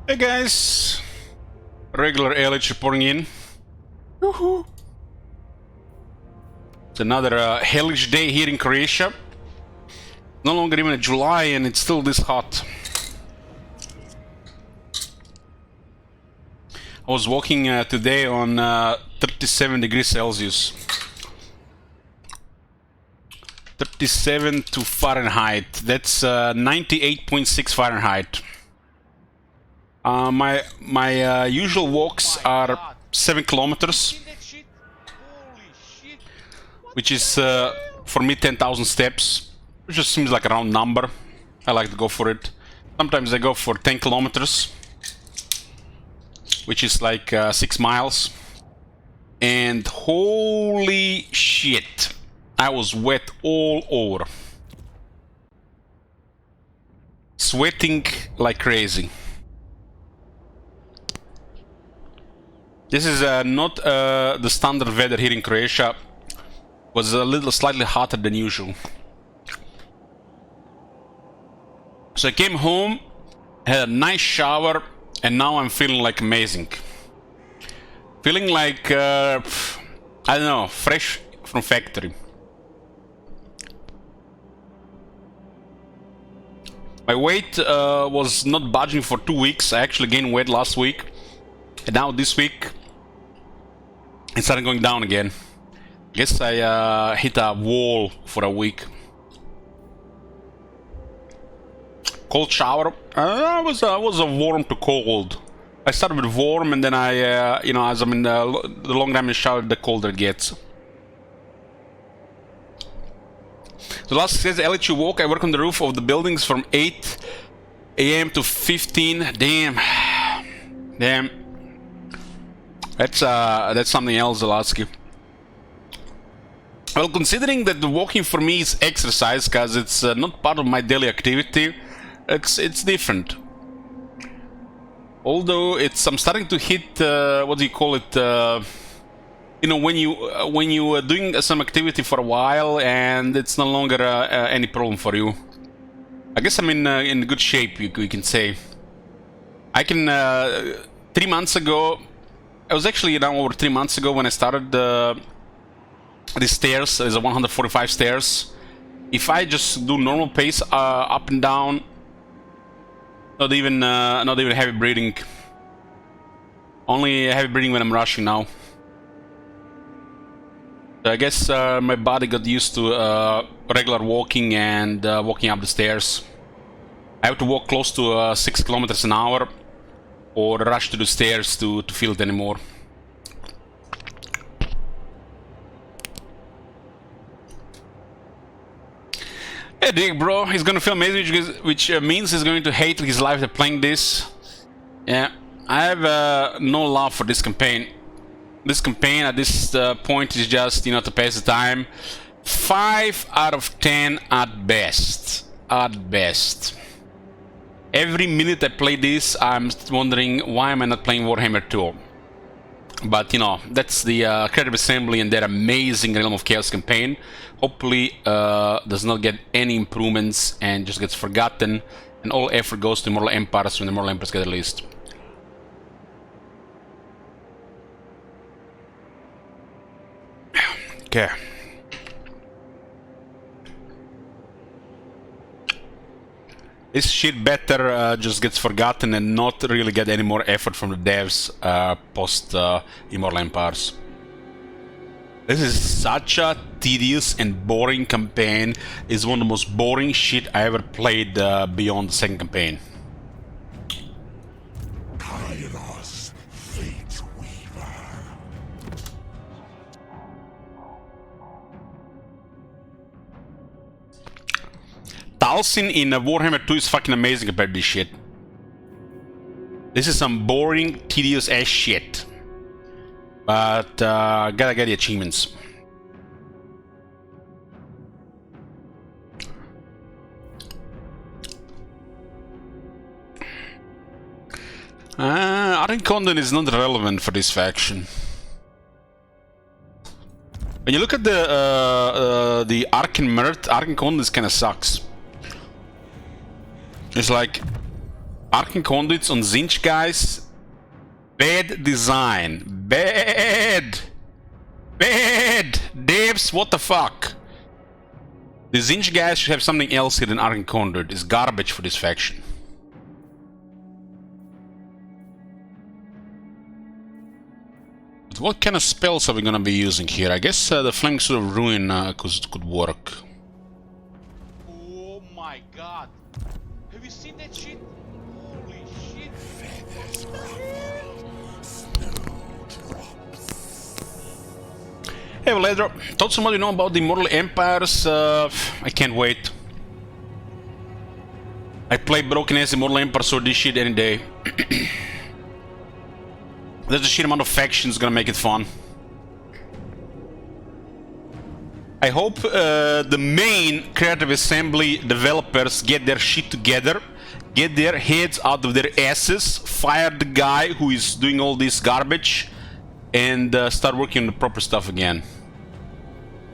Hey guys, regular LH reporting in. Woohoo! It's another hellish day here in Croatia. No longer even July and it's still this hot. I was walking today on 37 degrees Celsius. 37 to Fahrenheit. That's 98.6 Fahrenheit. My usual walks are 7 kilometers, which is for me 10,000 steps. It just seems like a round number. I like to go for it. Sometimes I go for 10 kilometers, which is like 6 miles. And holy shit, I was wet all over. Sweating like crazy. This is not the standard weather here in Croatia. It was a little slightly hotter than usual. So I came home, had a nice shower, and now I'm feeling like amazing. Feeling like, I don't know, fresh from factory. My weight was not budging for 2 weeks. I actually gained weight last week. And now this week, it started going down again. Guess I hit a wall for a week. Cold shower. I was a warm to cold. I started with warm, and then I, you know, as I'm in the longer I'm in the shower, the colder it gets. The last says LHU walk. I work on the roof of the buildings from 8 a.m. to 15. Damn. That's something else, Zalaski. Well, considering that the walking for me is exercise, cause it's not part of my daily activity, it's different. Although I'm starting to hit what do you call it? You know, when you are doing some activity for a while and it's no longer any problem for you. I guess I'm in good shape, you can say. I can 3 months ago. It was actually now over 3 months ago when I started the stairs. There's a 145 stairs. If I just do normal pace up and down, not even heavy breathing. Only heavy breathing when I'm rushing now. So I guess my body got used to regular walking and walking up the stairs. I have to walk close to 6 kilometers an hour, or rush to the stairs to feel it anymore. Hey Dick, bro, he's gonna feel amazing, which means he's going to hate his life after playing this. Yeah, I have no love for this campaign. This campaign at this point is just, you know, to pass the time. 5 out of 10 at best. At best. Every minute I play this, I'm wondering why am I not playing Warhammer 2? But you know, that's the Creative Assembly and their amazing Realm of Chaos campaign. Hopefully does not get any improvements and just gets forgotten, and all effort goes to Immortal Empires when the Immortal Empires get released. Okay. This shit better just gets forgotten and not really get any more effort from the devs post Immortal Empires. This is such a tedious and boring campaign. It's one of the most boring shit I ever played beyond the second campaign. Kairos, Fate Weaver. Talsin in Warhammer 2 is fucking amazing compared to this shit. This is some boring, tedious ass shit. But gotta get the achievements. Arkin is not relevant for this faction. When you look at the Arkin Mert, Arkin Condens kind of sucks. It's like Arcing conduits on Tzeentch, guys. Bad design. Bad! Bad! Devs, what the fuck? The Tzeentch guys should have something else here than Arcing conduit. It's garbage for this faction. But what kind of spells are we gonna be using here? I guess the Flaming Sword of Ruin could work. Oh my god! Have you seen that shit? Holy shit! Feathers ruffled, snowdrops. Hey Valedro, thoughts on what you know about the Immortal Empires? I can't wait. I play broken ass Immortal Empire, so this shit any day. There's a sheer amount of factions gonna make it fun. I hope the main Creative Assembly developers get their shit together, get their heads out of their asses, fire the guy who is doing all this garbage, and start working on the proper stuff again.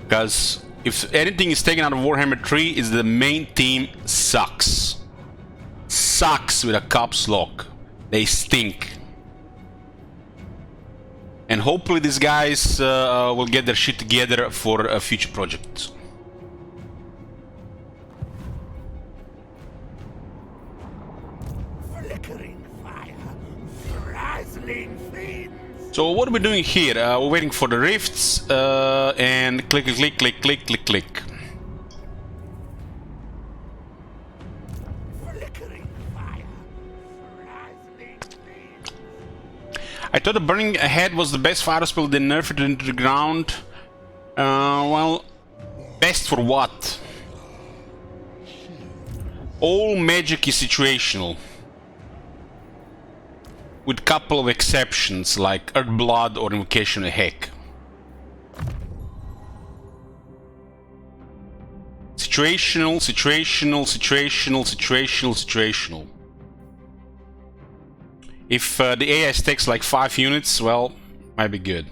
Because if anything is taken out of Warhammer 3, is the main team sucks. Sucks with a caps lock. They stink. And hopefully these guys will get their shit together for future projects. Flickering fire, frazzling fiends. So what are we doing here? We're waiting for the rifts and click, click, click, click, click, click. Flickering fire, frazzling fiends. I thought the Burning Ahead was the best fire spell, they nerfed it into the ground. Well, best for what? All magic is situational. With couple of exceptions, like Earthblood or Invocation of Heck. Situational, situational, situational, situational, situational. If the AI takes like 5 units, well, might be good.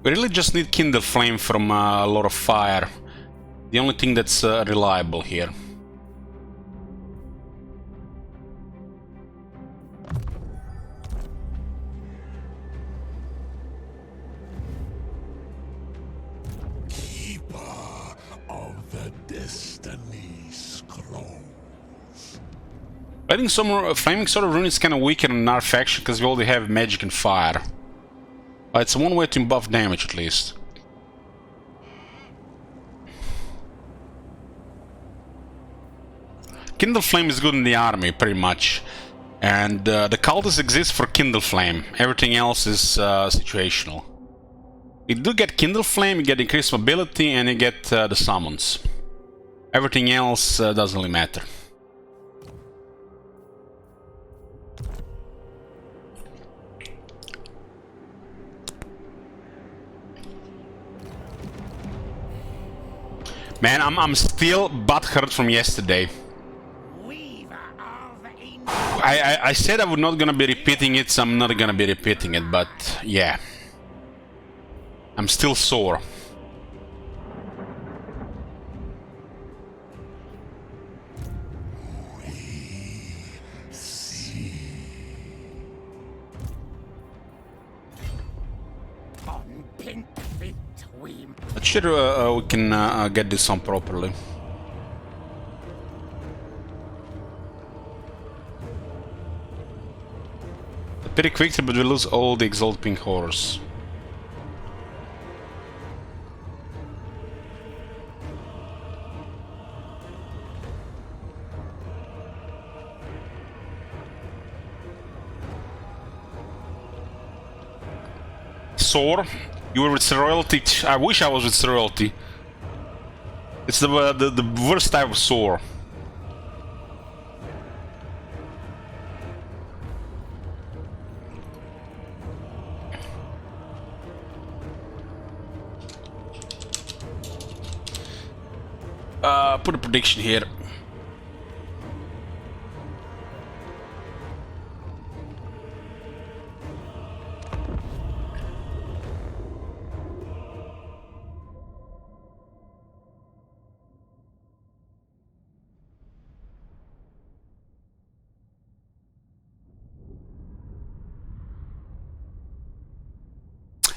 We really just need Kindle Flame from Lord of Fire. The only thing that's reliable here. Keeper of the Destiny Scrolls. I think some Flaming Sword of Ruin is kind of weaker in our faction because we already have magic and fire. It's one way to buff damage at least. Kindle Flame is good in the army, pretty much. And the cultists exist for Kindle Flame. Everything else is situational. You do get Kindle Flame, you get increased mobility, and you get the summons. Everything else doesn't really matter. Man, I'm still butthurt from yesterday. I said I would not gonna be repeating it, so I'm not gonna be repeating it, but yeah. I'm still sore. Not sure we can get this on properly. Pretty quickly, but we lose all the Exalt Pink Horse. Sore? You were with royalty? I wish I was with royalty. It's the worst type of sore. Put a prediction here.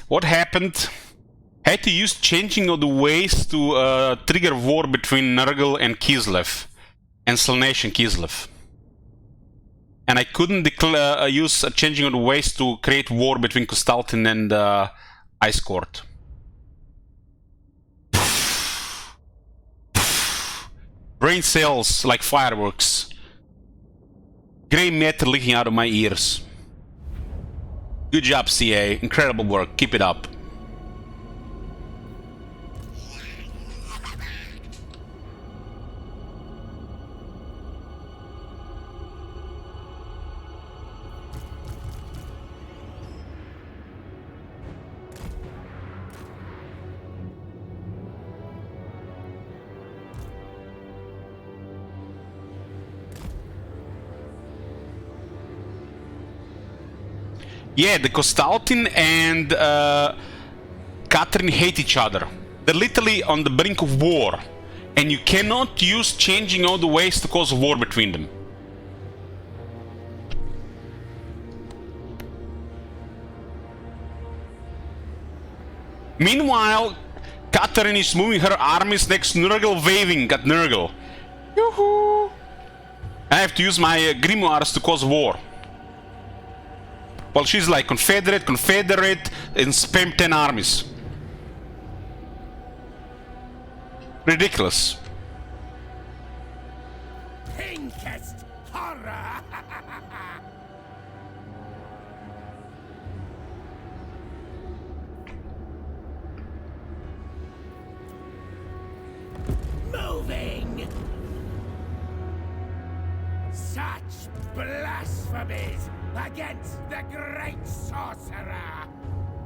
What happened? I had to use changing of the ways to trigger war between Nurgle and Kislev, and Slaanesh and Kislev. And I couldn't use a changing of the ways to create war between Kostaltin and Ice Court. Brain cells like fireworks. Grey matter leaking out of my ears. Good job, CA. Incredible work. Keep it up. Yeah, the Kostaltin and Catherine hate each other. They're literally on the brink of war. And you cannot use changing all the ways to cause war between them. Meanwhile, Catherine is moving her armies next Nurgle, waving at Nurgle. Yoo-hoo! I have to use my grimoires to cause war. Well, she's like Confederate, and spam 10 armies. Ridiculous. Pinkest horror! Moving! Such blasphemies against the great sorcerer!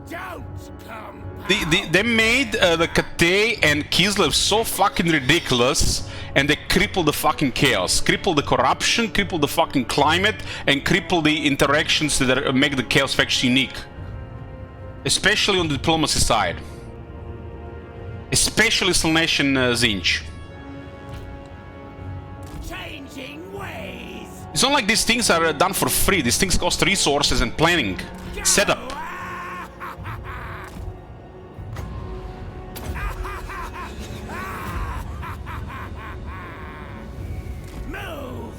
Don't come back! They made the Kate and Kislev so fucking ridiculous, and they crippled the fucking chaos, crippled the corruption, crippled the fucking climate, and crippled the interactions that make the Chaos Faction unique. Especially on the diplomacy side. Especially Slaanesh and Tzeentch. It's not like these things are done for free. These things cost resources and planning, setup. Move!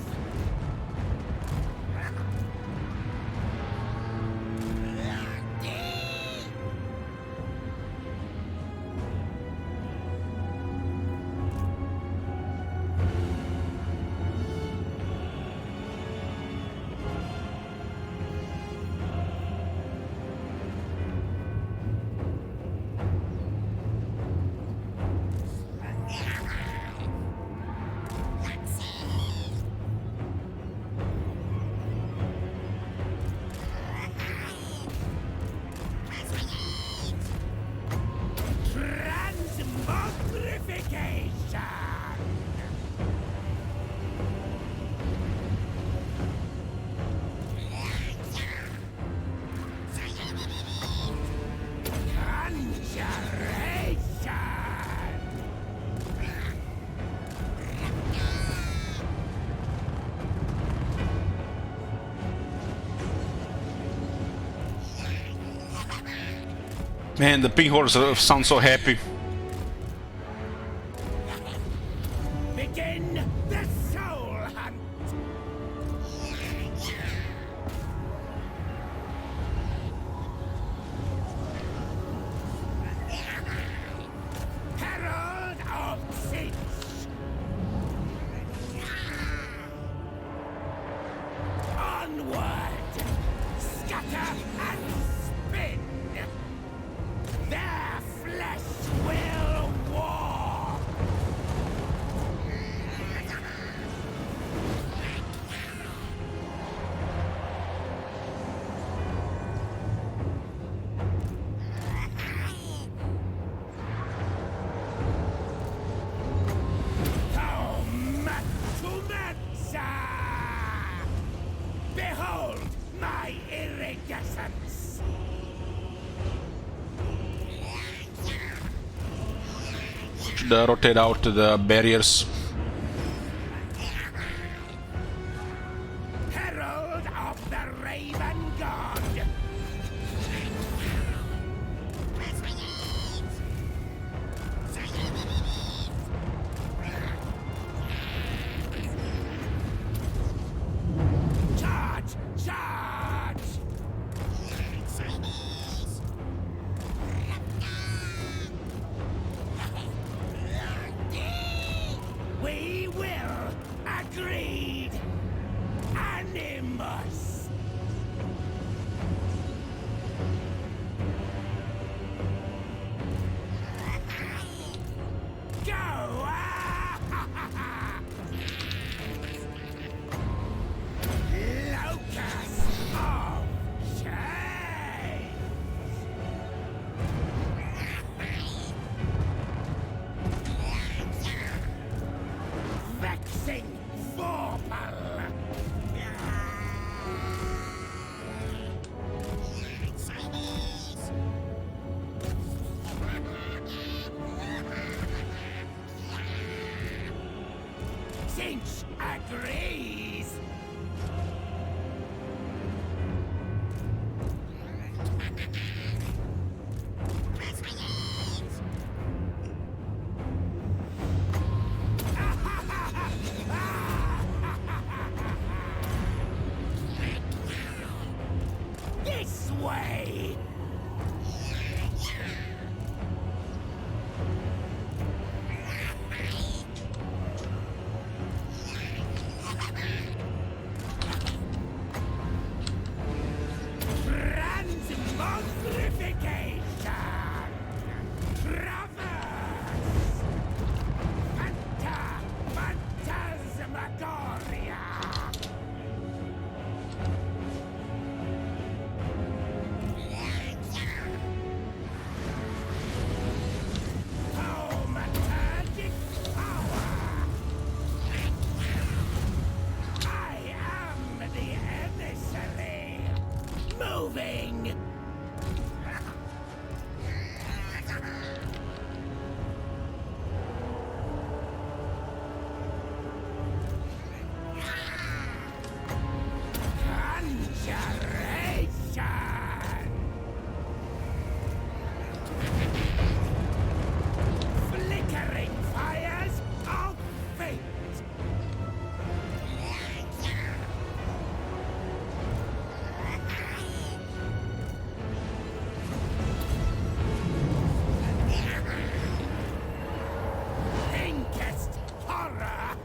Man, the pink horse sounds so happy. Begin the soul hunt! Herald of Tzeentch! Onward! Scatter and spin! Their flesh will war! Behold my iridescence! Should rotate out the barriers. Herald of the Raven God! Greed! Animus! Go! Locus of change! Vexing Vorpal! Tzeentch agrees! This way! Transmogrification! Traverse! Phantasmagoria! Thaumaturgic power! I am the emissary! Moving! Conjuration! Flickering fires of fate! Thinkest horror!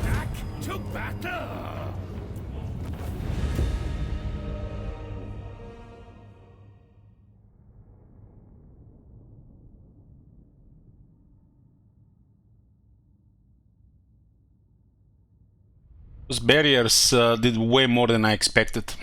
Back to battle! Those barriers did way more than I expected.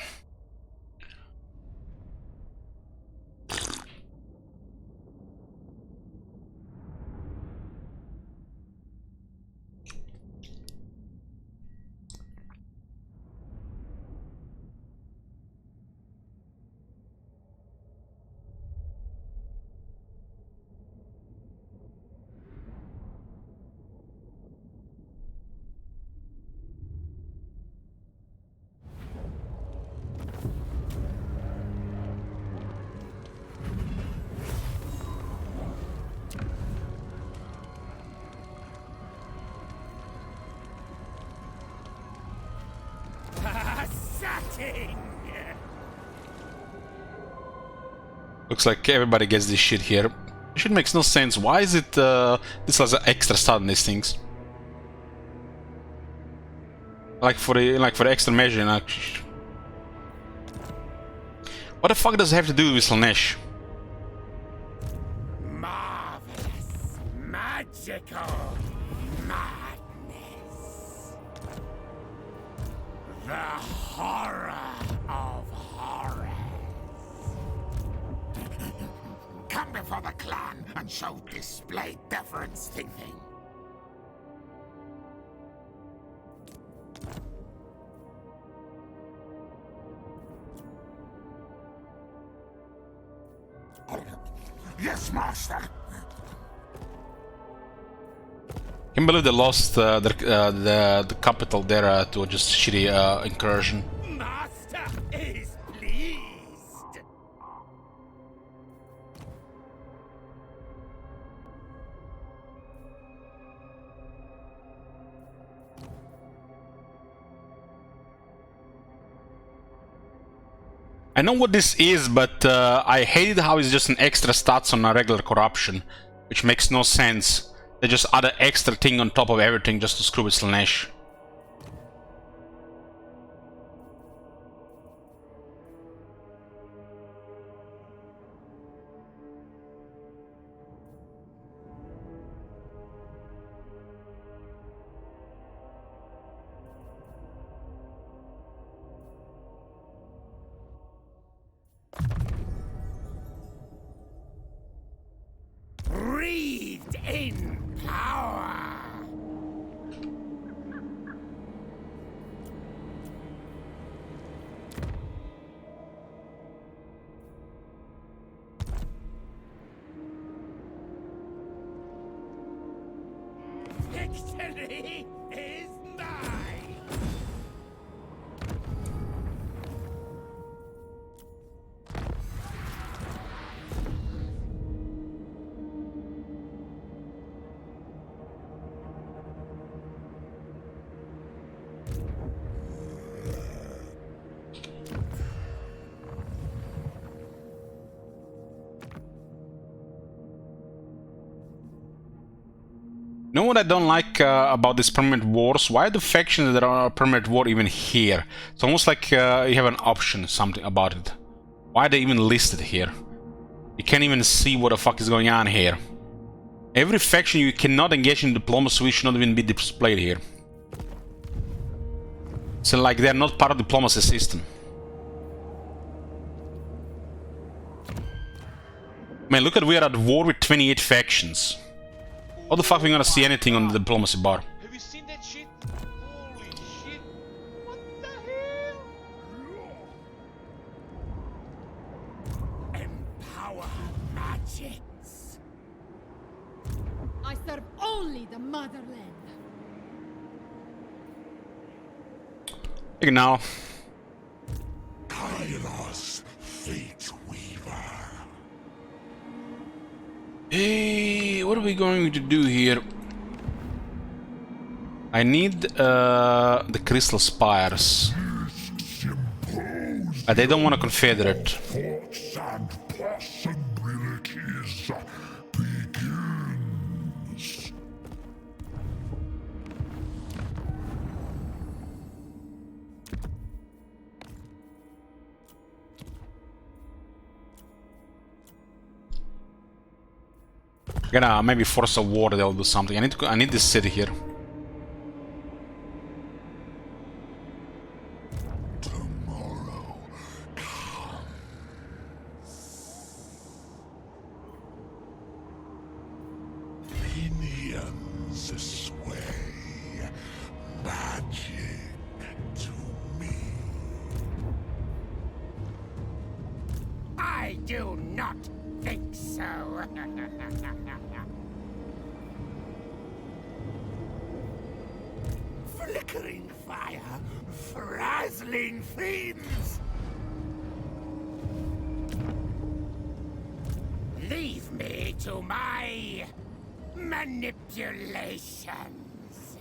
Setting! Looks like everybody gets this shit here. This shit makes no sense. Why is it this has an extra stat on these things? Like for the extra measure. What the fuck does it have to do with Slaanesh? Marvelous, magical madness. The horror of horrors. Come before the clan and show display deference thinking. Yes, master. Can't believe they lost the capital there to just shitty incursion. Master is pleased. I know what this is, but I hated how it's just an extra stats on a regular corruption, which makes no sense. They just add an extra thing on top of everything just to screw with Tzeentch. Breathed in power. Victory is mine. You know what I don't like about these permanent wars? Why are the factions that are permanent war even here? It's almost like you have an option, something about it. Why are they even listed here? You can't even see what the fuck is going on here. Every faction you cannot engage in diplomacy should not even be displayed here. So like they're not part of the diplomacy system. Man, look at we are at war with 28 factions. How the fuck are we gonna see anything on the diplomacy bar? Have you seen that shit? Holy shit! What the hell? Empower magics. I serve only the motherland. Take it now. Kairos, fate weaver. Hey, what are we going to do here? I need the crystal spires. They don't want to confederate. Thoughts and possibilities begins. Gonna maybe force a war. They'll do something. I need this city here. Tomorrow Minions sway magic to me. I do not think so. Flickering fire, frazzling fiends. Leave me to my manipulations.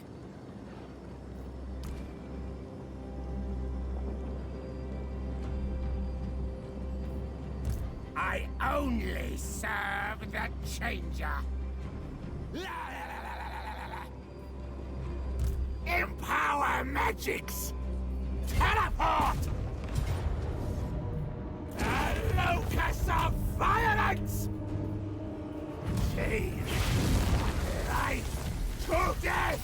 I only serve the changer. Empower magics! Teleport! The locus of violence! Change life to death!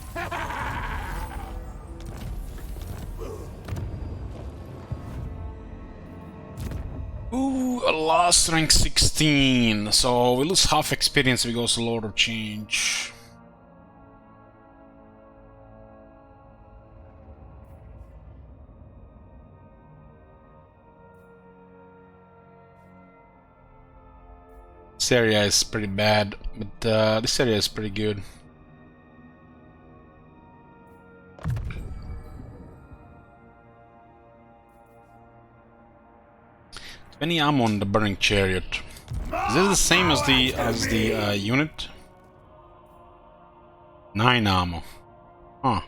Ooh, a lost rank 16. So we lose half experience if we go to Lord of Change. This area is pretty bad, but this area is pretty good. Any ammo on the burning chariot? Is this the same as the unit? 9 ammo. Huh.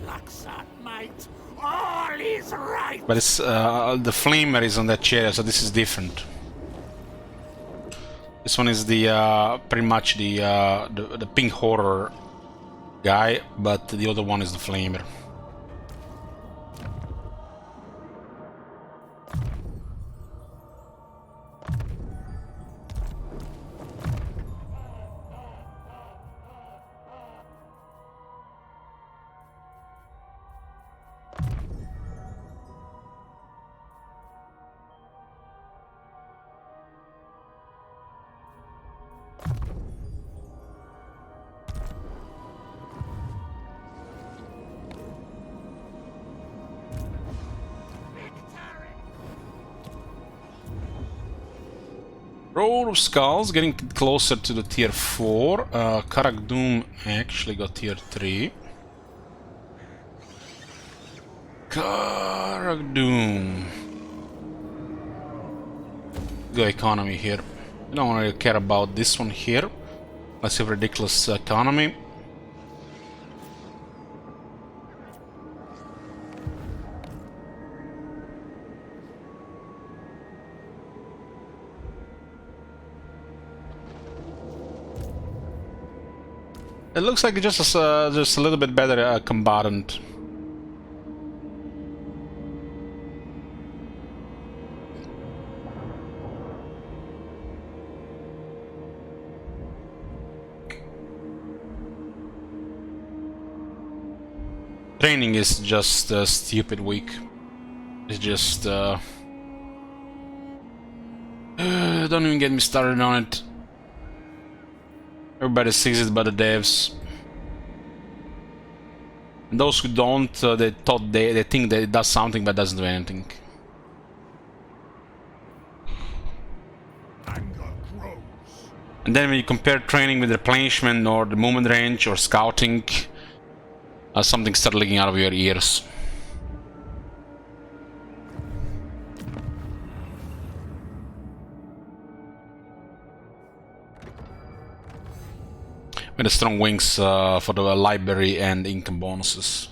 Flutter accent, mate. All is right. But it's the flamer is on that chair, so this is different. This one is the pretty much the pink horror guy, but the other one is the flamer. Row of Skulls getting closer to the tier 4. Karak Doom actually got tier 3. Karak Doom. Good economy here. I don't really care about this one here. Let's have ridiculous economy. It looks like just a little bit better combatant. Training is just stupid weak. It's just don't even get me started on it. Everybody sees it but the devs. And those who don't, they think that it does something but doesn't do anything. And then when you compare training with replenishment or the movement range or scouting, something starts leaking out of your ears. With the strong wings for the library and income bonuses.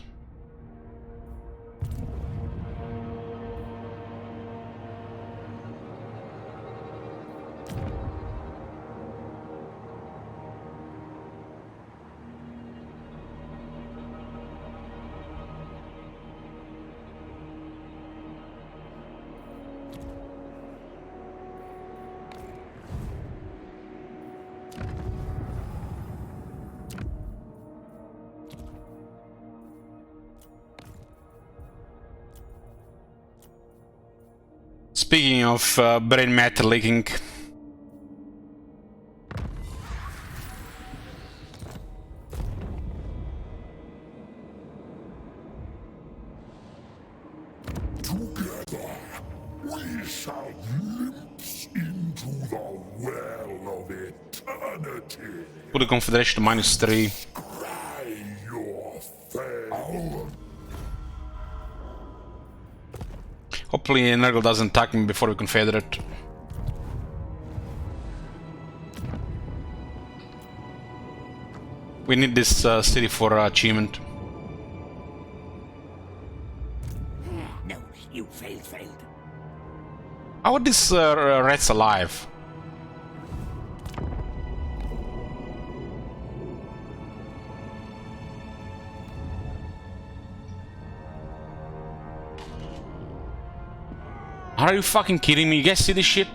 Speaking of brain matter leaking, Together, we shall glimpse into the well of eternity. put the Confederation to -3. Cry your fate. Hopefully Nurgle doesn't attack me before we Confederate. We need this city for achievement. No, you failed. How are these rats alive? Are you fucking kidding me? You guys see this shit?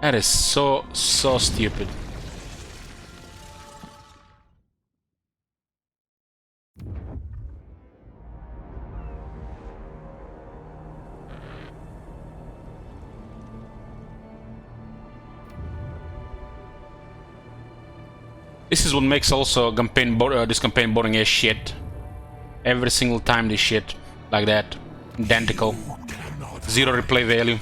That is so stupid. This is what makes also this campaign boring as shit. Every single time this shit like that, identical, zero replay value.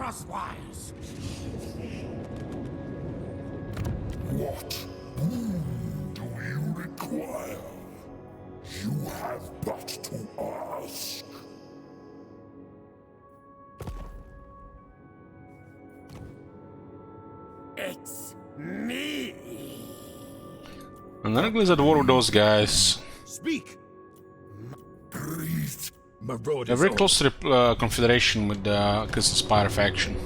crosswise. What boon do you require? You have but to ask. It's me. I'm not gonna at war with those guys. Speak. Great. Marauders. They're very close to the confederation with the Spire faction.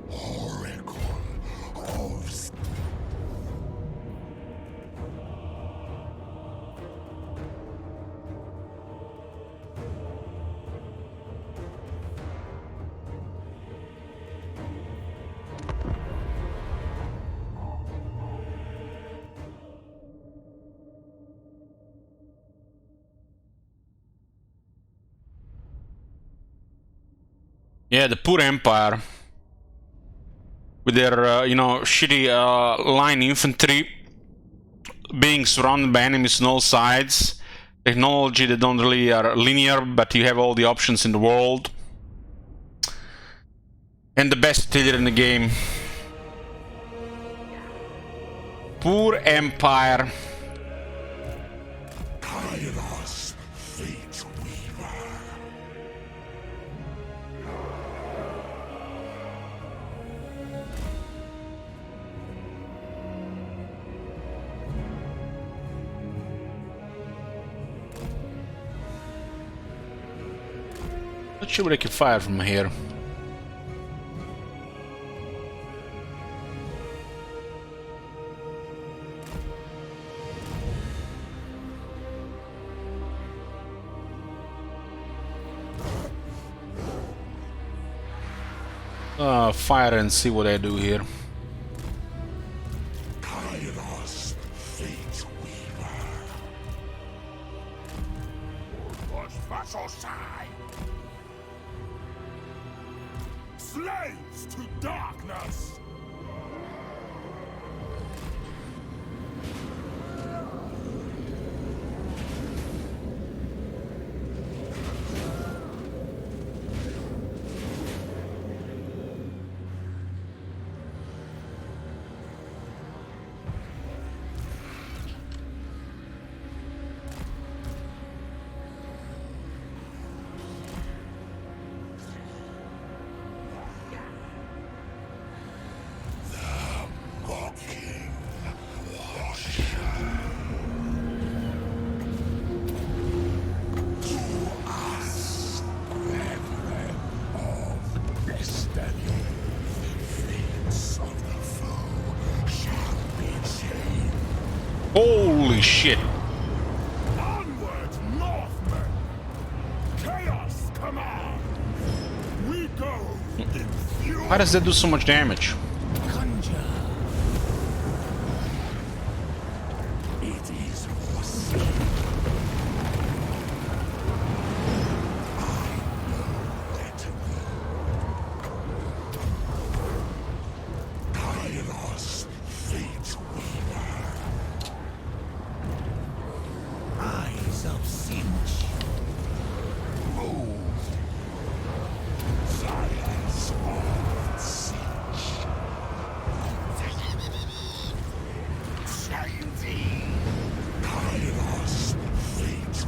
Oracle of Yeah, the poor Empire. With their, you know, shitty line infantry. Being surrounded by enemies on all sides. Technology that don't really are linear, but you have all the options in the world. And the best artillery in the game. Poor Empire. Kairos, Fate Weaver. Not sure what I can fire from here. Fire and see what I do here. Kairos, Fate Weaver. What's vassal side? Slaves to darkness! Holy shit! Onward, Northmen! Chaos command! We go in fury! Why does that do so much damage? Conjure! It is foreseen. I know where to go. Kairos, Fate Weaver. Eyes of Tzeentch. Move. Silence of Tzeentch. Shiny. Kairos, Fate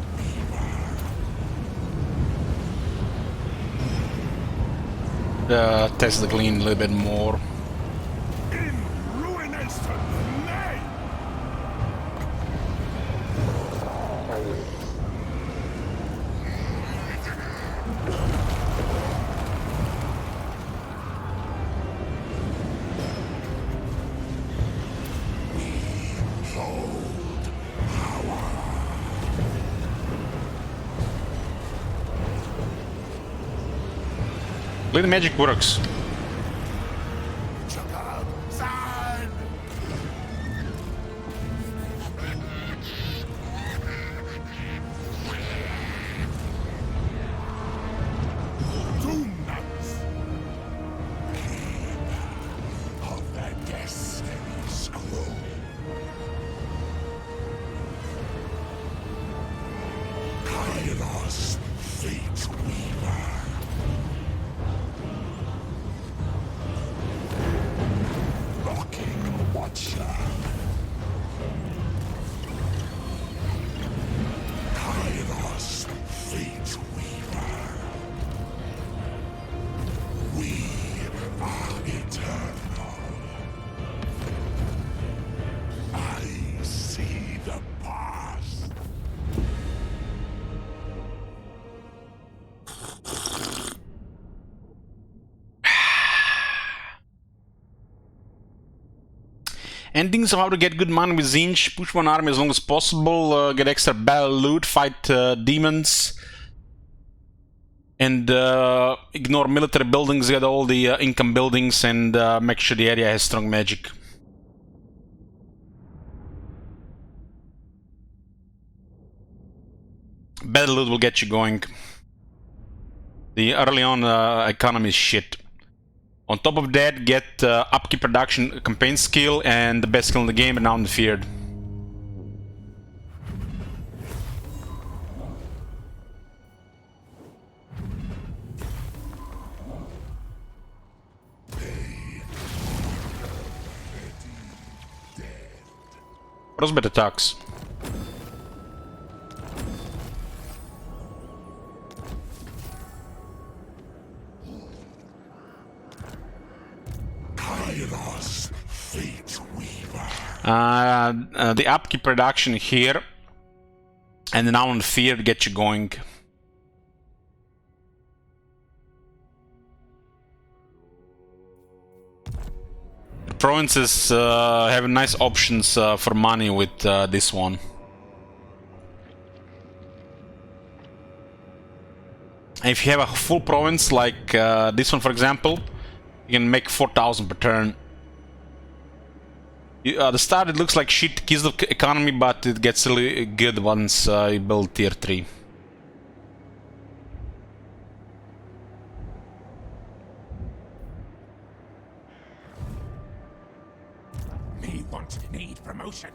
Weaver. Test the glean a little bit more. In ruination name. The magic works. Jacob, son. Doomnuts. Keep of the Destiny Scroll. Endings of how to get good money with Tzeentch. Push one army as long as possible, get extra battle loot, fight demons, and ignore military buildings, get all the income buildings, and make sure the area has strong magic. Battle loot will get you going. The early on economy is shit. On top of that, get upkeep production, campaign skill, and the best skill in the game, and now feared. Frostbite attacks. The upkeep production here, and now on fear to get you going. The provinces have nice options for money with this one. If you have a full province like this one, for example, you can make 4,000 per turn. The start it looks like shit, kills the economy, but it gets really good once you build tier 3. Me need promotion.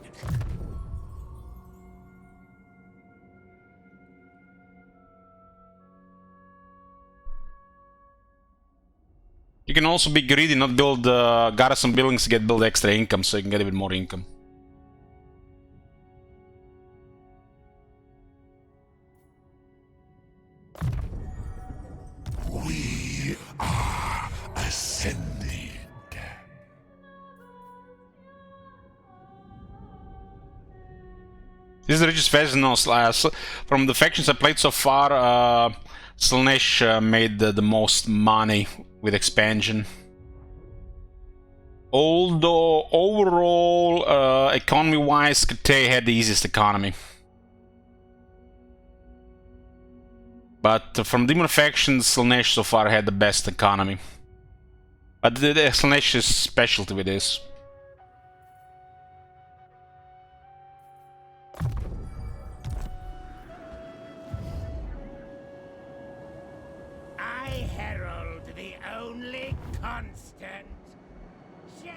You can also be greedy, not build garrison buildings to get build extra income, so you can get a bit more income. We are ascending. This is the richest faction. No, from the factions I played so far, Tzeentch made the most money with expansion. Although overall, economy-wise, Kate had the easiest economy. But from demon factions, Tzeentch so far had the best economy. But the Tzeentch's specialty with this. I herald the only constant. J.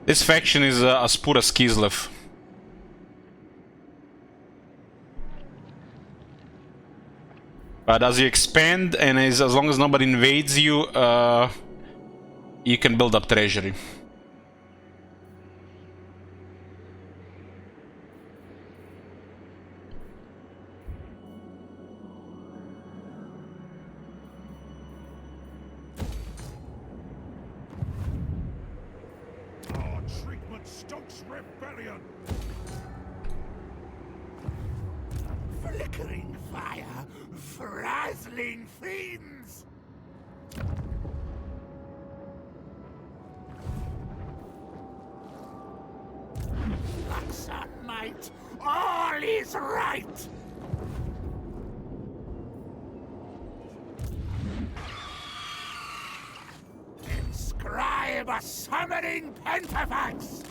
This faction is as poor as Kislev. But as you expand, and as long as nobody invades you, you can build up treasury. Our treatment stokes rebellion. Flickering fire, frazzling fiends. Lux on might, all is right. Inscribe a summoning Pentafax.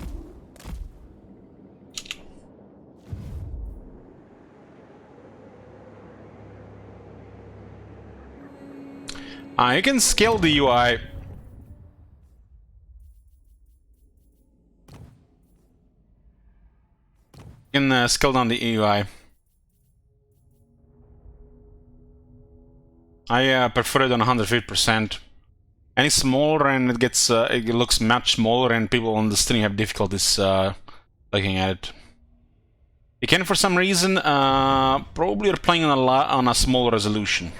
You can scale the UI. You can scale down the UI. I prefer it on 150%. Any smaller and it gets it looks much smaller, and people on the stream have difficulties looking at it. You can, for some reason, probably you're playing on a small resolution.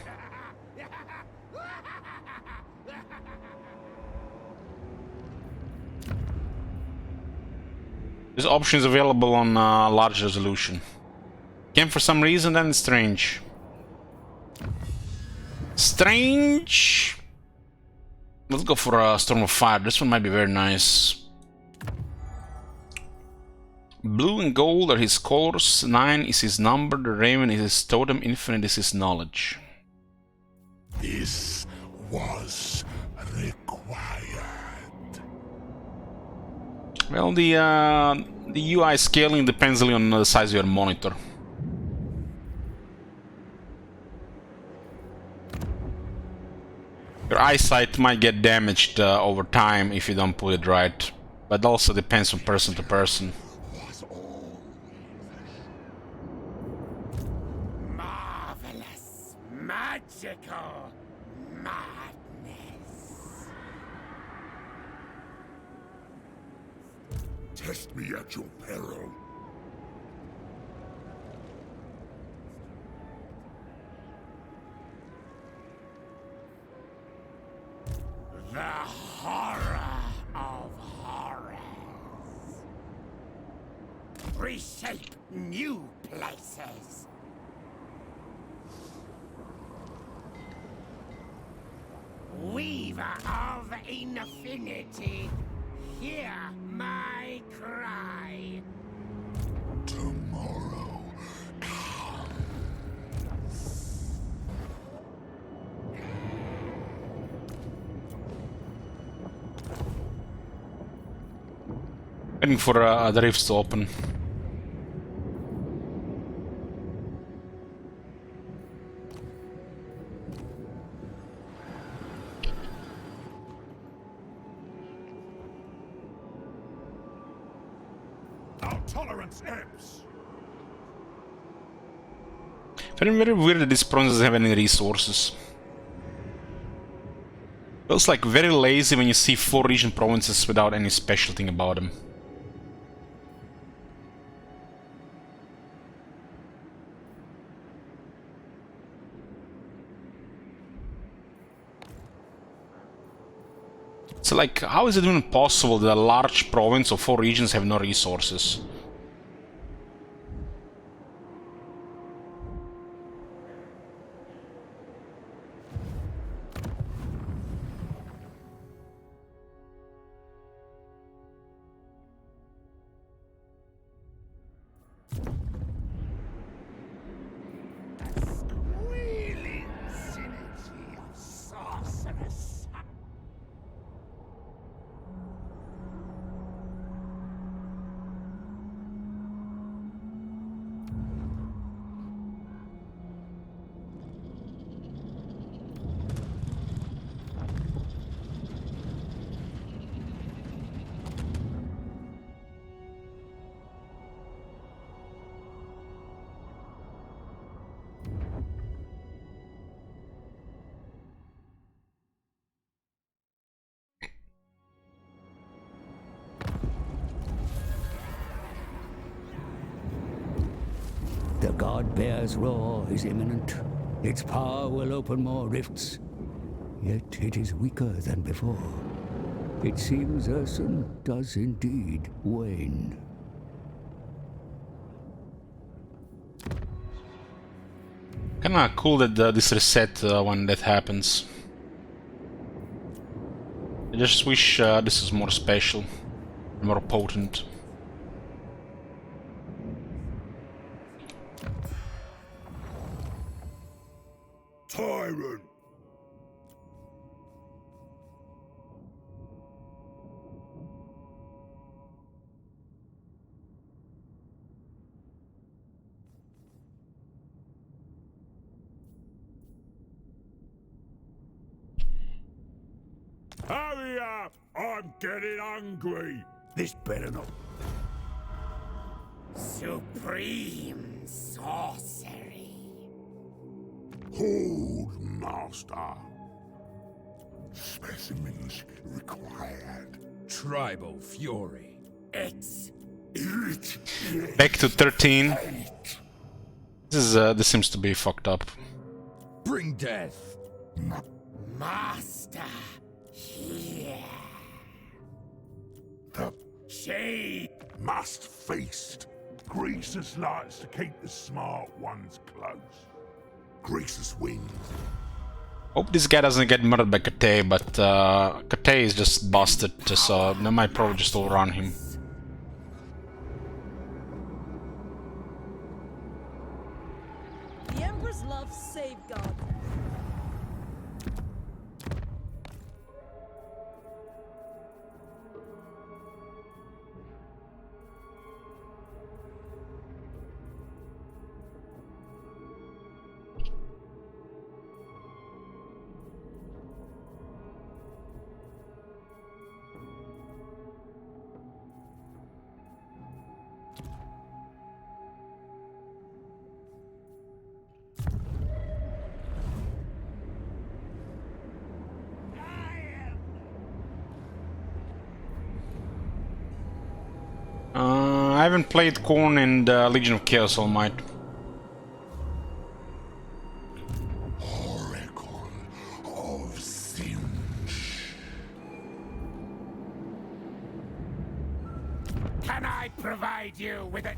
This option is available on large resolution. Can for some reason, then it's strange. Strange. Let's go for a Storm of Fire. This one might be very nice. Blue and gold are his colors. 9 is his number. The raven is his totem. Infinite is his knowledge. This was required. Well, the UI scaling depends on the size of your monitor. Your eyesight might get damaged over time if you don't put it right, but also depends from person to person. Marvelous, magical madness. Test me at your peril. The horror of horrors. Reshape new places. Weaver of infinity, hear my cry. Tomorrow comes. Waiting for the rifts to open. Our tolerance ebbs. Very, very weird that this province doesn't have any resources. Feels like very lazy when you see 4 region provinces without any special thing about them. So like, how is it even possible that a large province of 4 regions have no resources? Squealing synergy of sorceress. The God Bear's roar is imminent. Its power will open more rifts. Yet it is weaker than before. It seems Urson does indeed wane. Kinda cool that this reset when that happens. I just wish this is more special, more potent. Tyrant! Hurry up! I'm getting hungry! This better not. Supreme sorcery. Hold, master. Specimens required. Tribal fury. It's Back to 13. This seems to be fucked up. Bring death. master here. The She must feast. Greasus likes to keep the smart ones close. Greasus wins. Hope this guy doesn't get murdered by Kate, but Kate is just busted, so they might probably just overrun him. The Emperor's love safeguard. I haven't played Korn and Legion of Chaos All Might. Oracle of Tzeentch. Can I provide you with a...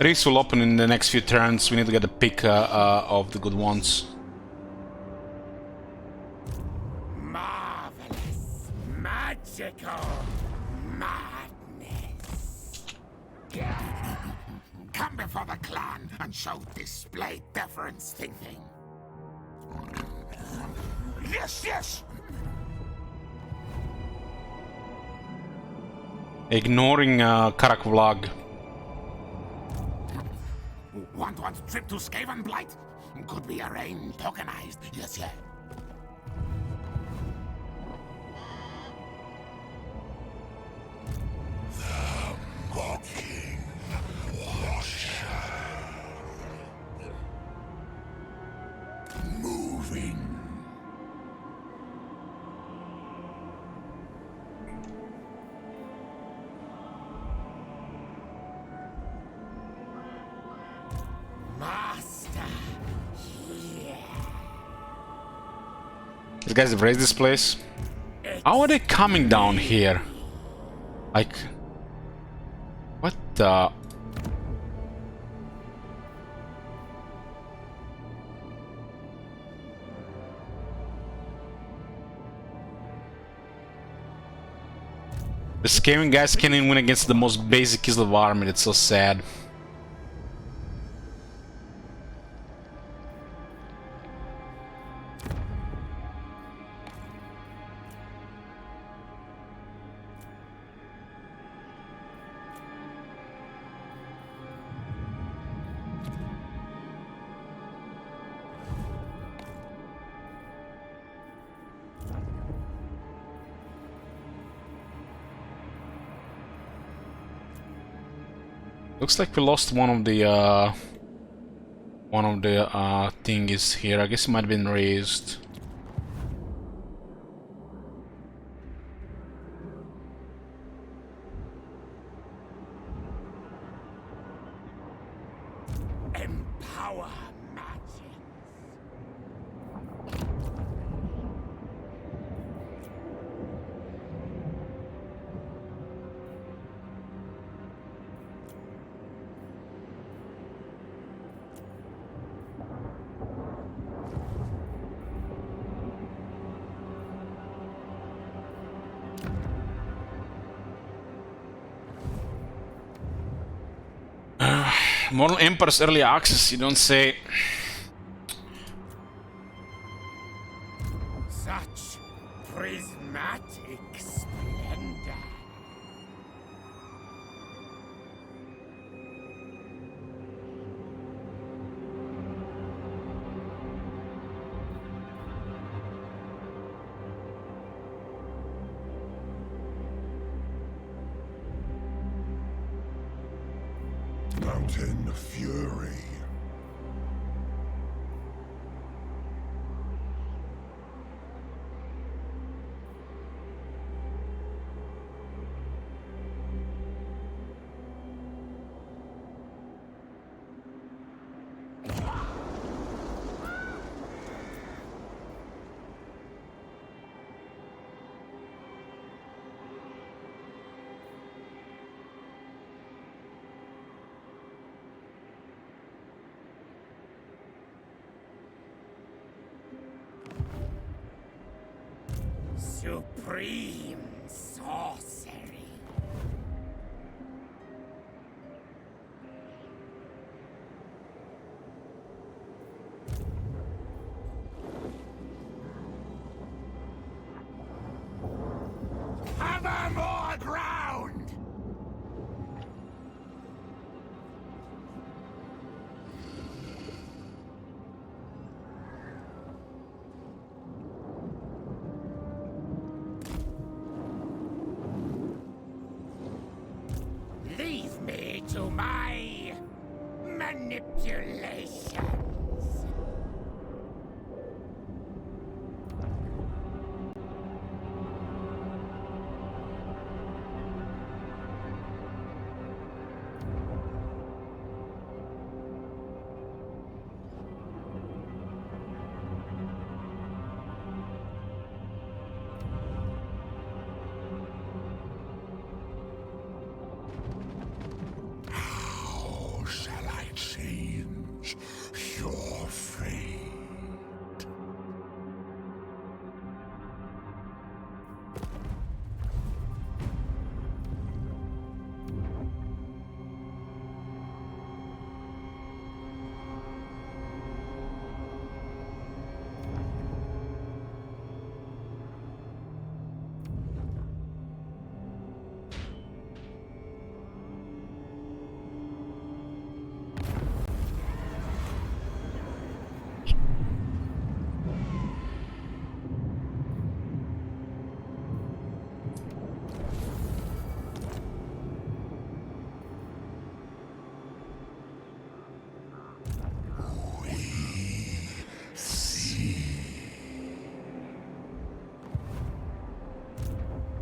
Race will open in the next few turns. We need to get a pick of the good ones. Marvelous, magical madness. Come before the clan and show display deference thinking. Yes, yes! Ignoring Karak Vlog. Want a trip to Skaven Blight? Could be arranged, tokenized. Yes, yeah. The mocking washer. Moving. Master, here. These guys have raised this place. How are they coming down here? Like... What the... The scaring guys can't even win against the most basic Kislev army. It's so sad. Looks like we lost one of the thingies here. I guess it might have been raised. Empower magic. Model Emperor's early access, you don't say. Such prismatic splendor. Mountain Fury. Supreme sorcery. Cover more ground! Leave me to my manipulations. How shall I change your fate?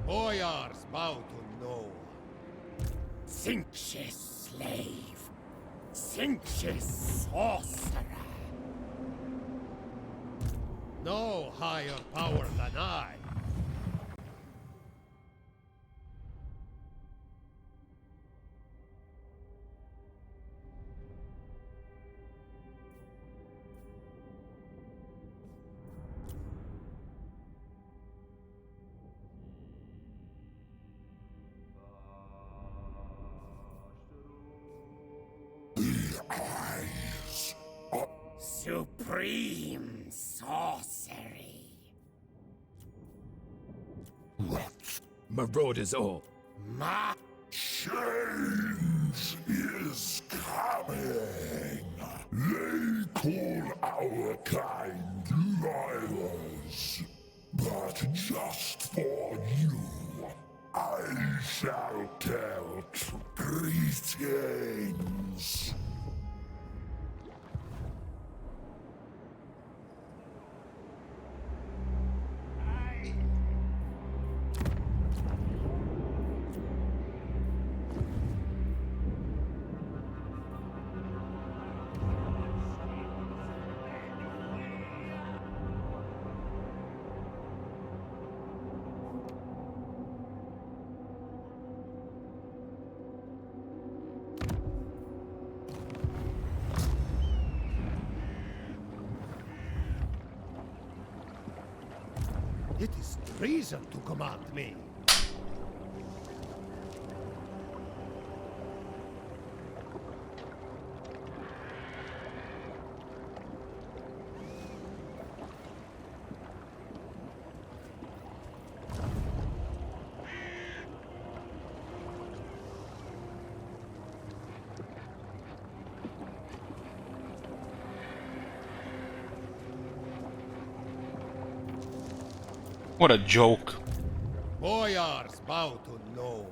Boyars bow to no one. Tzeentch's slave. Tzeentch's sorcerer. No higher power than I. Eyes. Supreme sorcery. What? Marauders all. Ma Change is coming. They call our kind liars. But just for you, I shall tell greetings. It is treason to command me. What a joke. Boyars bow to no one.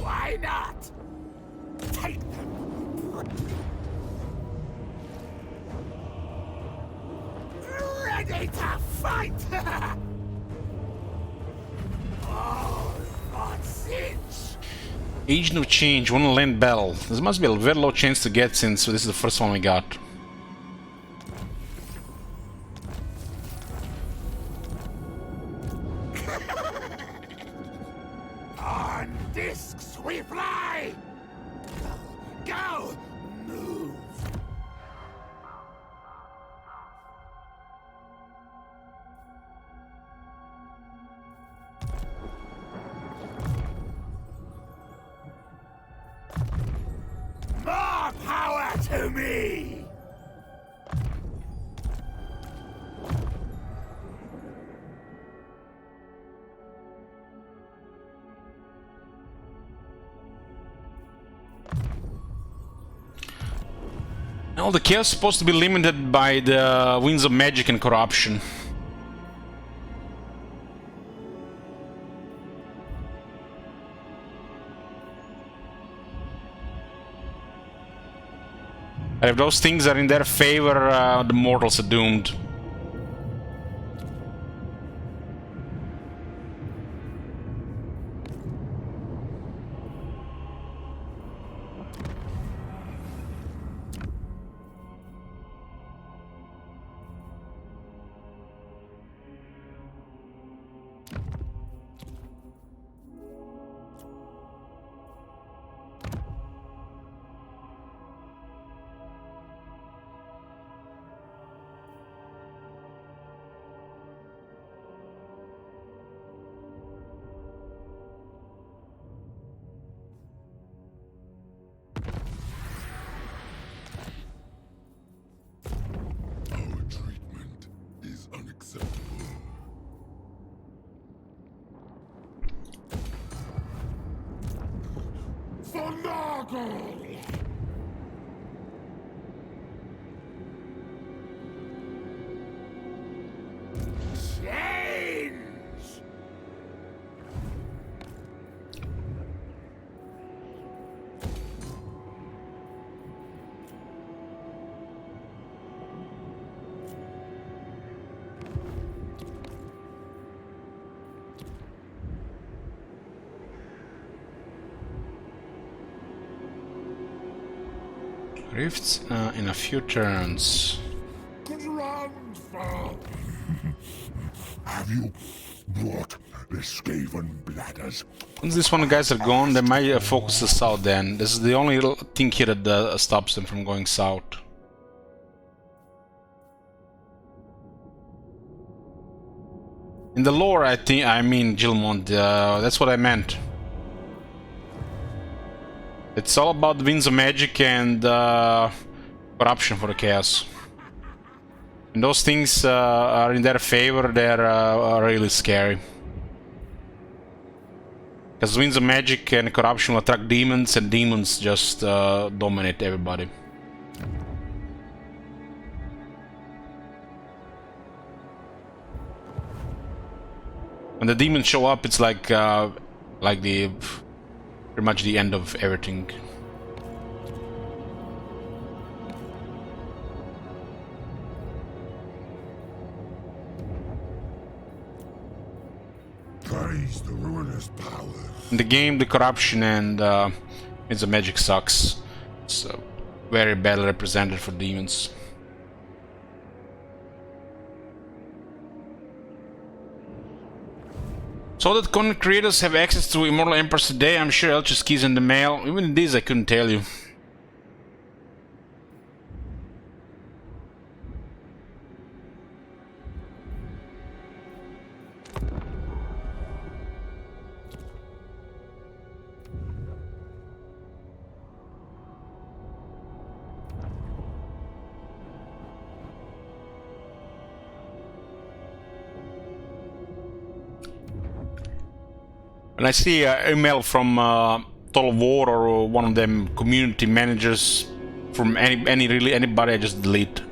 why not? Take them. Ready to fight! All for Tzeentch! Agent of Change, one land battle. This must be a very low chance to get since this is the first one we got. On discs we fly! Go! Move! More power to me! Now the chaos is supposed to be limited by the winds of magic and corruption. And if those things are in their favor, the mortals are doomed. Our treatment is unacceptable. For Noggle! Change! Rifts in a few turns. Grandfather! Have you brought the Skaven bladders? Once these one guys are gone, they might focus the south then. This is the only thing here that stops them from going south. In the lore, I mean Gilmont, that's what I meant. It's all about the winds of magic and corruption for the chaos. When those things are in their favor, they're really scary. Because winds of magic and corruption will attract demons, and demons just dominate everybody. When the demons show up, it's like the pretty much the end of everything. Praise the ruinous powers. In the game, the corruption and winds of magic sucks. It's very badly represented for demons. So that content creators have access to Immortal Emperors today, I'm sure Elch's keys in the mail. Even this I couldn't tell you. When I see an email from Total War or one of them community managers from anybody, I just delete.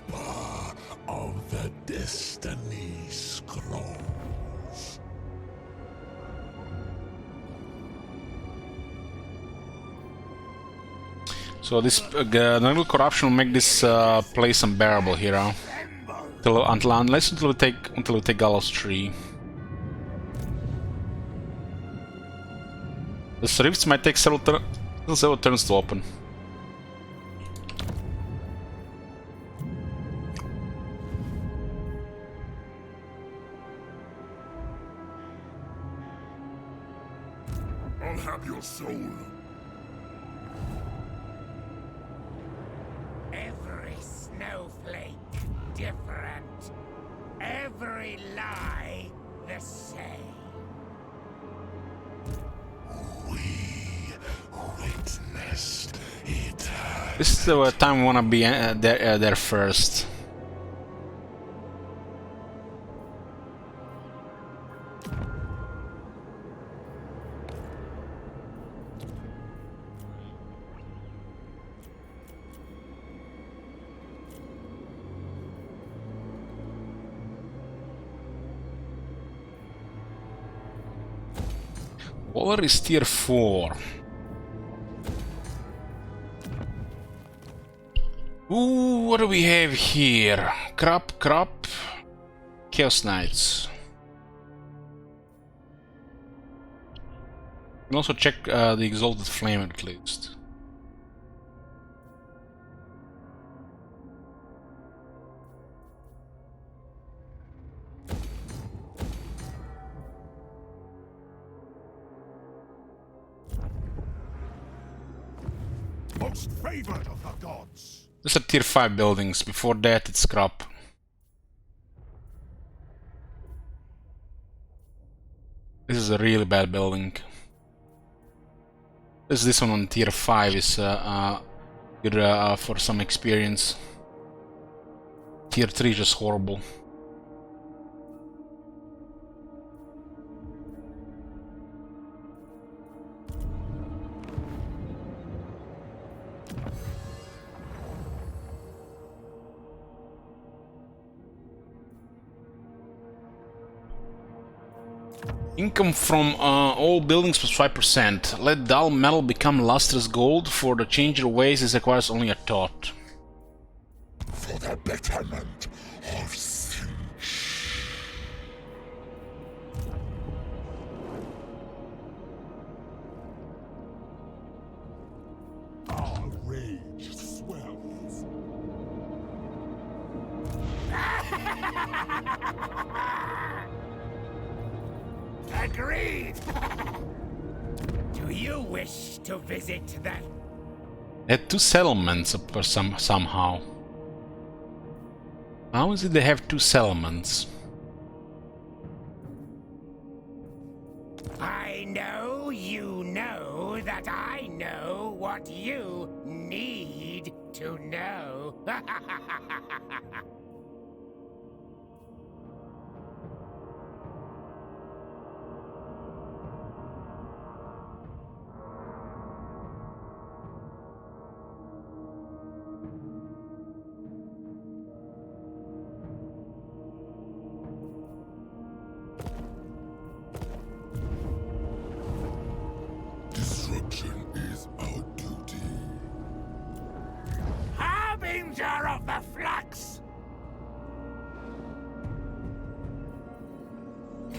keeper of the Destiny Scrolls. So this little corruption will make this place unbearable here, huh? Until we take Gallows Tree. The rifts might take several turns to open. I'll have your soul. Every snowflake different. Every lie the same. We witnessed it. This is the time we wanna be there first. Waller is tier 4. Ooh, what do we have here? Crop, Chaos Knights. We can also check the Exalted Flame at least. Most favored of the gods. These are tier 5 buildings. Before that, it's crop. This is a really bad building. This one on tier 5 is good for some experience. Tier 3 is just horrible. Income from all buildings plus 5%. Let dull metal become lustrous gold. For the changer ways, this requires only a thought. For the betterment of Tzeentch. Our rage swells. Agreed! Do you wish to visit that? They had 2 settlements somehow. How is it they have 2 settlements? I know you know that I know what you need to know. Disruption is our duty. Harbinger of the Flux!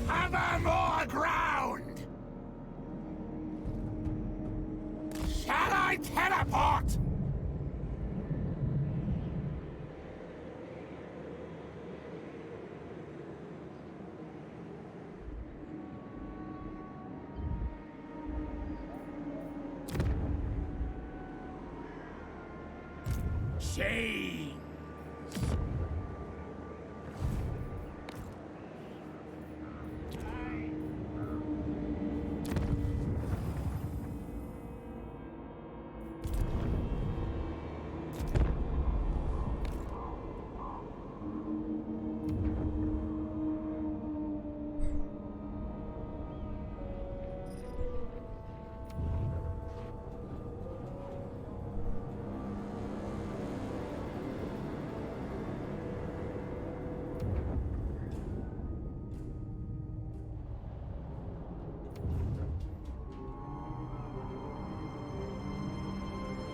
Cover more ground! Shall I teleport? Chains!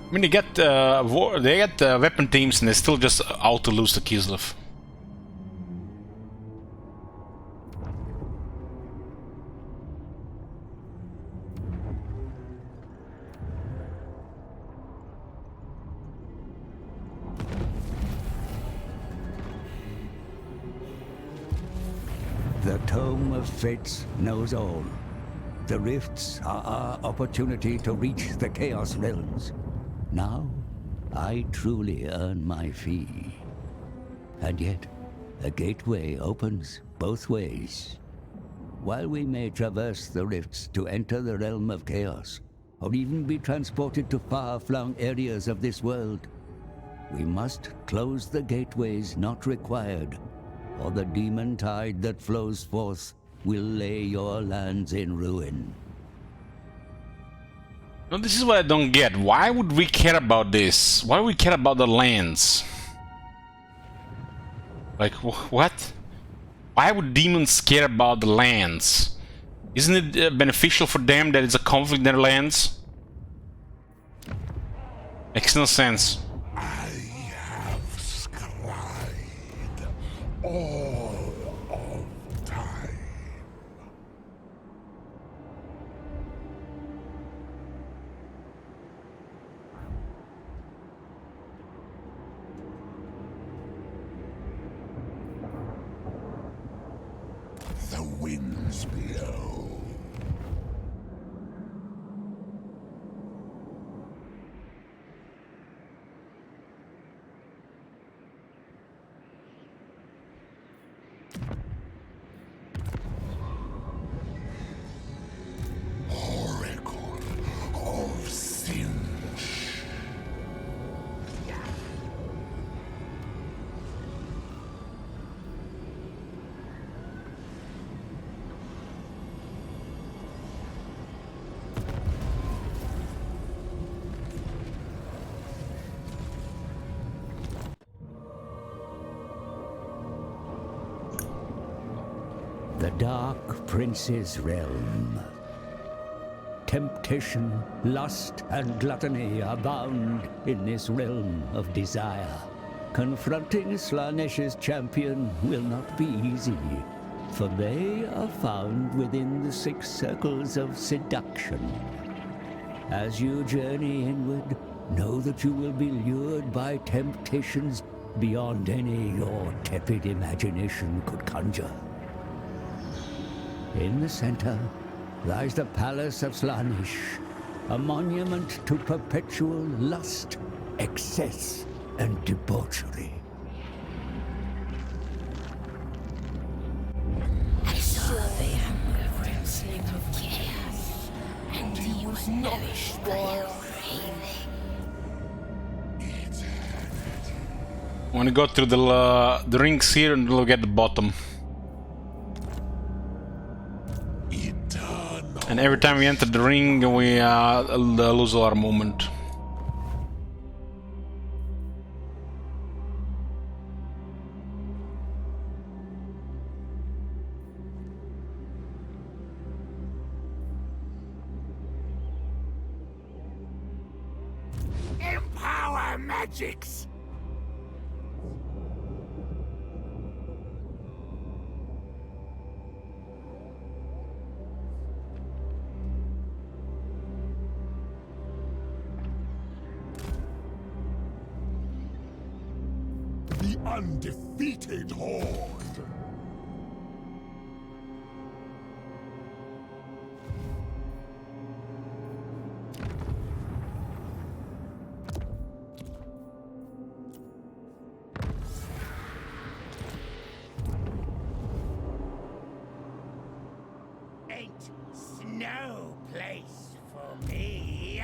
I mean, they get weapon teams, and they still just out to lose to Kislev. The Tome of Fates knows all. The rifts are our opportunity to reach the Chaos Realms. Now, I truly earn my fee. And yet, a gateway opens both ways. While we may traverse the rifts to enter the realm of chaos, or even be transported to far-flung areas of this world, we must close the gateways not required, or the demon tide that flows forth will lay your lands in ruin. No, this is what I don't get. Why would we care about this? Why would we care about the lands? Like, what? Why would demons care about the lands? Isn't it beneficial for them that it's a conflict in their lands? Makes no sense. I have scried all of time. The winds blow. Oracle of Tzeentch. The Dark Prince's realm. Temptation, lust, and gluttony are bound in this realm of desire. Confronting Slaanesh's champion will not be easy, for they are found within the 6 circles of seduction. As you journey inward, know that you will be lured by temptations beyond any your tepid imagination could conjure. In the center lies the Palace of Slaanesh, a monument to perpetual lust, excess, and debauchery. I saw the hunger crimson of chaos, and he was nourished by your craving. I want to go through the rings here and look at the bottom. And every time we enter the ring, we lose our movement. Empower magics! The undefeated horde. Ain't no place for me.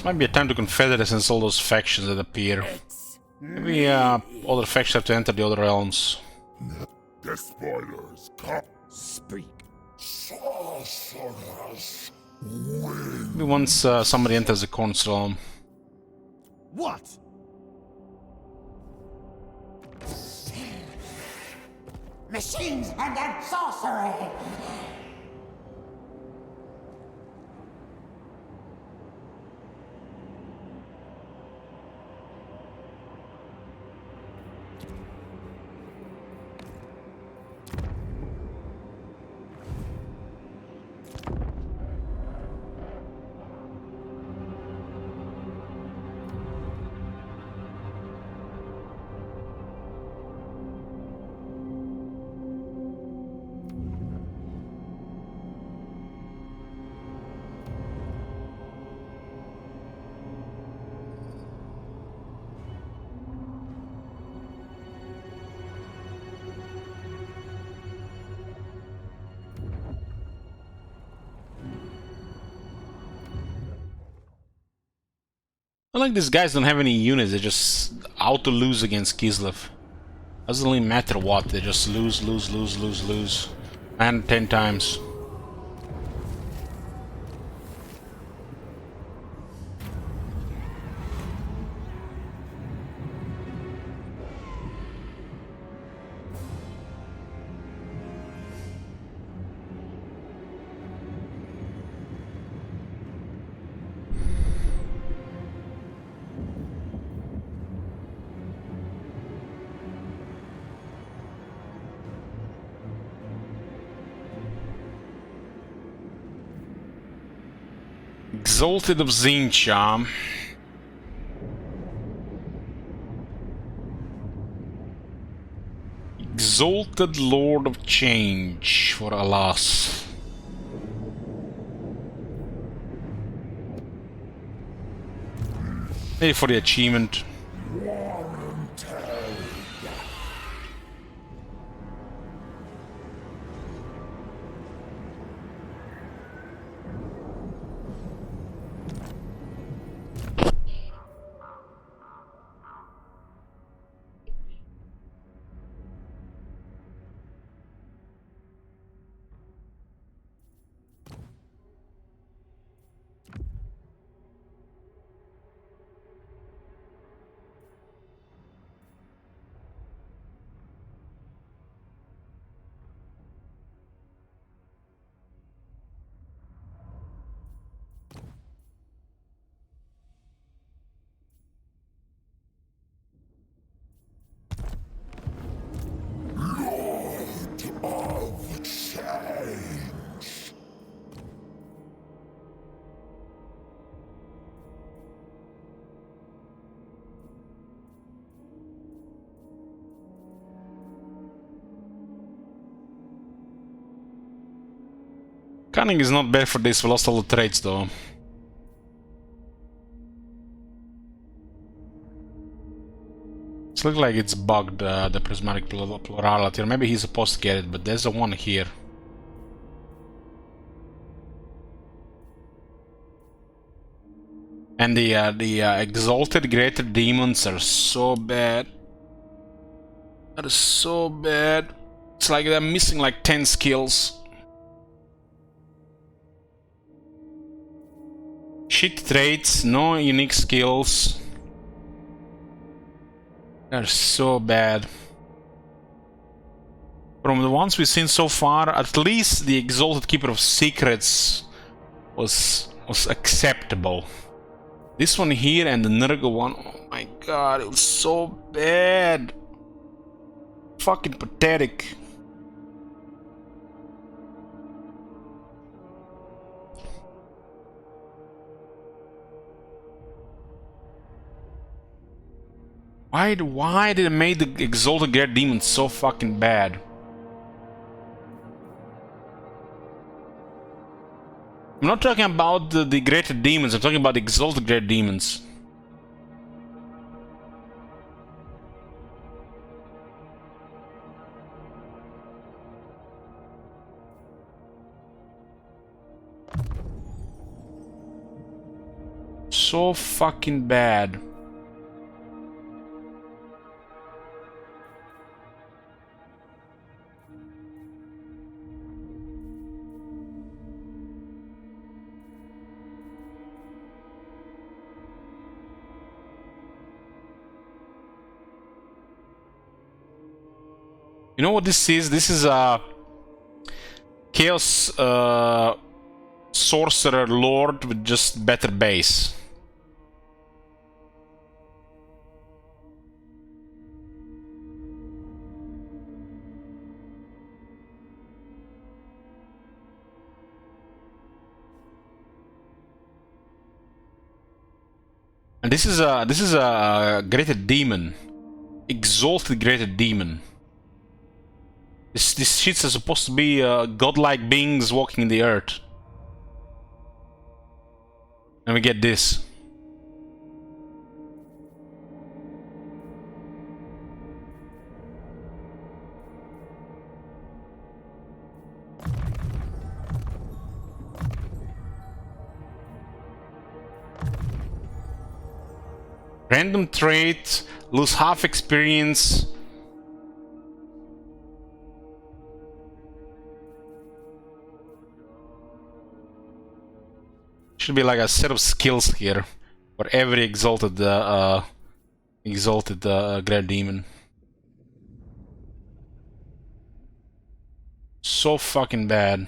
Might be a time to confederate since all those factions that appear. Maybe other factions have to enter the other realms. The spoilers come. Speak. Sorcerers. Maybe once somebody enters the Corn's realm. What? Machines and their sorcery! I like these guys don't have any units, they just auto lose against Kislev. Doesn't really matter what, they just lose. And 10 times. Exalted of Tzeentch. Exalted Lord of Change for Alas. Maybe for the achievement. Of change. Cunning is not bad for this, we lost all the traits though. It looks like it's bugged, the prismatic plurality, or maybe he's supposed to get it, but there's a one here. And the exalted greater demons are so bad. That is so bad. It's like they're missing like 10 skills. Shit traits, no unique skills. They're so bad. From the ones we've seen so far, at least the Exalted Keeper of Secrets was acceptable. This one here and the Nurgle one, oh my god, it was so bad. Fucking pathetic. Why did it make the Exalted Great Demon so fucking bad? I'm not talking about the Greater Demons, I'm talking about the Exalted Great Demons. so fucking bad. You know what this is? This is a Chaos Sorcerer Lord with just better base. And this is a greater demon. Exalted greater demon. These shits are supposed to be godlike beings walking in the earth. And we get this. Random trait, lose half experience. Should be like a set of skills here for every exalted great demon. So fucking bad.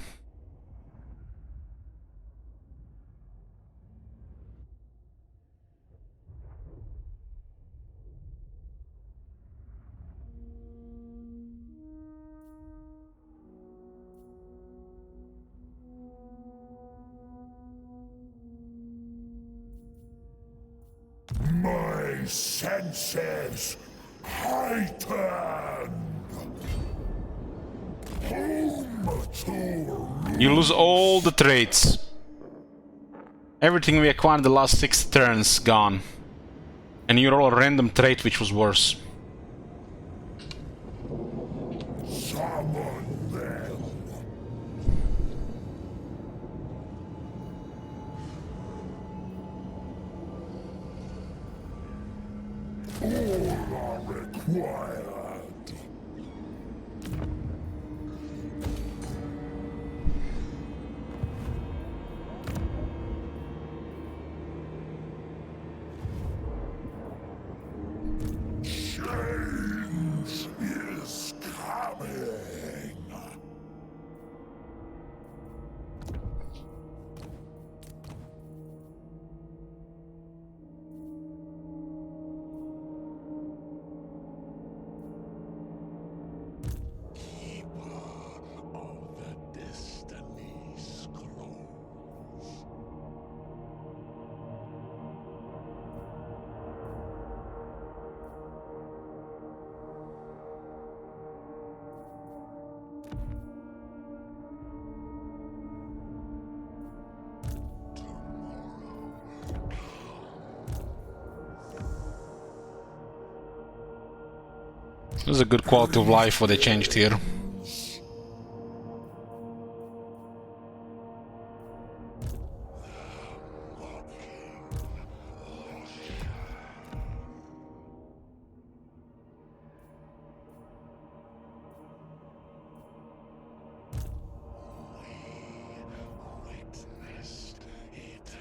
My senses heightened. Home to You lose all the traits. Everything we acquired the last 6 turns gone. And you roll a random trait which was worse. summon them. All are required. Change is coming. Keeper of the Destiny Scrolls. This is a good quality of life what they changed here. Witnessed eternity.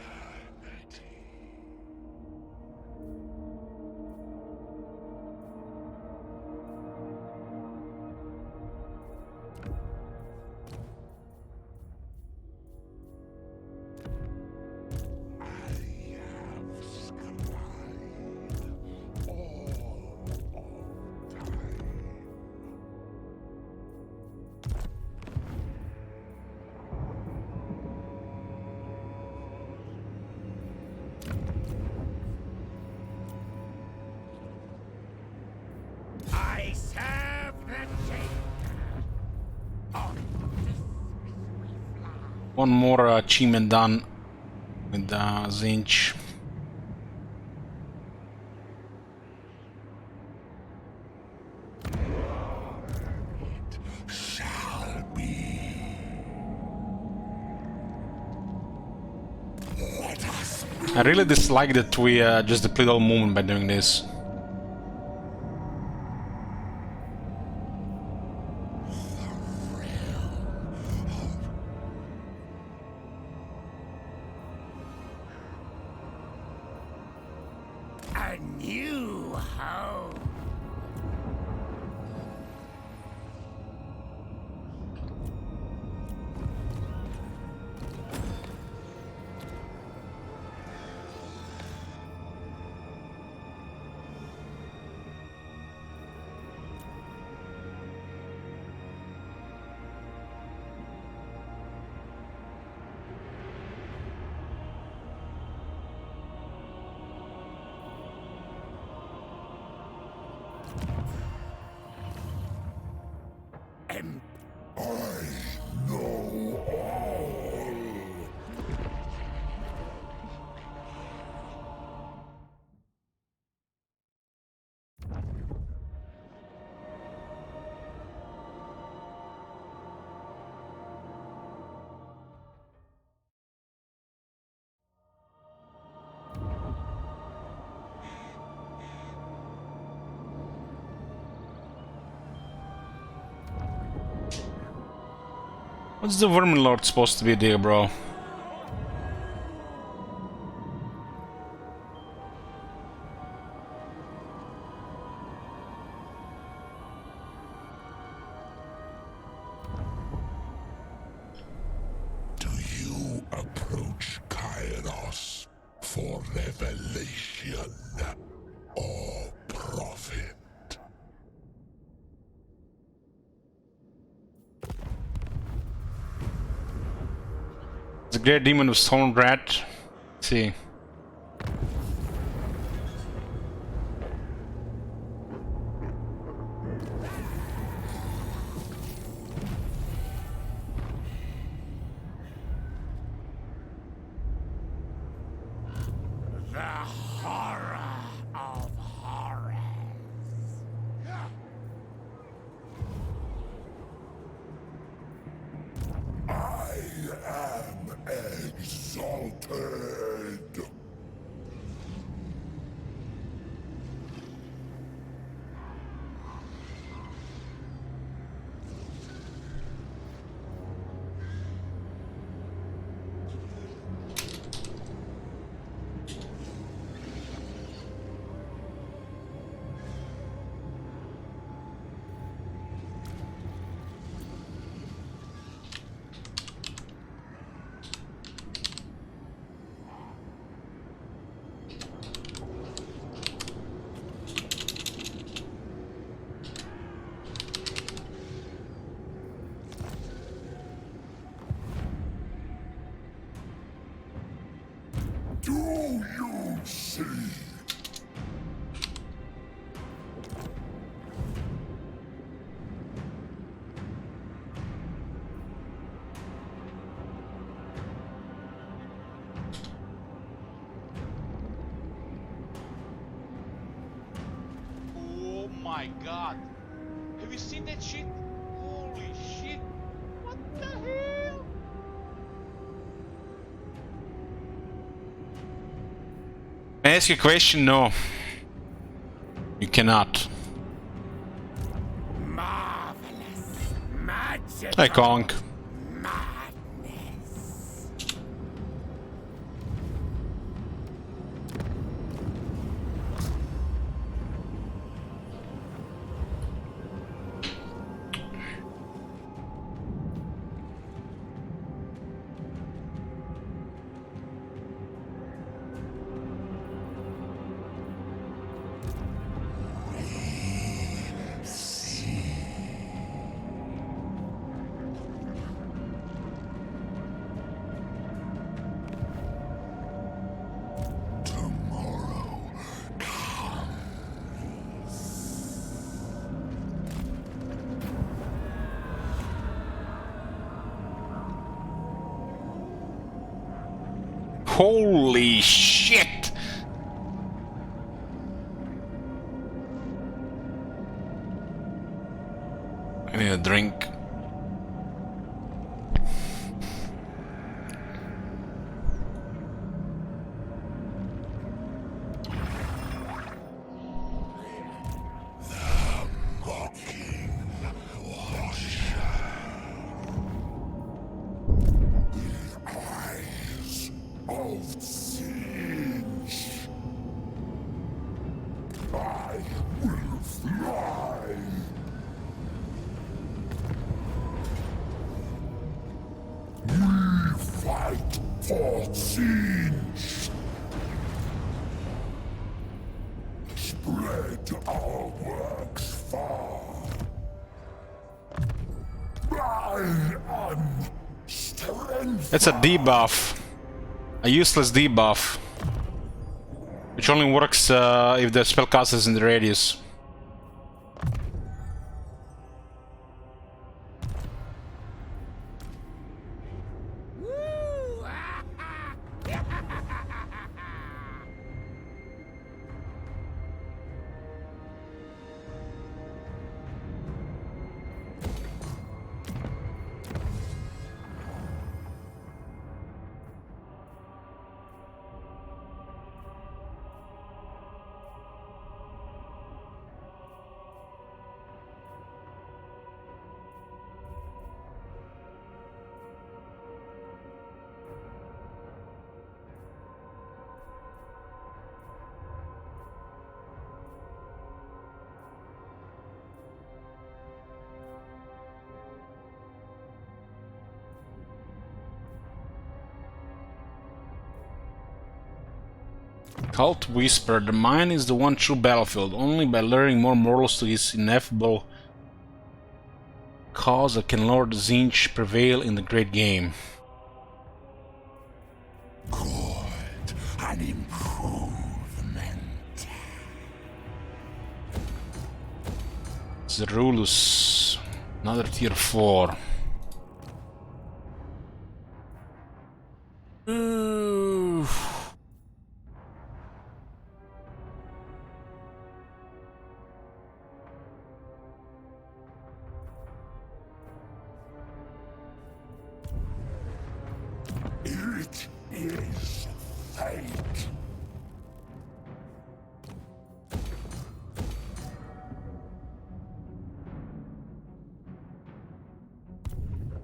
I have scribed all of time. I serve the day. On this we fly. One more achievement done with Tzeentch. Shall be. Let us be. I really dislike that we just deplete all movement by doing this. A new home. What's the Vermin Lord supposed to be there, bro? Do you approach Kairos for revelation or profit? The Great Demon of Stone Rat. Let's see. The horror of horrors. I am exalted. Do you see? Oh my god. Have you seen that shit? Holy shit. What the hell? Can I ask you a question? No. You cannot. Marvelous. Magical. Hi, Conk. Madness. Tomorrow Holy shit! I need a drink. for Tzeentch. Spread our works far. I am strength. It's a debuff. A useless debuff. Which only works if the spellcaster is in the radius. Cult Whisper. The mind is the one true battlefield. Only by luring more mortals to his ineffable cause can Lord Tzeentch prevail in the great game. Good. An improvement. Zerulus. Another tier 4. It is fate.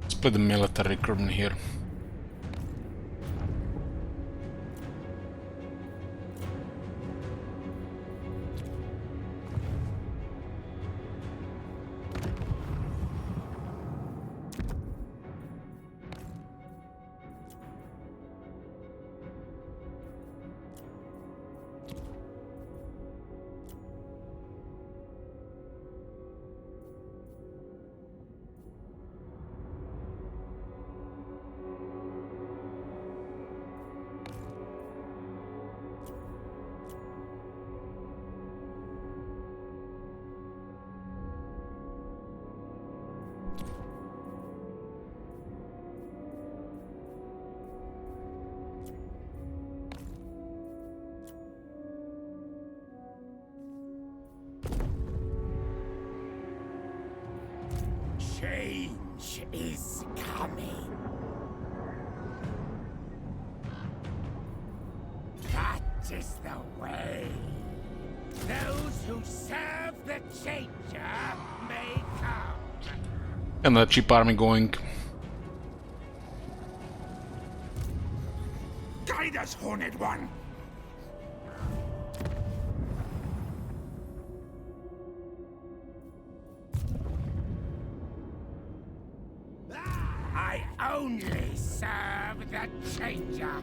Let's put the military recruitment here. Change is coming. That is the way. Those who serve the Changer may come. And the cheap army going. Guide us, Horned One. I only serve the Changer.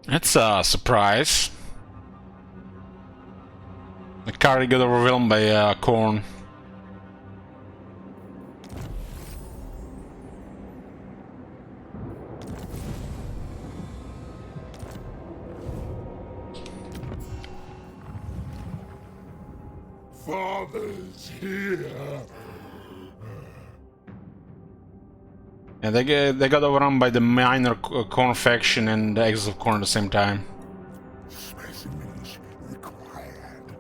That's a surprise. The car got overwhelmed by corn. Father's here. Yeah, they got overrun by the minor corn faction and the exiles of corn at the same time. Specimens required.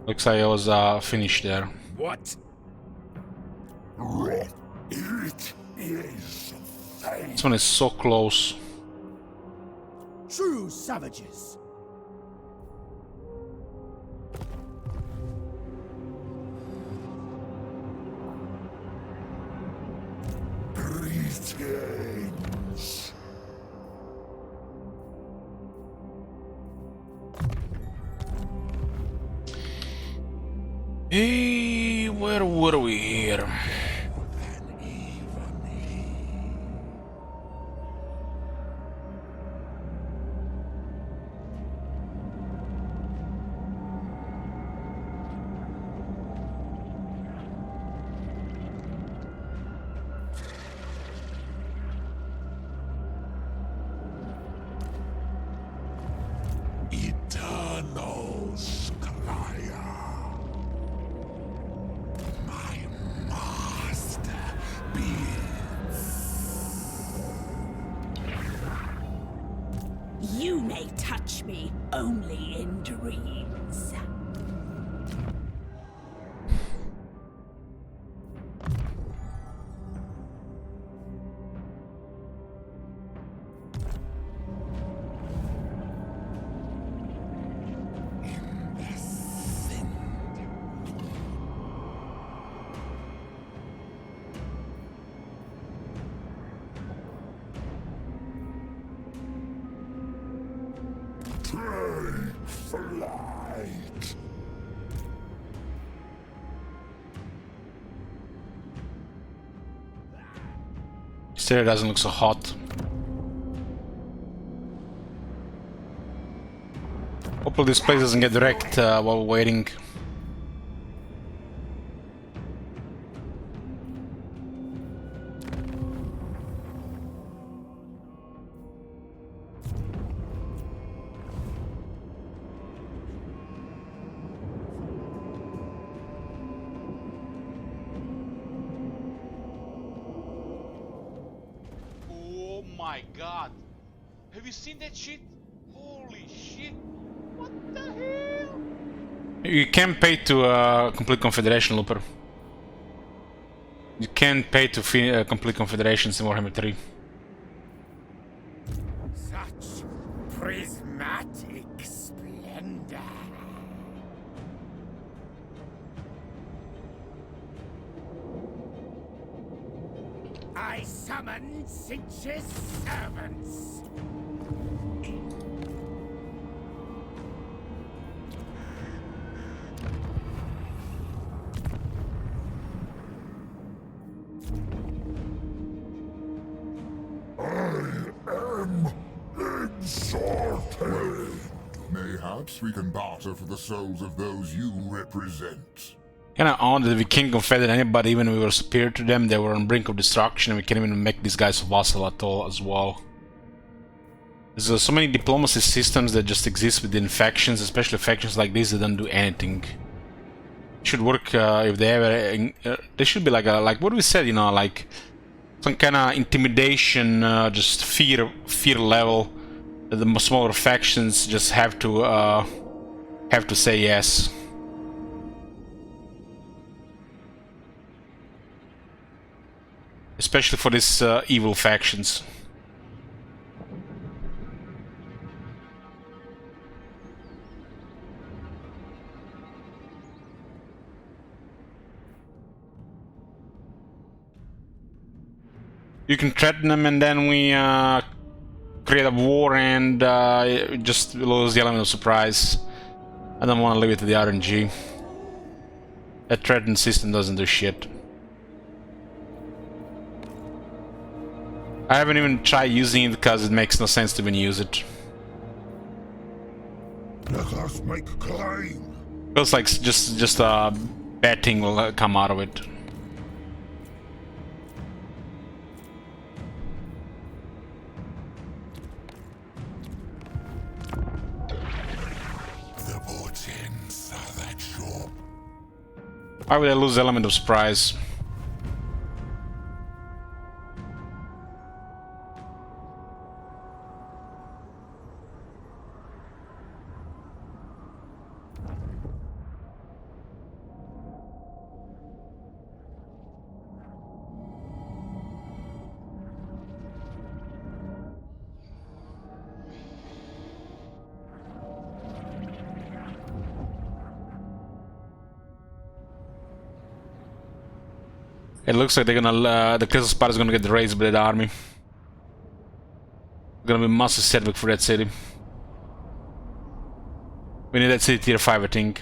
Looks like I was finished there. What? It is fate. This one is so close. True savages. Greetings. Hey, where were we here? Eternals, Kalaya. My master bids. You may touch me only in dreams. Take flight. Still, it doesn't look so hot. Hopefully this place doesn't get wrecked while waiting. Oh my god. Have you seen that shit? Holy shit. What the hell? You can pay to complete Confederation, Looper. You can pay to complete Confederations in Warhammer 3. Such prismatic splendor. I summon Tzeentch's servants. Exalted. Mayhaps we can barter for the souls of those you represent. Kinda odd that we can't confederate anybody even when we were superior to them. They were on brink of destruction and we can't even make these guys vassal at all as well. There's so many diplomacy systems that just exist within factions, especially factions like this that don't do anything. It should work if they ever... there should be like what we said, you know, like some kind of intimidation, just fear level that the smaller factions just have to say yes. Especially for these evil factions. You can threaten them and then we create a war and just lose the element of surprise. I don't want to leave it to the RNG. That threat system doesn't do shit. I haven't even tried using it because it makes no sense to even use it. Let us make claim. Feels like just betting will come out of it. The portents are that sure. Why would I lose the element of surprise? It looks like they're gonna the crystal spot is gonna get raised by the army. Gonna be massive setback for that city. We need that city tier 5, I think.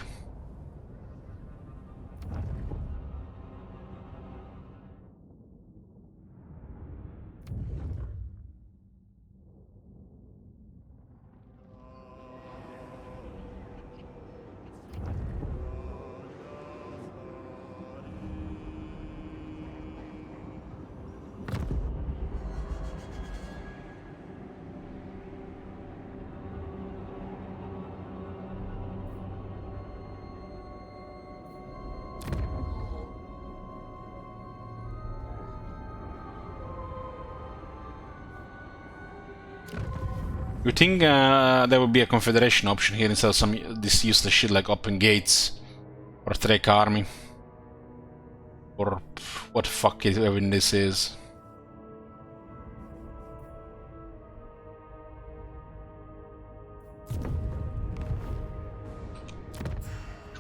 You think there would be a confederation option here instead of some this useless shit like open gates or Trek army or what the fuck even this is?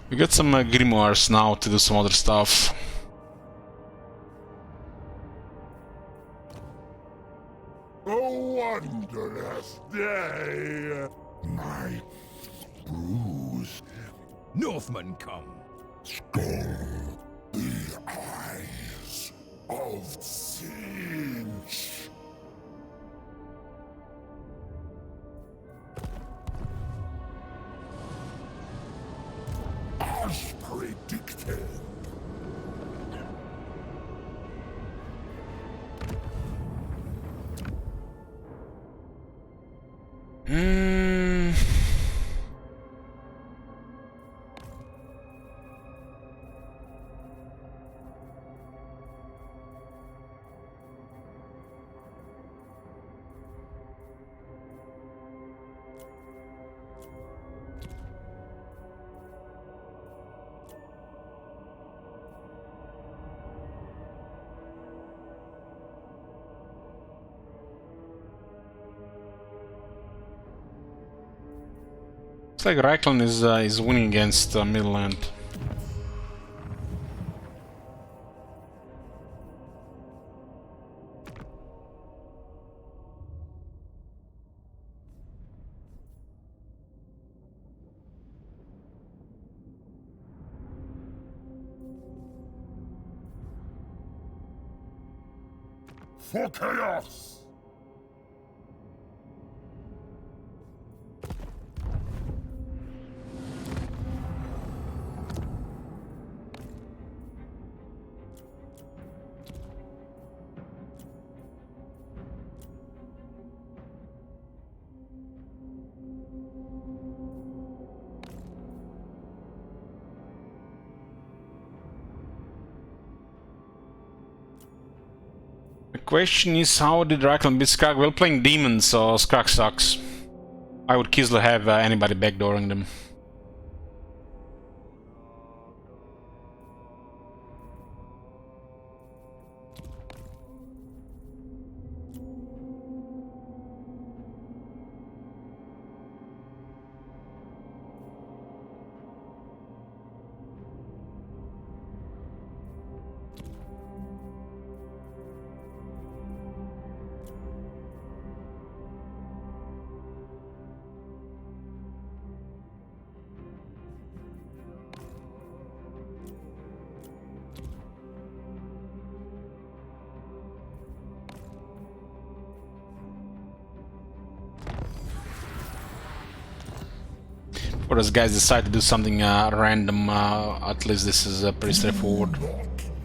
We got some grimoires now to do some other stuff. A wondrous day. My bruise. Northmen come. Skull. The eyes of Tzeentch. As predicted. Looks like Reichland is winning against Midland. For chaos! The question is, how did Reichland beat Skag? Well, playing demons, so Skag sucks. Why would Kislev have anybody backdooring them? Or as guys decide to do something random, at least this is pretty straightforward.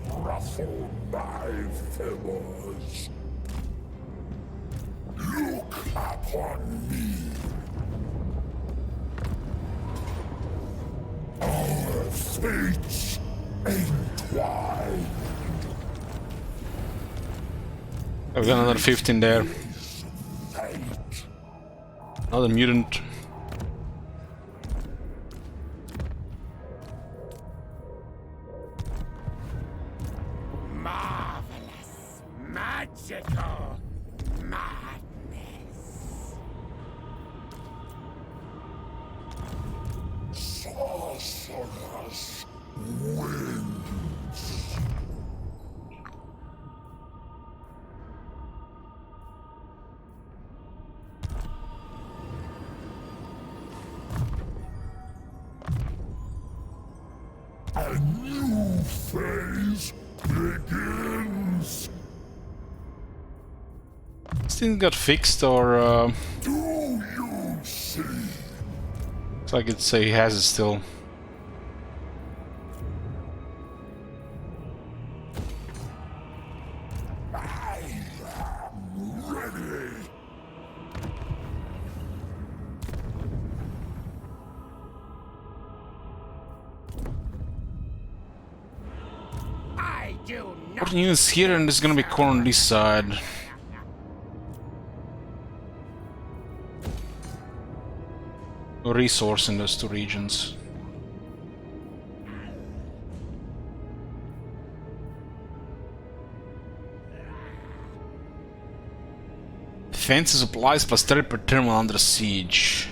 Ruffle my feathers. Look upon me. Our fates entwined. We got another 15 there. Fate. Another mutant. Marvelous, magical madness. Sorceress wins. A new phase begins. This thing got fixed, or Do you see? looks like he has it still. I am ready. I do not. 14 units here, and there's gonna be core on this side. No resource in those two regions. Fancy supplies plus 30 per terminal under siege.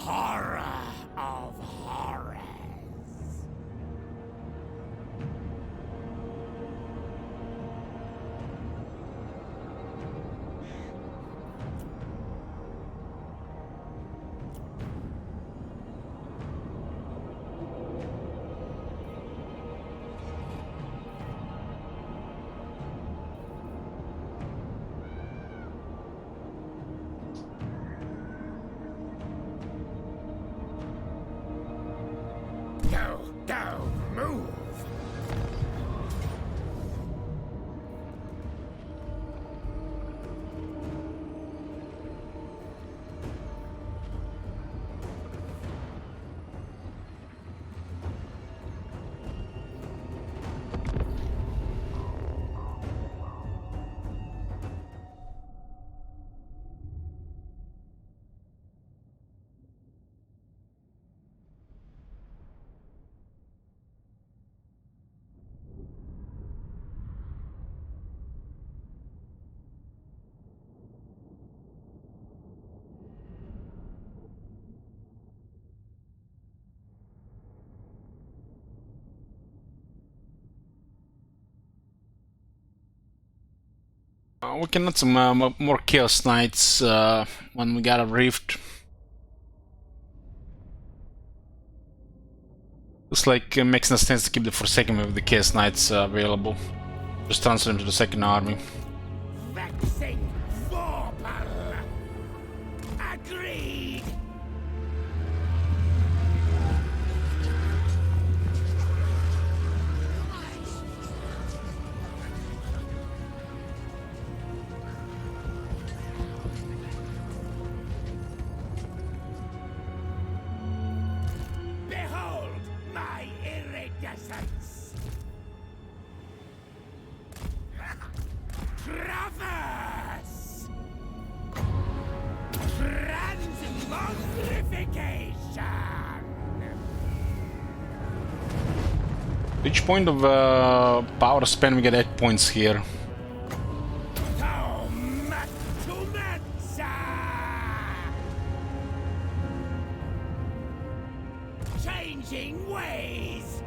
Horror of horrors. Go, move! We can add some more Chaos Knights when we got a rift. Looks like it makes no sense to keep the Forsaken with the Chaos Knights available. Just transfer them to the second army. Vexing Vorpal. Agreed. Behold my iridescence. Traverse! Transmogrification! Each point of power spend we get 8 points here. So much changing ways.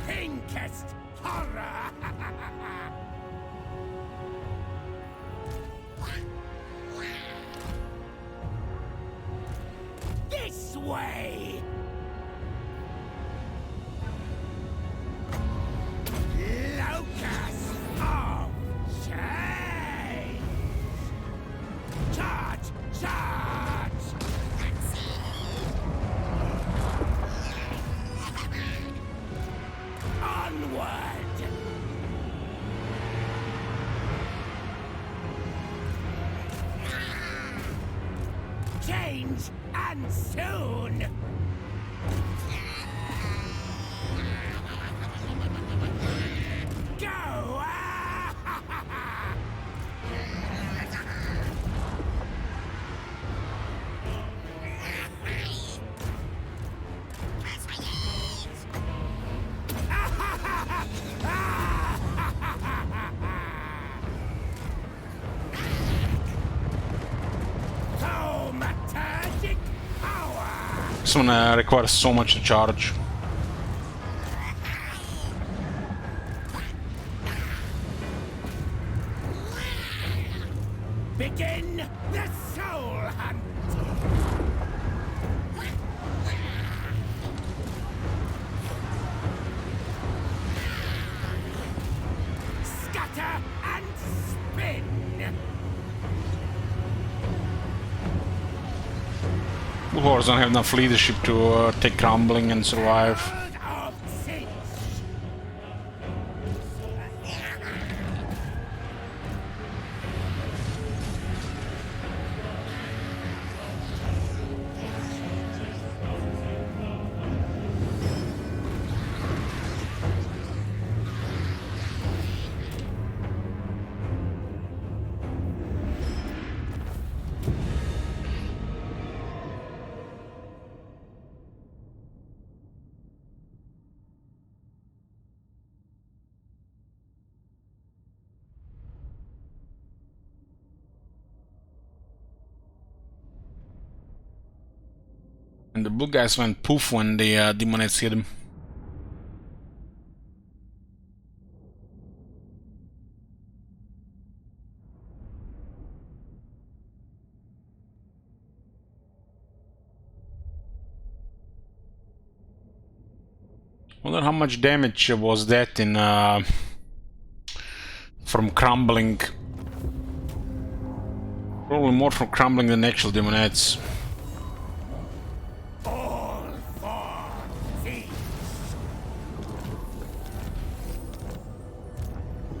Pinkest horror. This way. Locust of change. Charge! Charge! Onward! Change and soon! Go! Thaumaturgic power! This one requires so much to charge. Begin the soul hunt! Scatter and spin! Warriors don't have enough leadership to take crumbling and survive. Sword of Tzeentch! And the blue guys went poof when the demonites hit him. Wonder how much damage was that in from crumbling. Probably more from crumbling than actual demonites. All for Tzeentch!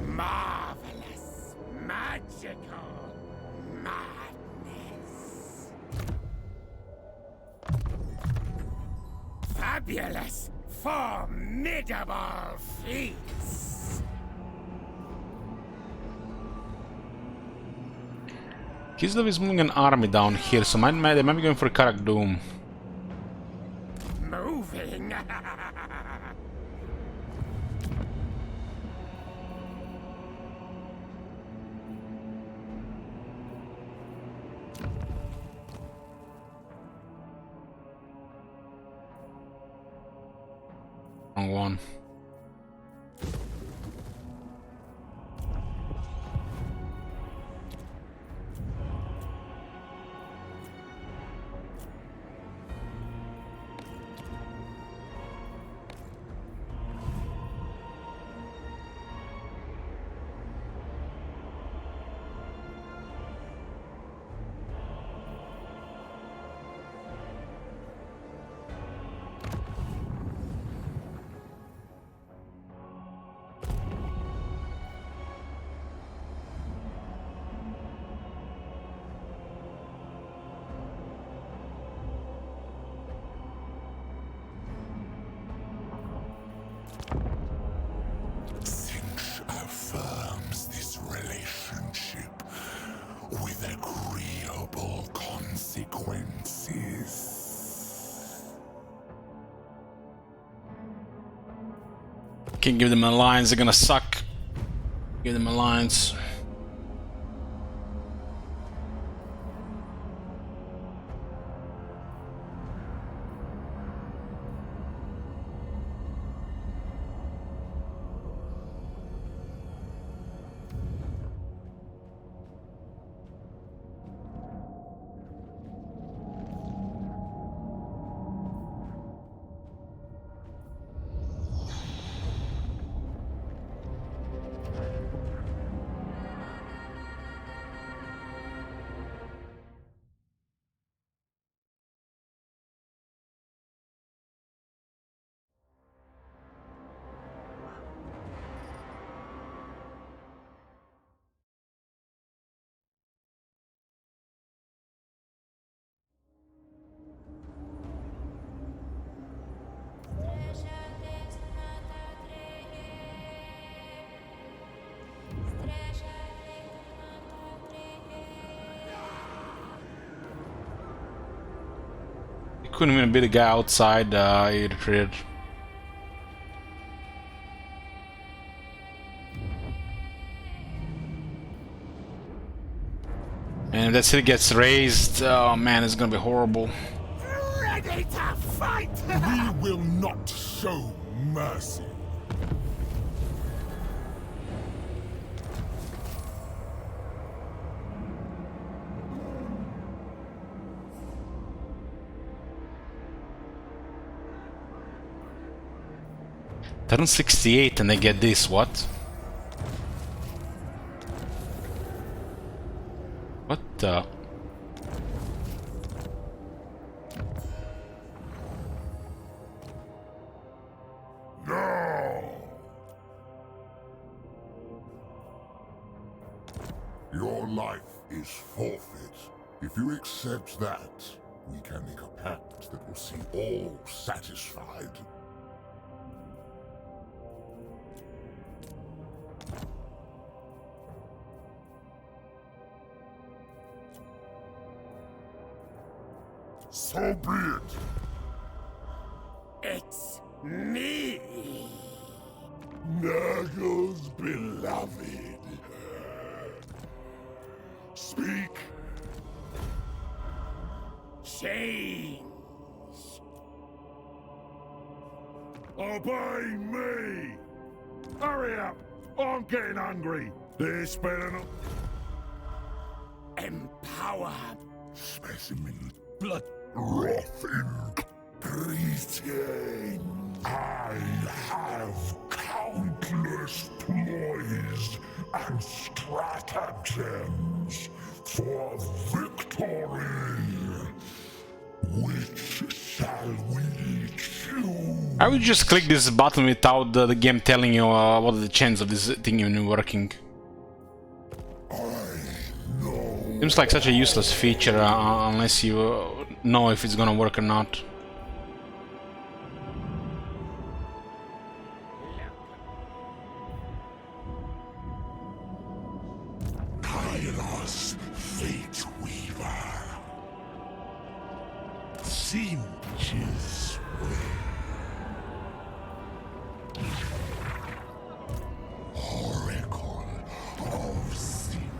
Marvelous, magical madness! Fabulous, formidable feats! Kislev is moving an army down here, so they might be going for Karak Doom. Moving! Wrong one. Tzeentch affirms this relationship with agreeable consequences. Can't give them an alliance, they're gonna suck. Give them an alliance. couldn't even be the guy outside. He retreated. And if that city gets razed, oh man, it's gonna be horrible. Ready to fight! We will not show mercy. Turn 68 and they get this, what? What the? No! Your life is forfeit. If you accept that, we can make a pact that will see all satisfied. So be it. It's me! Nurgle's beloved. Speak. Change! Obey me. Hurry up. I'm getting hungry. This better not. Empower! Specimen. Blood. Wrath in greeting. I have countless ploys and stratagems for victory. Which shall we choose? I would just click this button without the game telling you what are the chances of this thing even working. Seems like such a useless feature unless you know if it's gonna work or not. Kairos, Fate Weaver. Tzeentch's way. Oracle of Sin.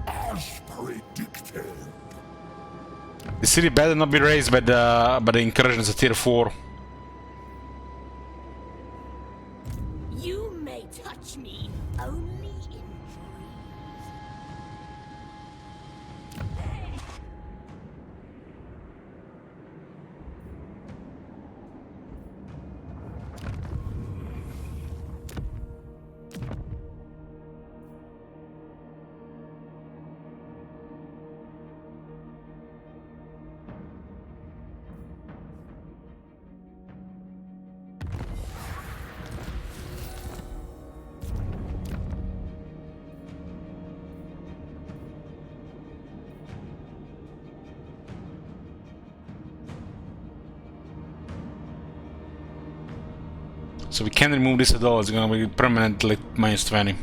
As predicted. The city better not be raised by the incursions of tier 4. You may touch me only in So we can't remove this at all, it's gonna be permanently minus 20.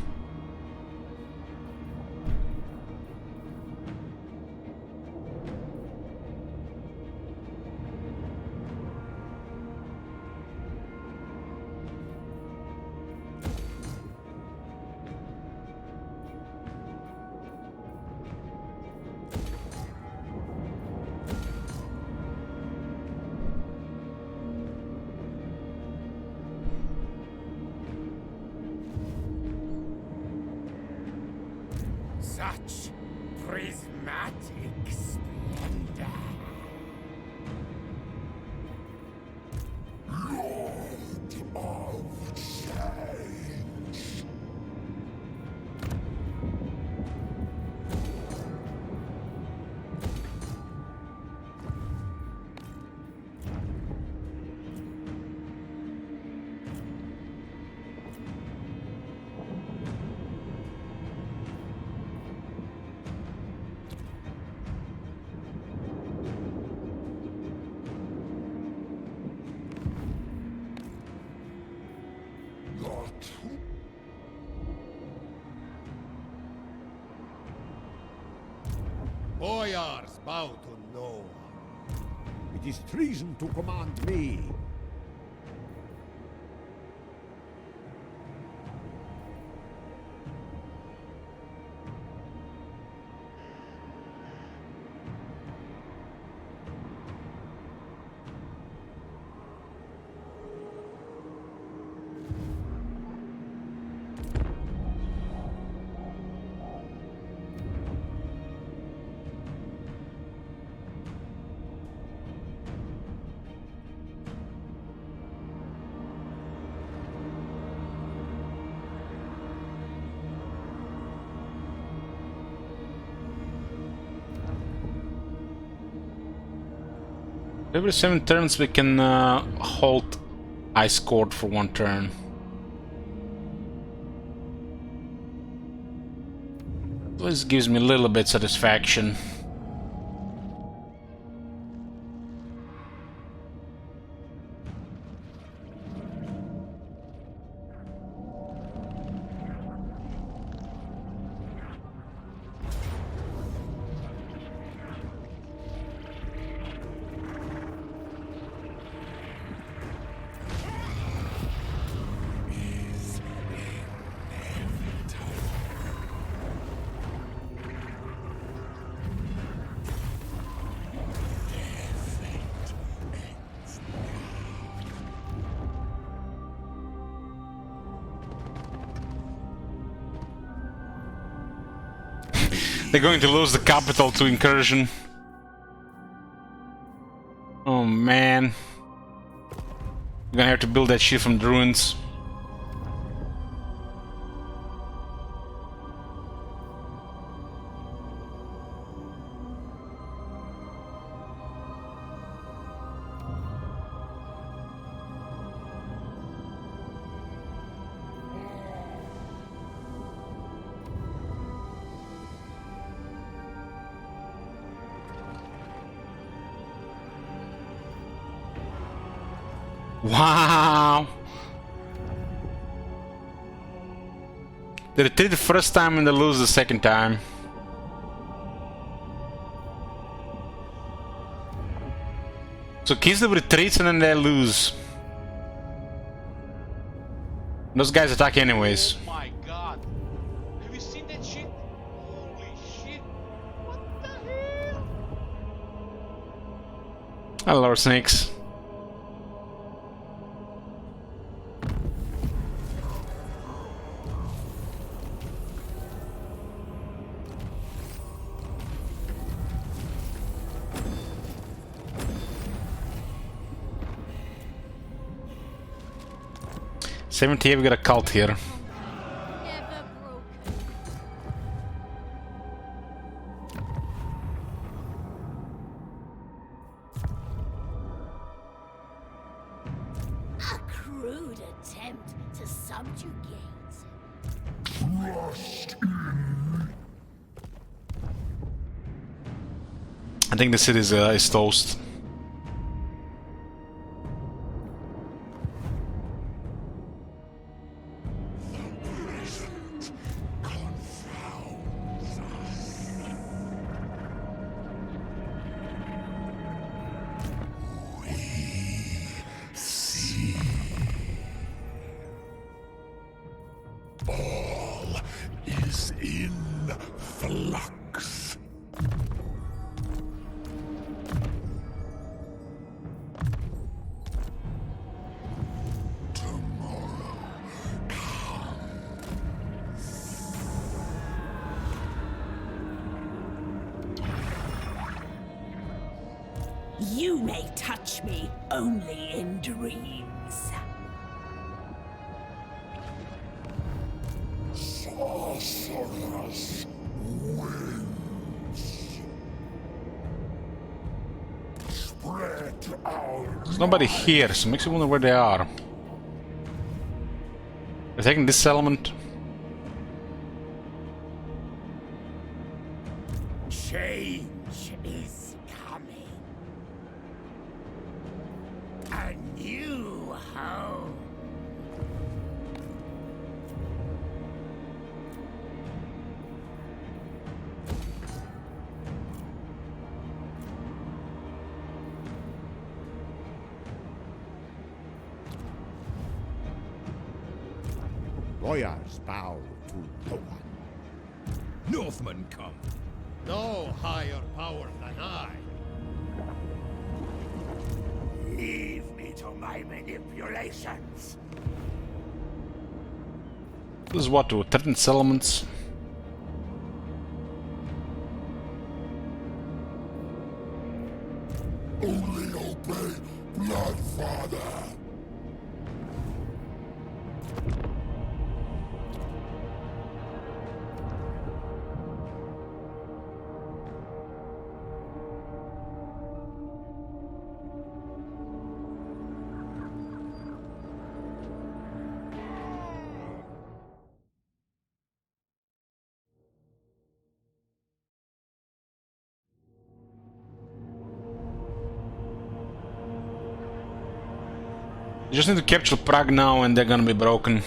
Such prismatic splendor. Lord of Change. bow to no one. It is treason to command me. Every 7 turns we can halt Ice Court for 1 turn. This gives me a little bit satisfaction. They're going to lose the capital to incursion. Oh man. We're gonna have to build that shit from the ruins. Wow! They retreat the first time and they lose the second time. So Kislev retreats and then they lose. Those guys attack anyways. Oh my god. Have you seen that shit? Holy shit. What the hell? Hello, snakes. '78, we got a cult here. Never broken. A crude attempt to subjugate. I think the city is toast. Is in flux. Tomorrow You may touch me only in dreams. sorceress wins. Spread our There's nobody here, so it makes me wonder where they are. They're taking this settlement. Change is coming. A new home. Warriors bow to no one. Northmen come. No higher power than I. Leave me to my manipulations. This is what, to 13 settlements? Only obey Bloodfather. You just need to capture Prague now and they're gonna be broken.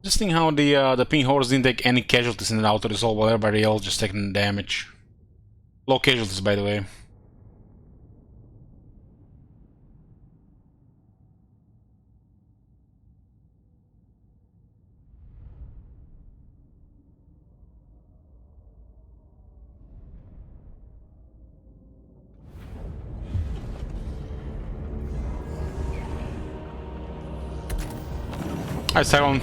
Just think how the pink horse didn't take any casualties in the auto resolve while everybody else just taking damage. Low casualties, by the way. Hi, Cylon.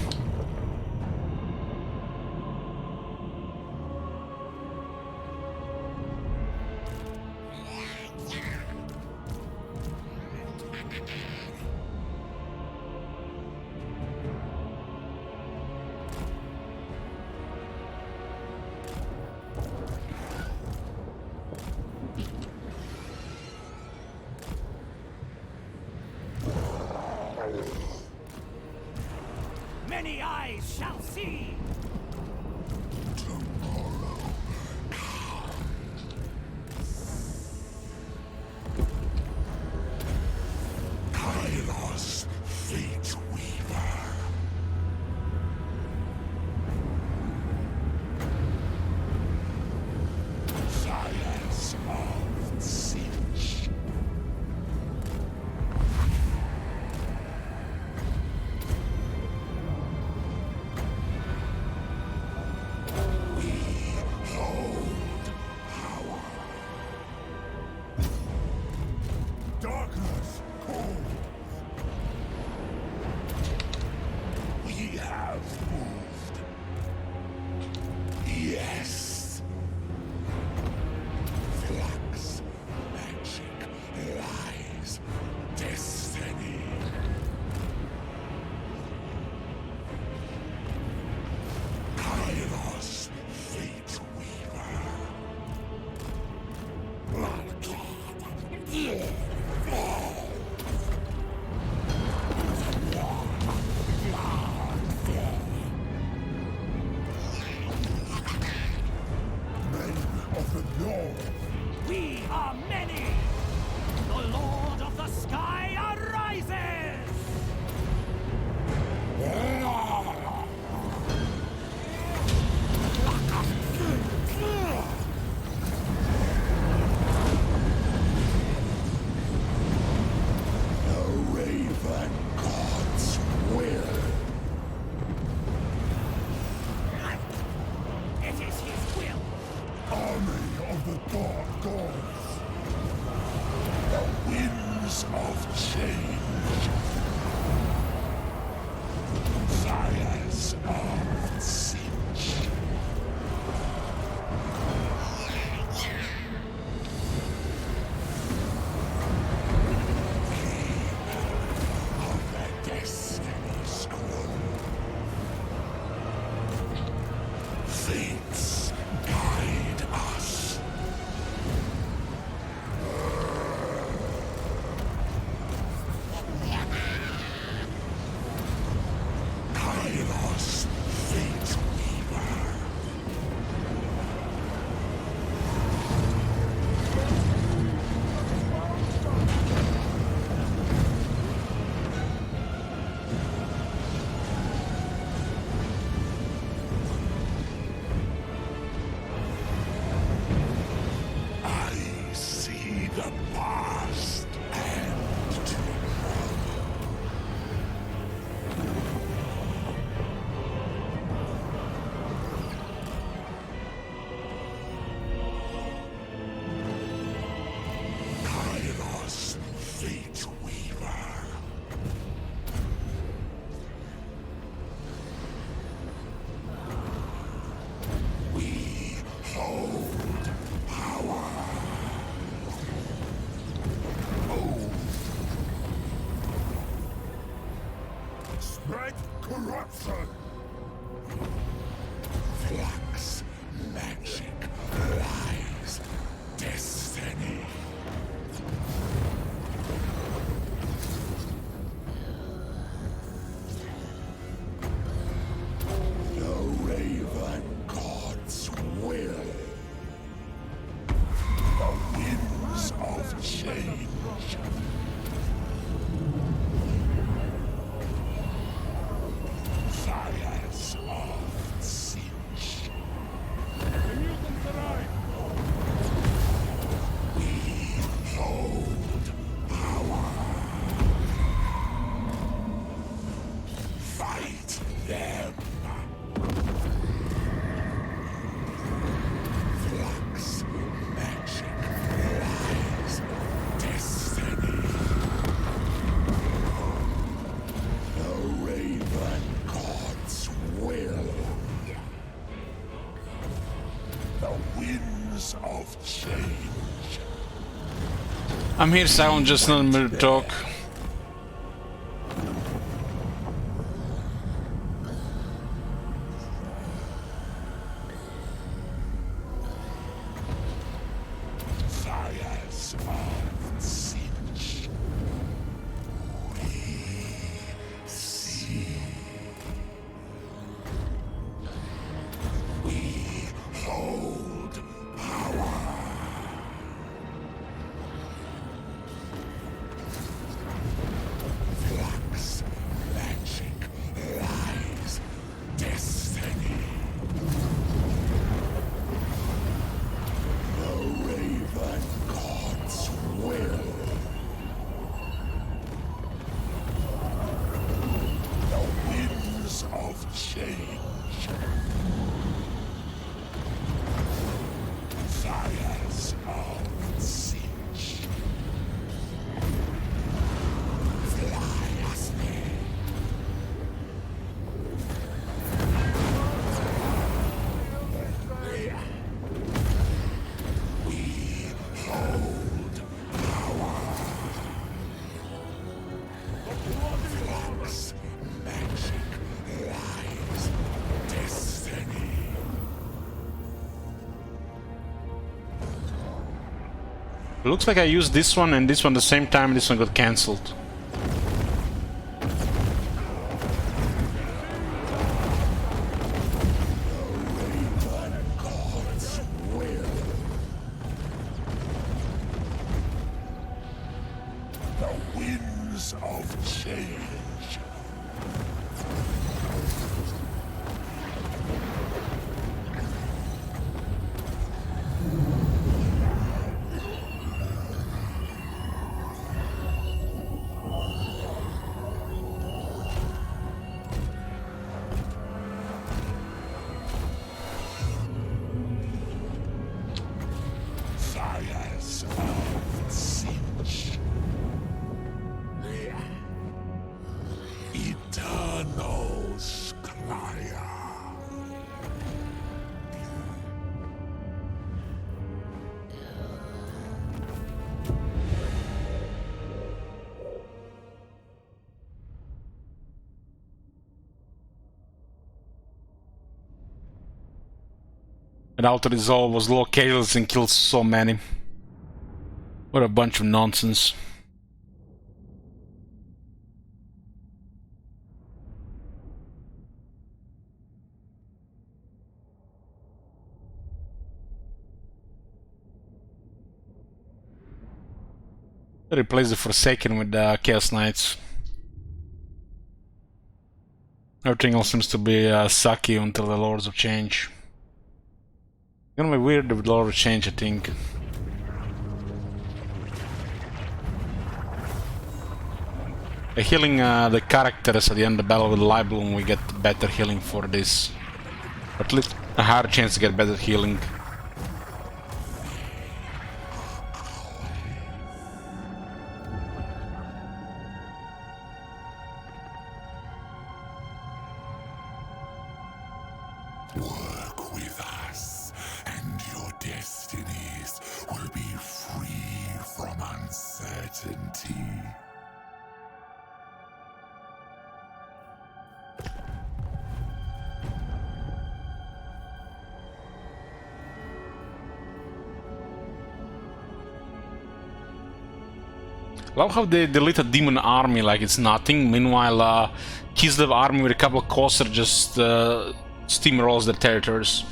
Many eyes shall see. Kairos, Fate Weaver. Science of Tzeentch. Darkness calls. We have moved. Yes. Flux, magic, lies, destiny. Kairos, Fate Weaver. Men of the North. We are many. The Lord of the Sky arises. The Raven God's will. It is his will. Army of the Dark Gods. The winds of change. Science of Tzeentch. Of the Destiny Scroll. Fate Weaver. We hold power. Spread corruption. Flux, magic, lies, destiny. The Raven God's will. The winds of change. Fires of Tzeentch. We hold power. Fight them. Flux, magic, lies, destiny. The Raven God's will. The winds of change. I'm here silent, just not in the mood to talk. Fires of Tzeentch. We see. We hold power. Flux, magic, lies, destiny. The Raven God's will. The winds of change. Fires of Tzeentch. Fly us there. We hold power. Flux, magic, lies, destiny. It looks like I used this one and this one at the same time, this one got cancelled. God's will. The winds of change. Fires of Tzeentch. Eternal Scryer. And Alter Resolve was located and killed so many. What a bunch of nonsense. Replace the Forsaken with the Chaos Knights. Everything else seems to be sucky until the Lords of Change. Gonna be weird with Lord of Change, I think. Healing the characters at the end of the battle with Light Bloom, we get better healing for this. At least a higher chance to get better healing. Work with us, and your destinies will be free from uncertainty. Love how they deleted Demon Army like it's nothing. Meanwhile, Kislev Army with a couple of costs just steamrolls their territories.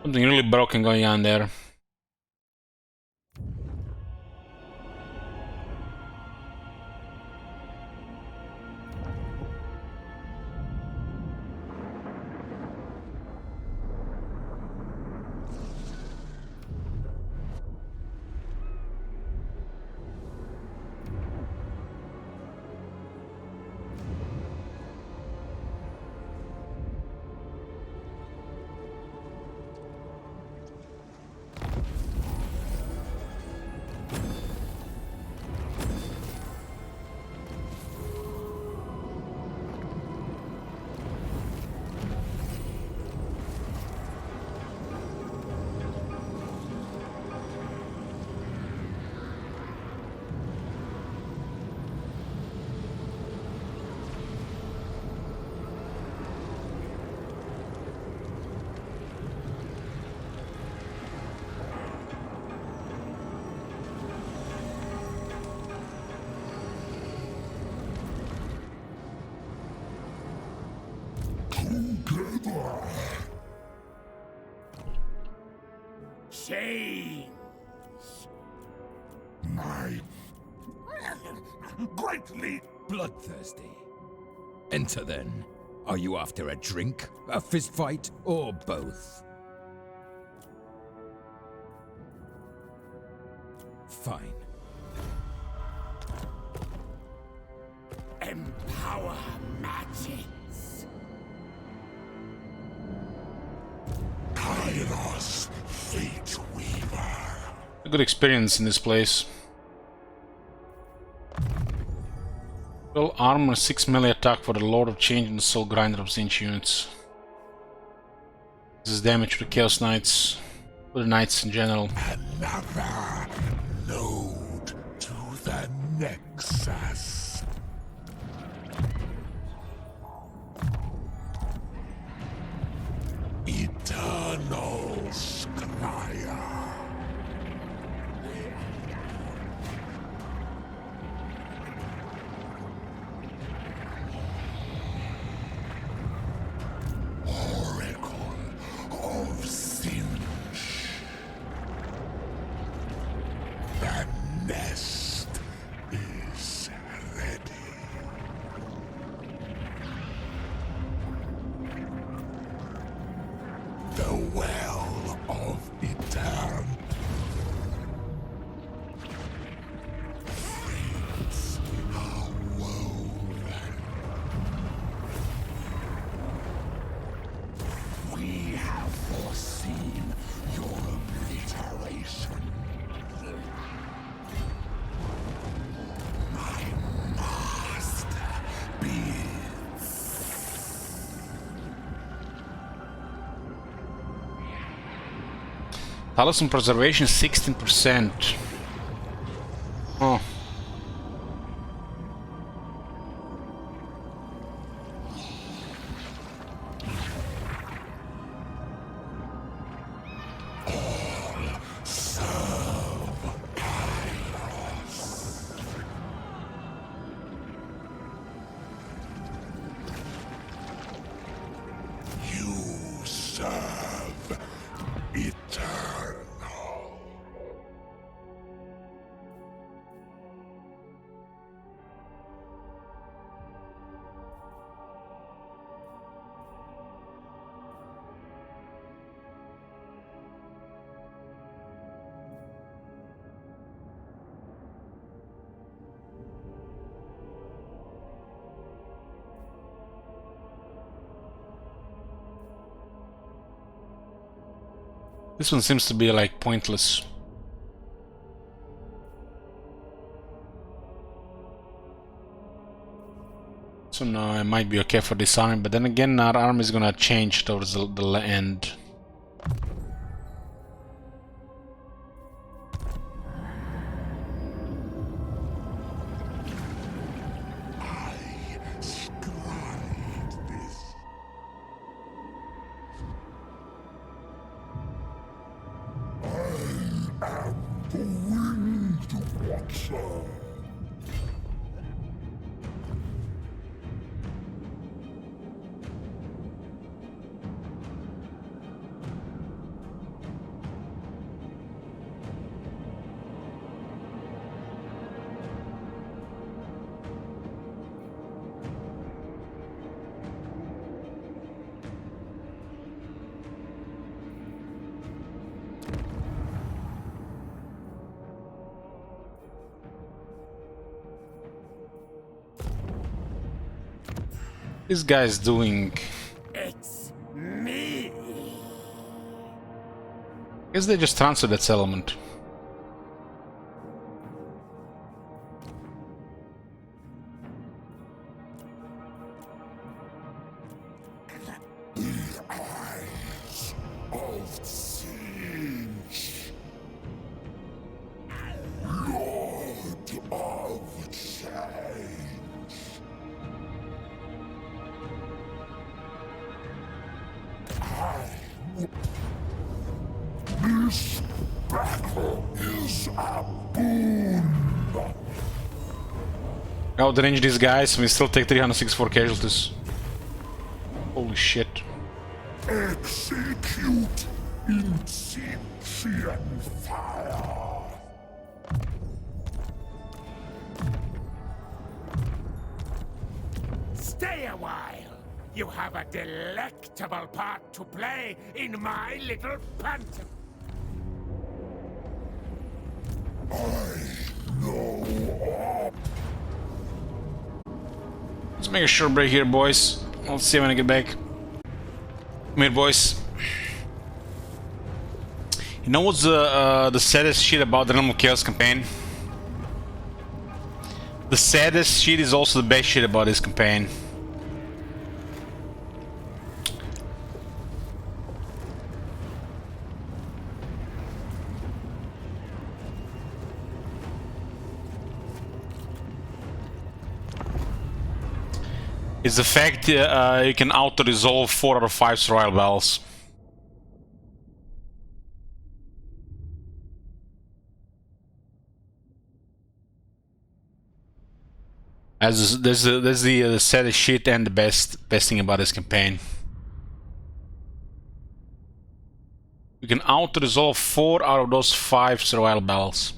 Something really broken going on there. Change. My greatly Bloodthirsty. Enter then. Are you after a drink, a fist fight, or both? Fine. Empower magics. Kairos Fate Weaver. A good experience in this place. Well, armor 6 melee attack for the Lord of Change and the Soul Grinder of Tzeentch units. This is damage to the Chaos Knights, for the Knights in general. Another node to the Nexus. Eternal Scryer. Oracle of Tzeentch. The nest is ready. The well of Eternity. Fates are woven. We have foreseen your obliteration. My master bids. Talisman preservation 16%. Oh. You serve eternal. This one seems to be like pointless. So no, it might be okay for this army, but then again our army is gonna change towards the end. This guy's doing. It's me. I guess they just transferred that settlement. The eyes of Tzeentch, Lord of Change. This battle is a boon. Outrange these guys, we still take 364 casualties. Holy shit. Execute in Tzeentchian fire. Stay a while. You have a delectable part to play in my little pantomime. Let's make a short break here, boys. I'll see you when I get back. Come here, boys. You know what's the saddest shit about the Realm of Chaos campaign? The saddest shit is also the best shit about this campaign. Is the fact you can auto-resolve 4 out of 5 survival battles. As there's the saddest shit and the best thing about this campaign. You can auto-resolve 4 out of those 5 survival battles.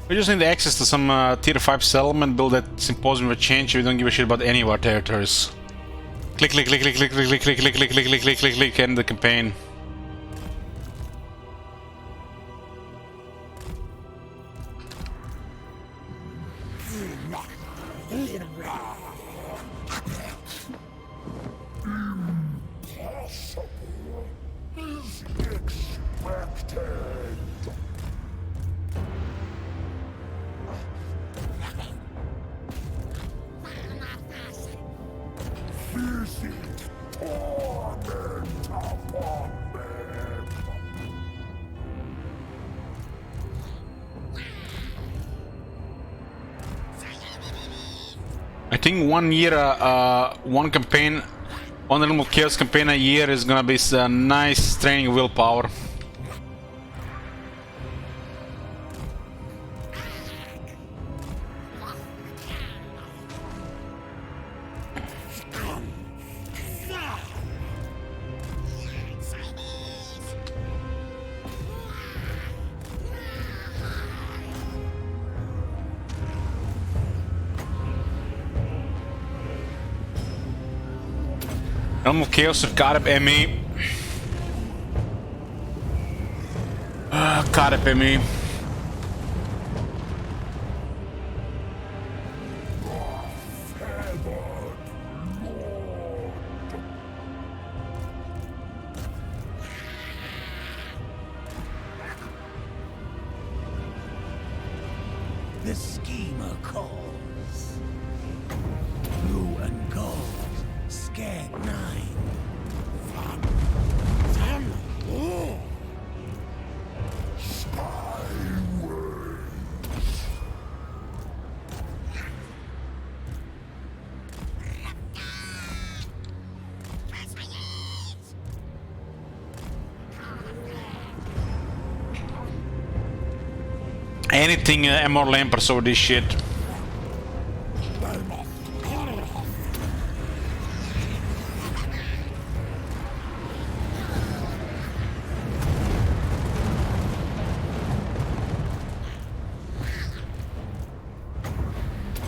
We just need access to some tier 5 settlement, build that symposium of change. We don't give a shit about any of our territories. Click, click, click, click, click, click, click, click, click, click, click, click, click, click, click, end the campaign. I think 1 year, one campaign, one Realm of Chaos campaign a year is gonna be a nice training willpower. Realm of Chaos, got up Emmy. Got up Emmy. The schemer calls. Blue and gold, scared 9. From war. Anything more lampers over this shit.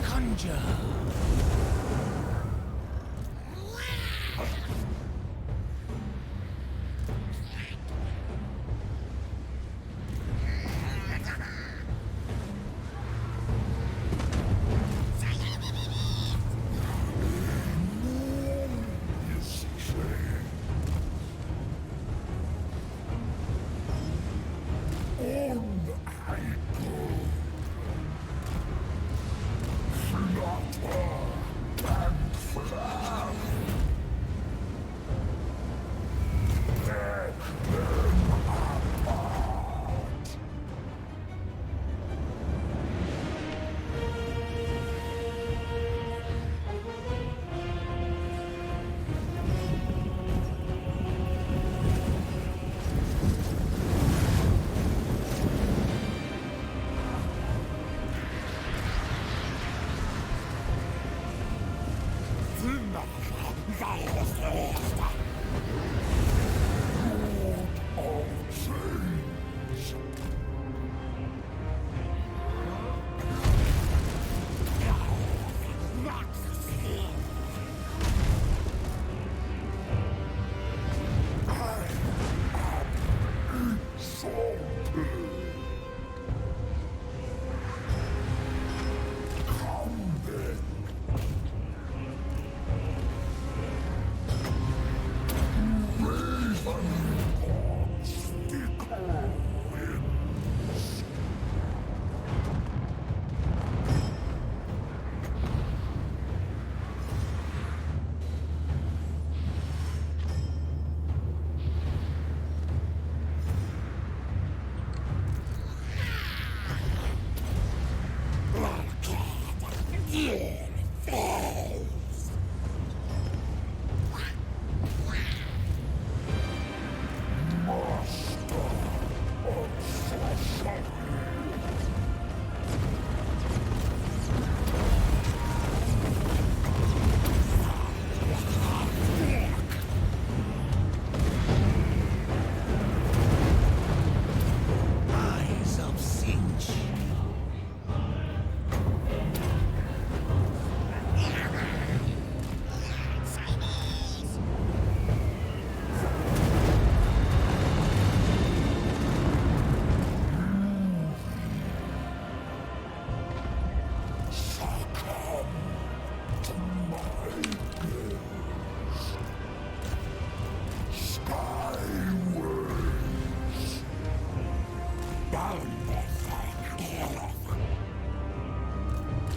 Conjure. Eyes of Tzeentch.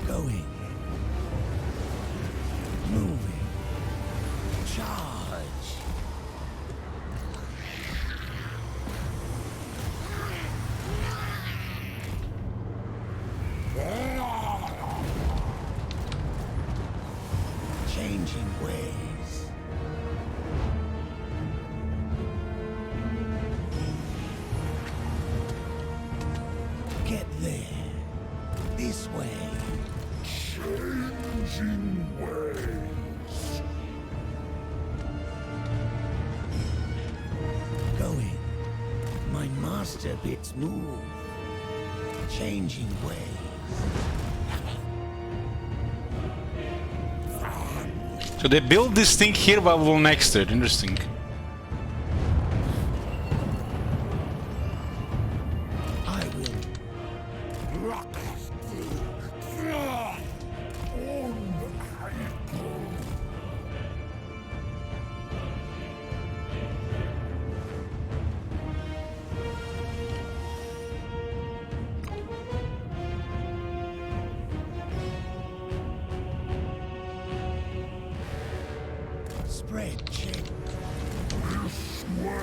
Going. Moving. Charge. Changing ways. Get there. This way. Changing ways. Going. My master bits move. Changing ways. So they build this thing here while we're next to it. Interesting. I will rock spread check. This way.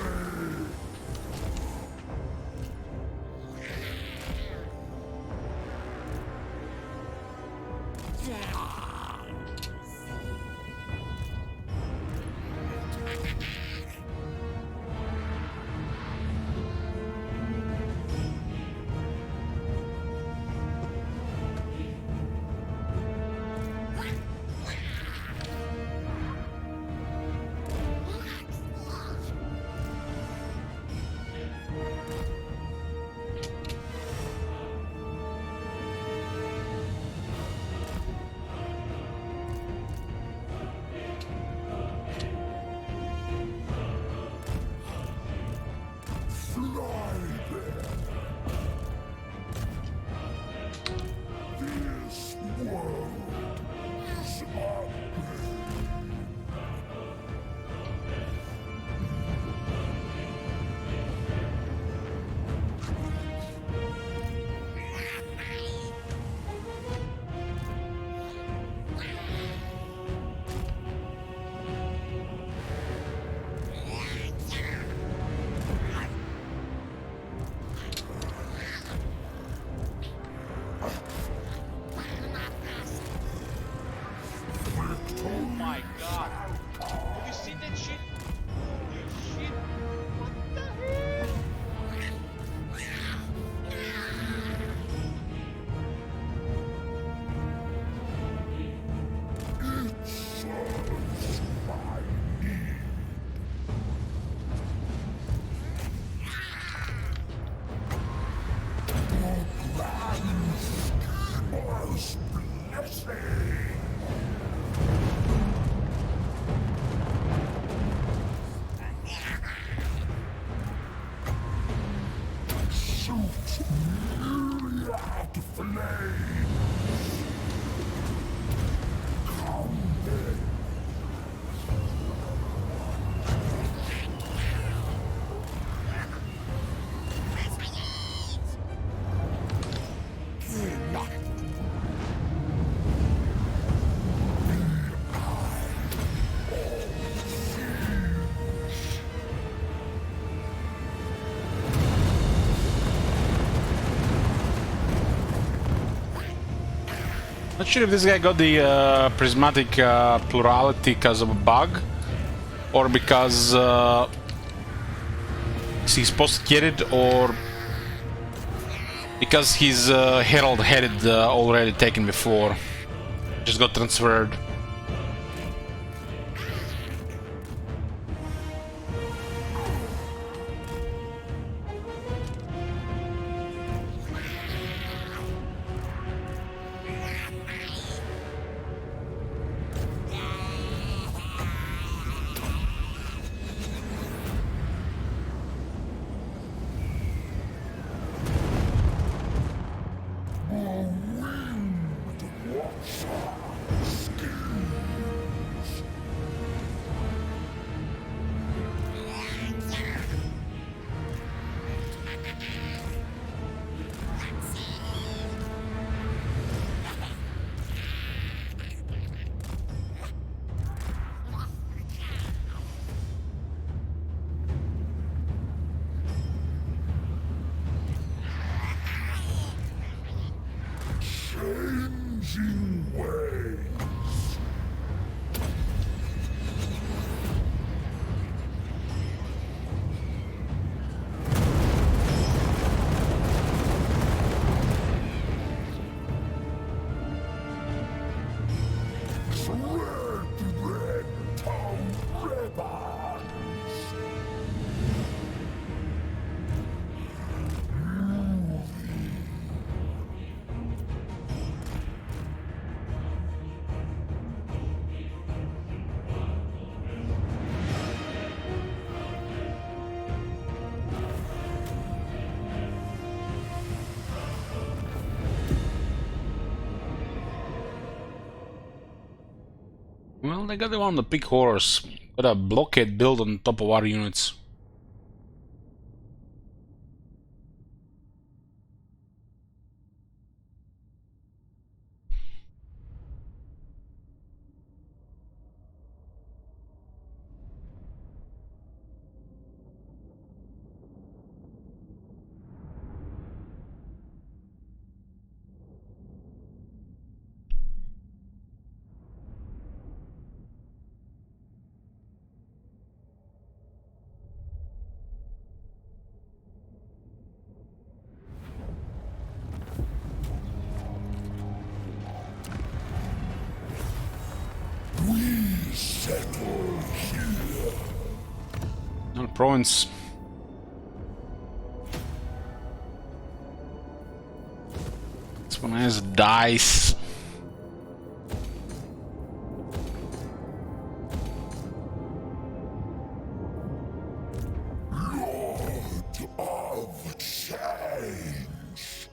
Oh my god. Have you seen that shit? Holy shit. What the hell? Not sure if this guy got the prismatic plurality because of a bug, or because he's supposed to get it, or because his herald had it already taken before, just got transferred. Skill. Well, they got the one on the big horse. Got a blockade built on top of our units. No province. This one has dice. Of change.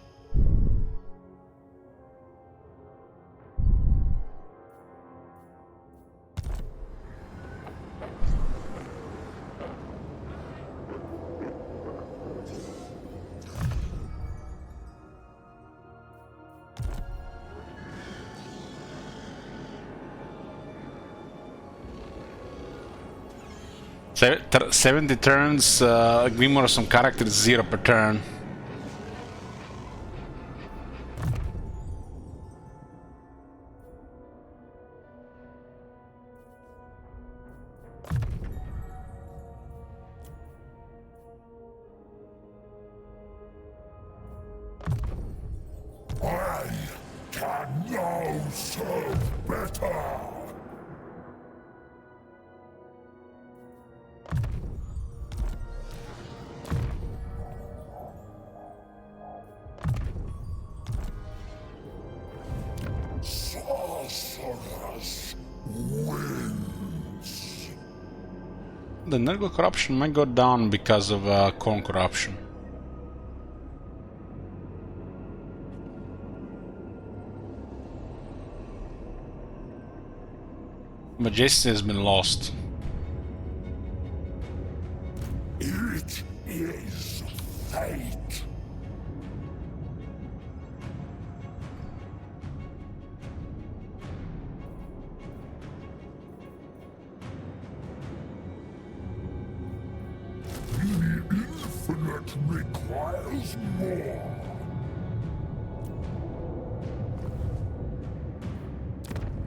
Se 70 turns, Grimoire some characters 0 per turn. I can now serve better. Sorceress wins. The Nergal corruption might go down because of corn corruption. Majesty has been lost. It is fate. The infinite requires more.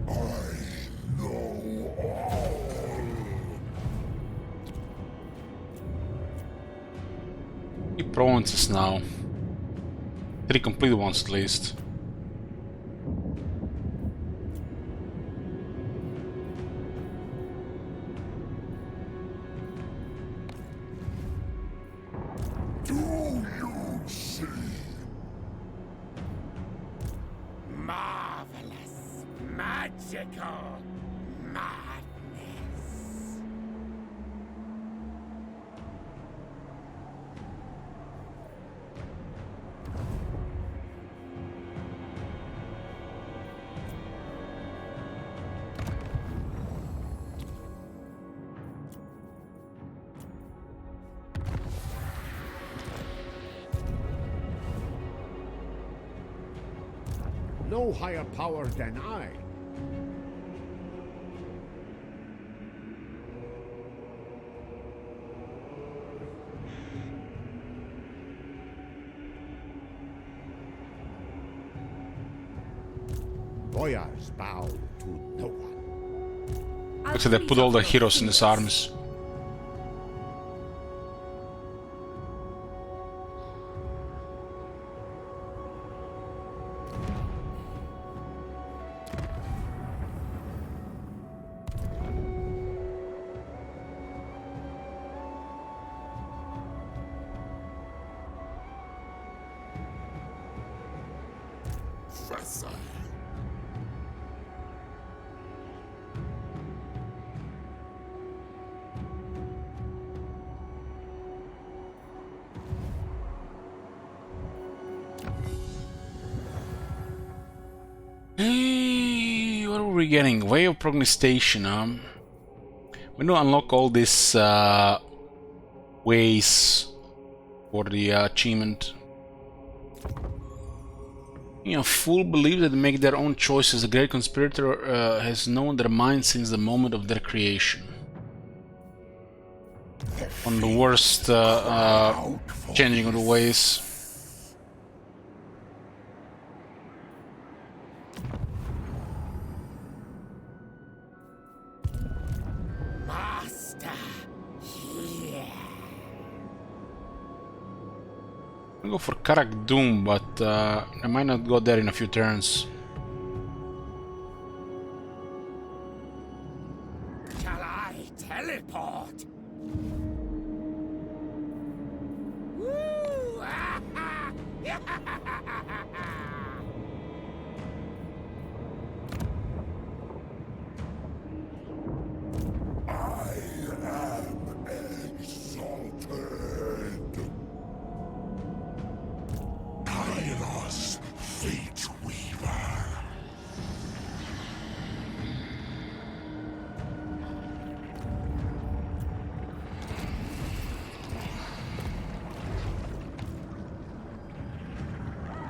I know all. Three provinces now. 3 complete ones at least. Do you see? Marvelous, magical madness. No higher power than I. Boyars bow to no one. Looks like they put all the heroes in these armies. Facile. what are we getting? Way of prognostication. We don't unlock all these ways for the achievement. You know, fool believes that they make their own choices. The great conspirator has known their minds since the moment of their creation. One of the worst changing of the ways. Master, here. I'll go for Karak Doom, but I might not go there in a few turns. Shall I teleport? Woo! I am exalted. Kairos, Fate Weaver.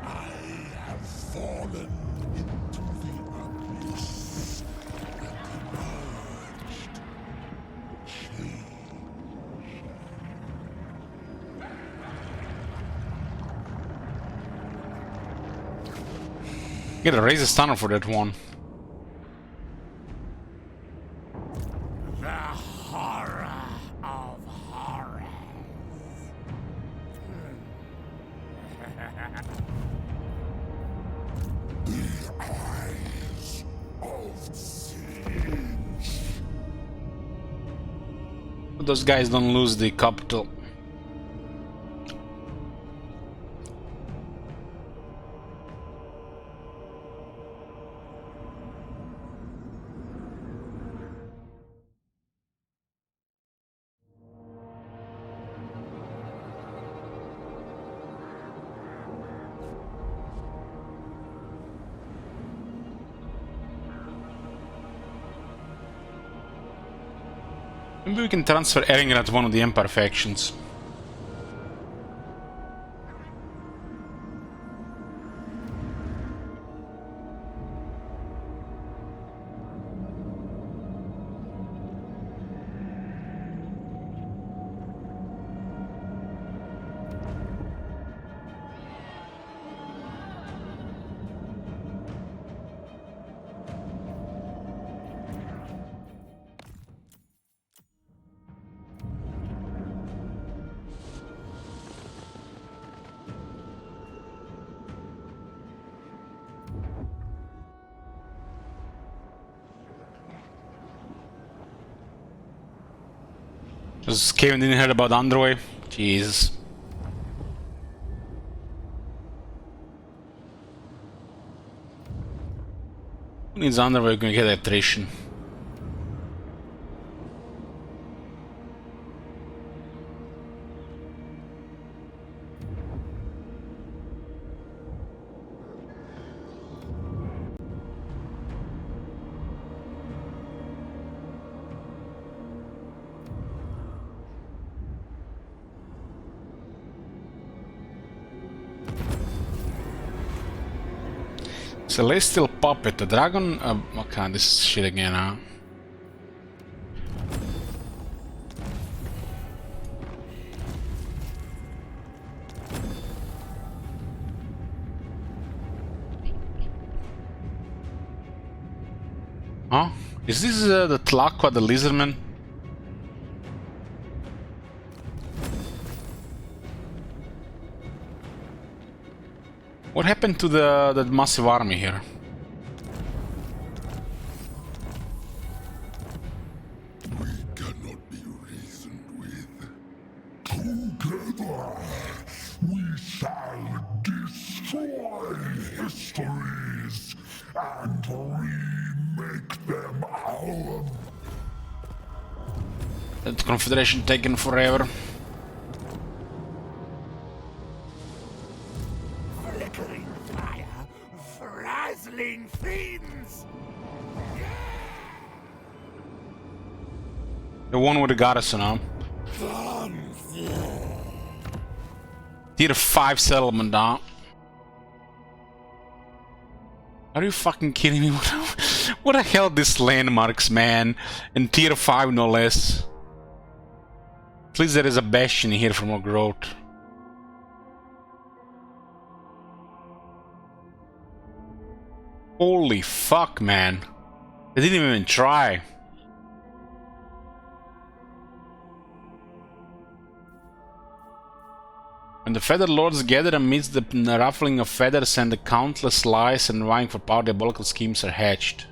I have fallen into the abyss and emerged. Get a raise stunner for that one. The horror of horrors. The eyes of Tzeentch. Those guys don't lose the capital. Maybe we can transfer Eringer at one of the Empire factions. Just Kevin didn't hear about Underway. Jesus. Who needs Underway? We're gonna get attrition. Celestial Puppet, the dragon. Okay, this is shit again, huh? Huh? Is this the Tlaqua, the lizardman? What happened to the massive army here? We cannot be reasoned with. Together, we shall destroy histories and remake them our. That Confederation taken forever. Flickering fire, frazzling fiends. The one with the goddess, you know. Tier 5 settlement, dog. Are you fucking kidding me? What the hell these landmarks, man? And tier 5 no less. Please, there is a bastion here for more growth. Holy fuck, man. They didn't even try. When the feathered lords gather amidst the ruffling of feathers and the countless lies and vying for power, diabolical schemes are hatched.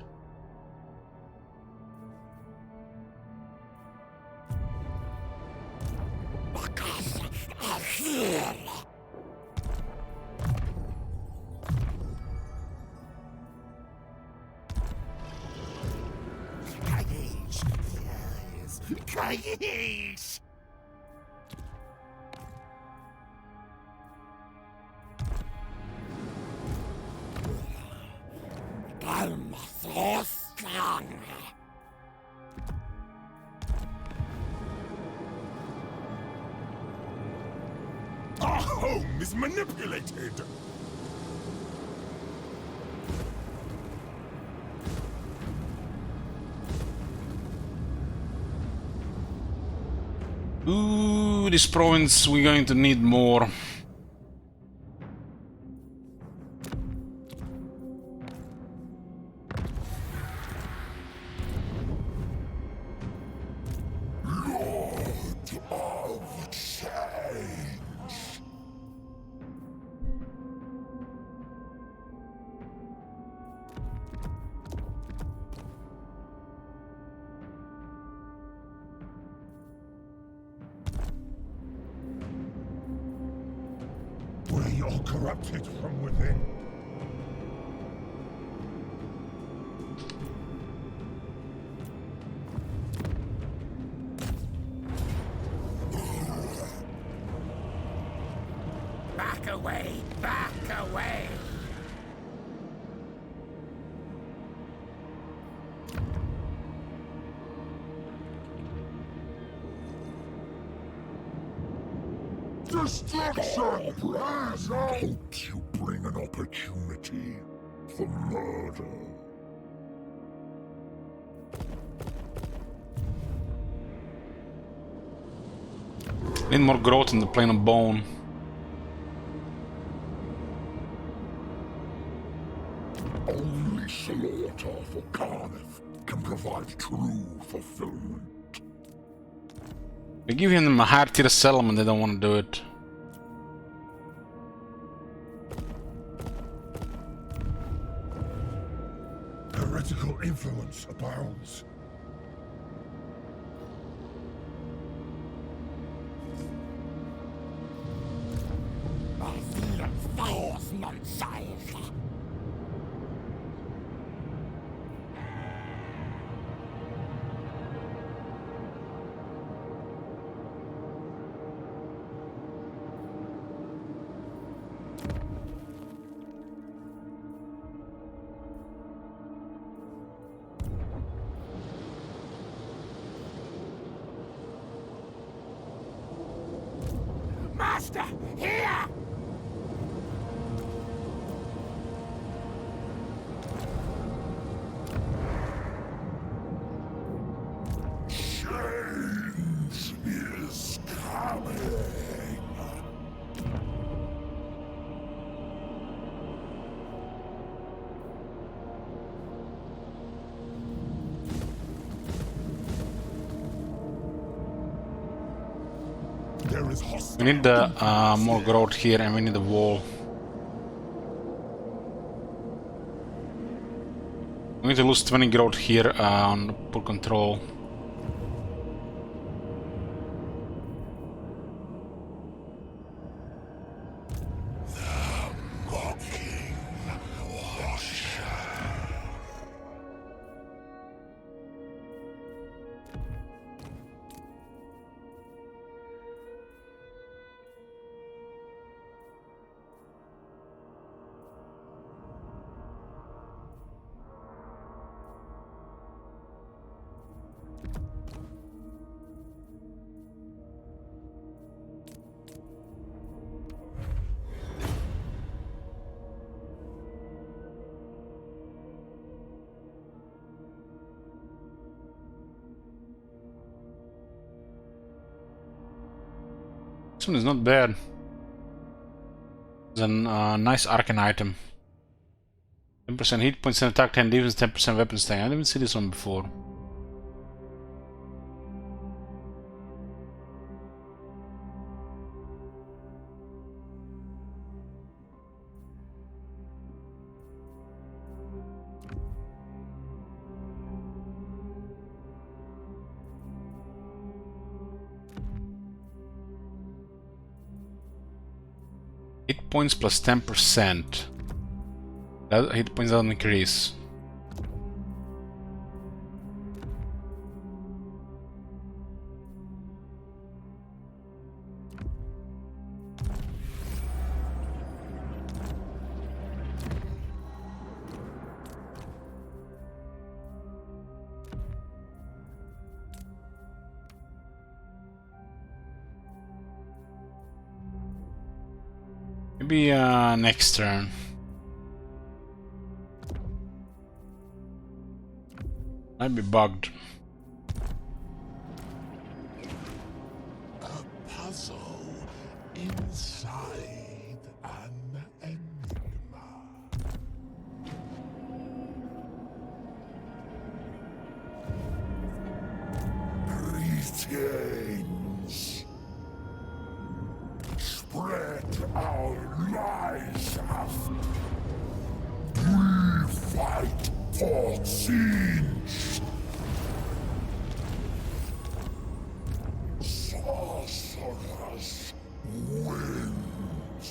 Our home is manipulated! Ooh, this province, we're going to need more. We are corrupted from within. Back away! Back away! Destruction! Please, I hope you bring an opportunity for murder. Need more growth in the plane of bone. Only slaughter for Carnif can provide true fulfillment. We give him a higher tier settlement, they don't want to do it. Heretical influence abounds. Master! Here! Change is coming. There is We need the more growth here, and we need the wall. We need to lose 20 growth here on poor control. This one is not bad. It's a nice arcane item. 10% hit points, 10 attack, 10 defense, 10% weapon stay. I didn't see this one before. Hit points plus 10%. That hit points doesn't increase. Maybe next turn. Might be bugged. A puzzle inside an enigma. Greetings. Spread our lies out. We fight for Tzeentch. Sorcerers wins.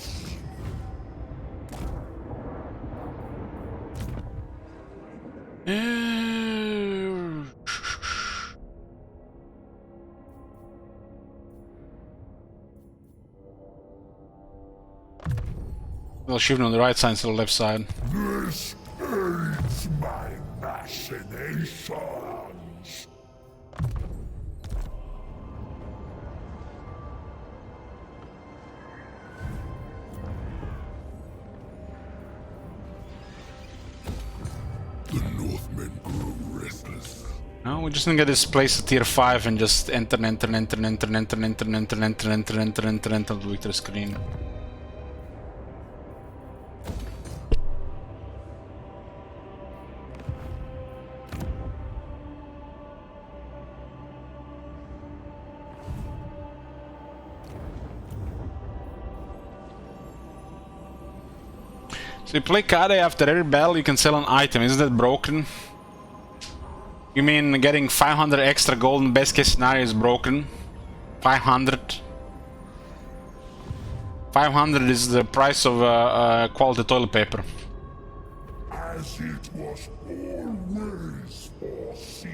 Well, shooting on the right side instead of the left side. This aids my machinations. The Northmen grew restless. No, we just need to get this place to tier 5 and just enter the victory screen. So you play Kade after every battle you can sell an item, isn't that broken? You mean getting 500 extra gold in best case scenario is broken? 500? 500 is the price of quality toilet paper. As it was always foreseen.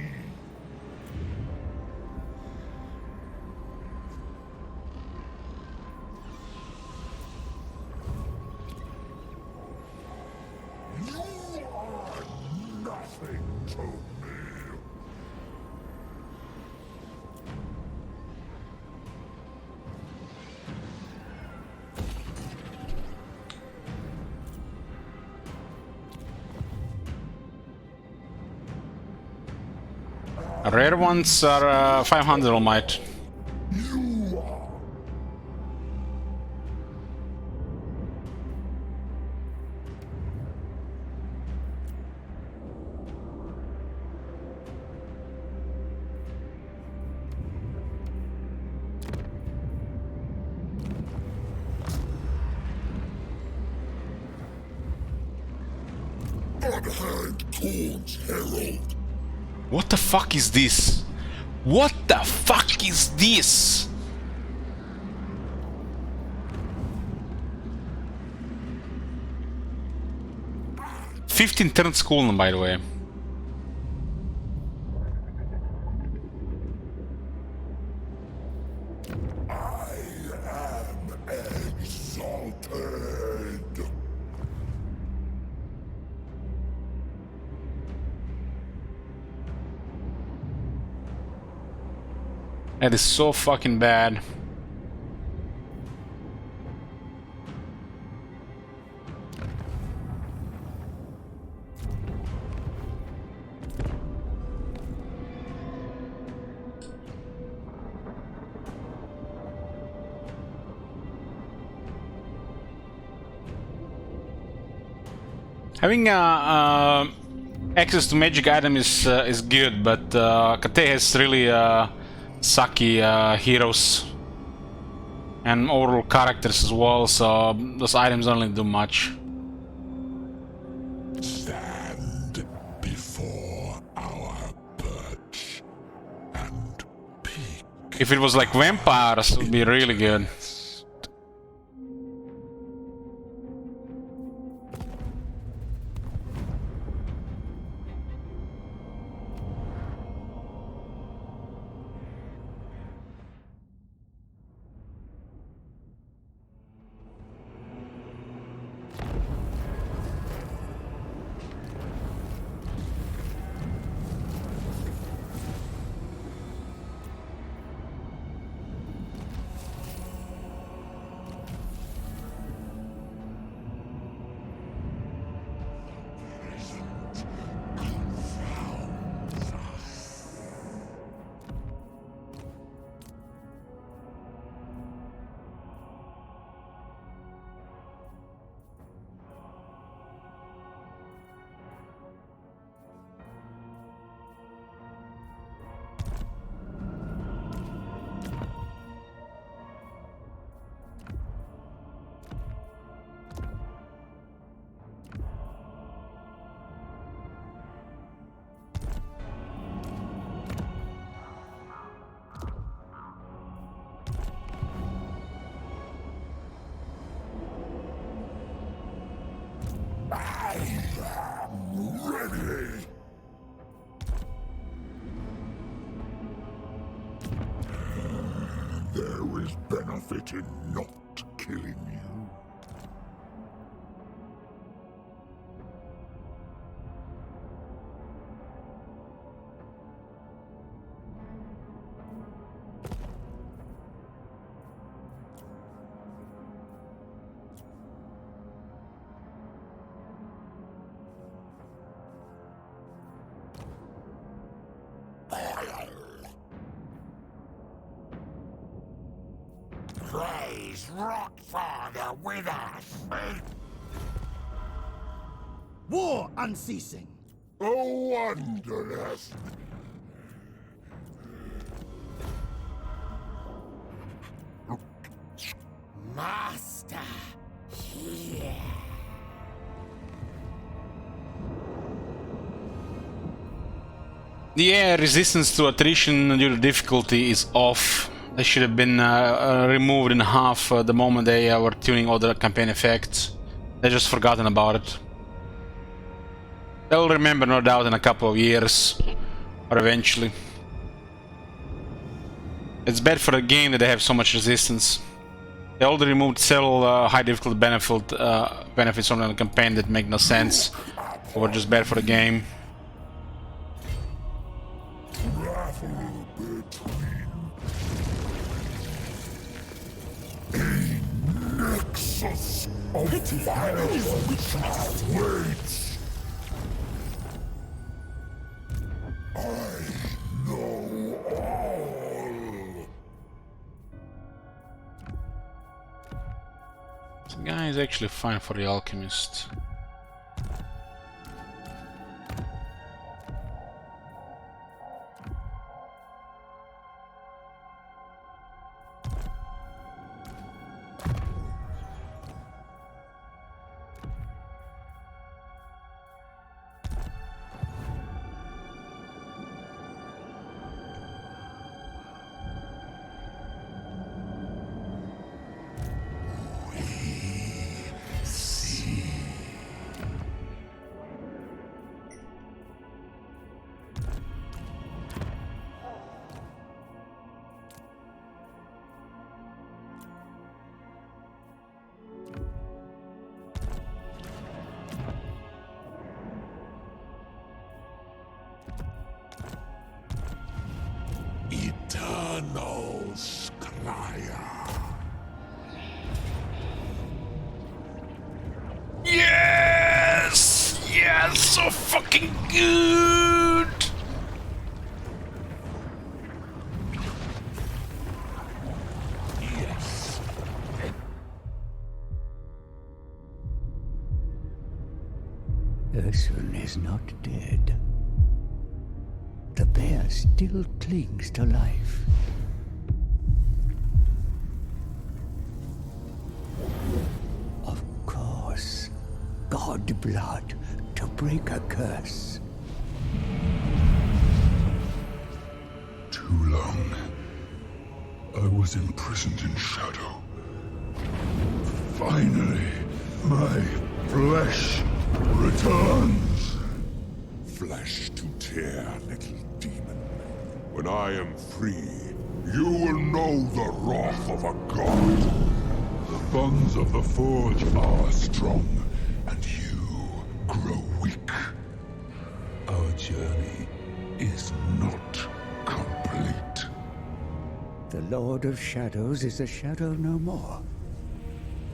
You are nothing to me. Rare ones are 500 All Might. You are. Unheard Corn's herald. What the fuck is this? What the fuck is this? "15 turns cooldown, by the way. I am exalted. That is so fucking bad. Having access to magic item is good, but Kate has really sucky heroes and overall characters as well, so those items don't really do much. Stand before our perch and peek. If it was like vampires, it would be really good. Ready! There is benefit in not killing you. Praise Rockfather with us! War unceasing. Oh, wondrous! Master, here. Yeah, resistance to attrition due to difficulty is off. They should have been removed in half the moment they were tuning all the campaign effects. They just forgotten about it. They'll remember, no doubt, in a couple of years, or eventually. It's bad for the game that they have so much resistance. They already removed several high difficulty benefits from the campaign that make no sense, or were just bad for the game. Nexus of violence waits. I know all. This guy is actually fine for the alchemist. Eternal Scryer. Yes! Yes! So fucking good! Yes. Ursun is not dead. The bear still clings to life. Of course, god blood to break a curse. Too long. I was imprisoned in shadow. Finally, my flesh returns. Flesh to tear, little demon. When I am free, you will know the wrath of a god. The bonds of the Forge are strong, and you grow weak. Our journey is not complete. The Lord of Shadows is a shadow no more.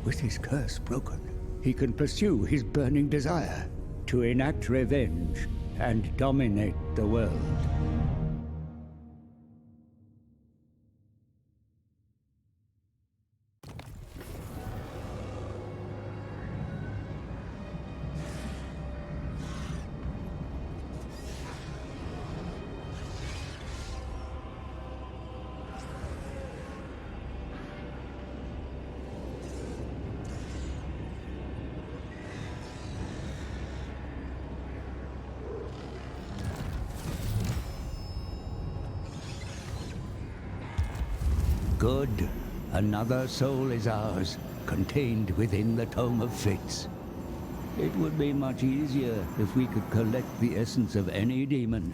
With his curse broken, he can pursue his burning desire to enact revenge and dominate the world. Good. Another soul is ours, contained within the Tome of Fates. It would be much easier if we could collect the essence of any demon.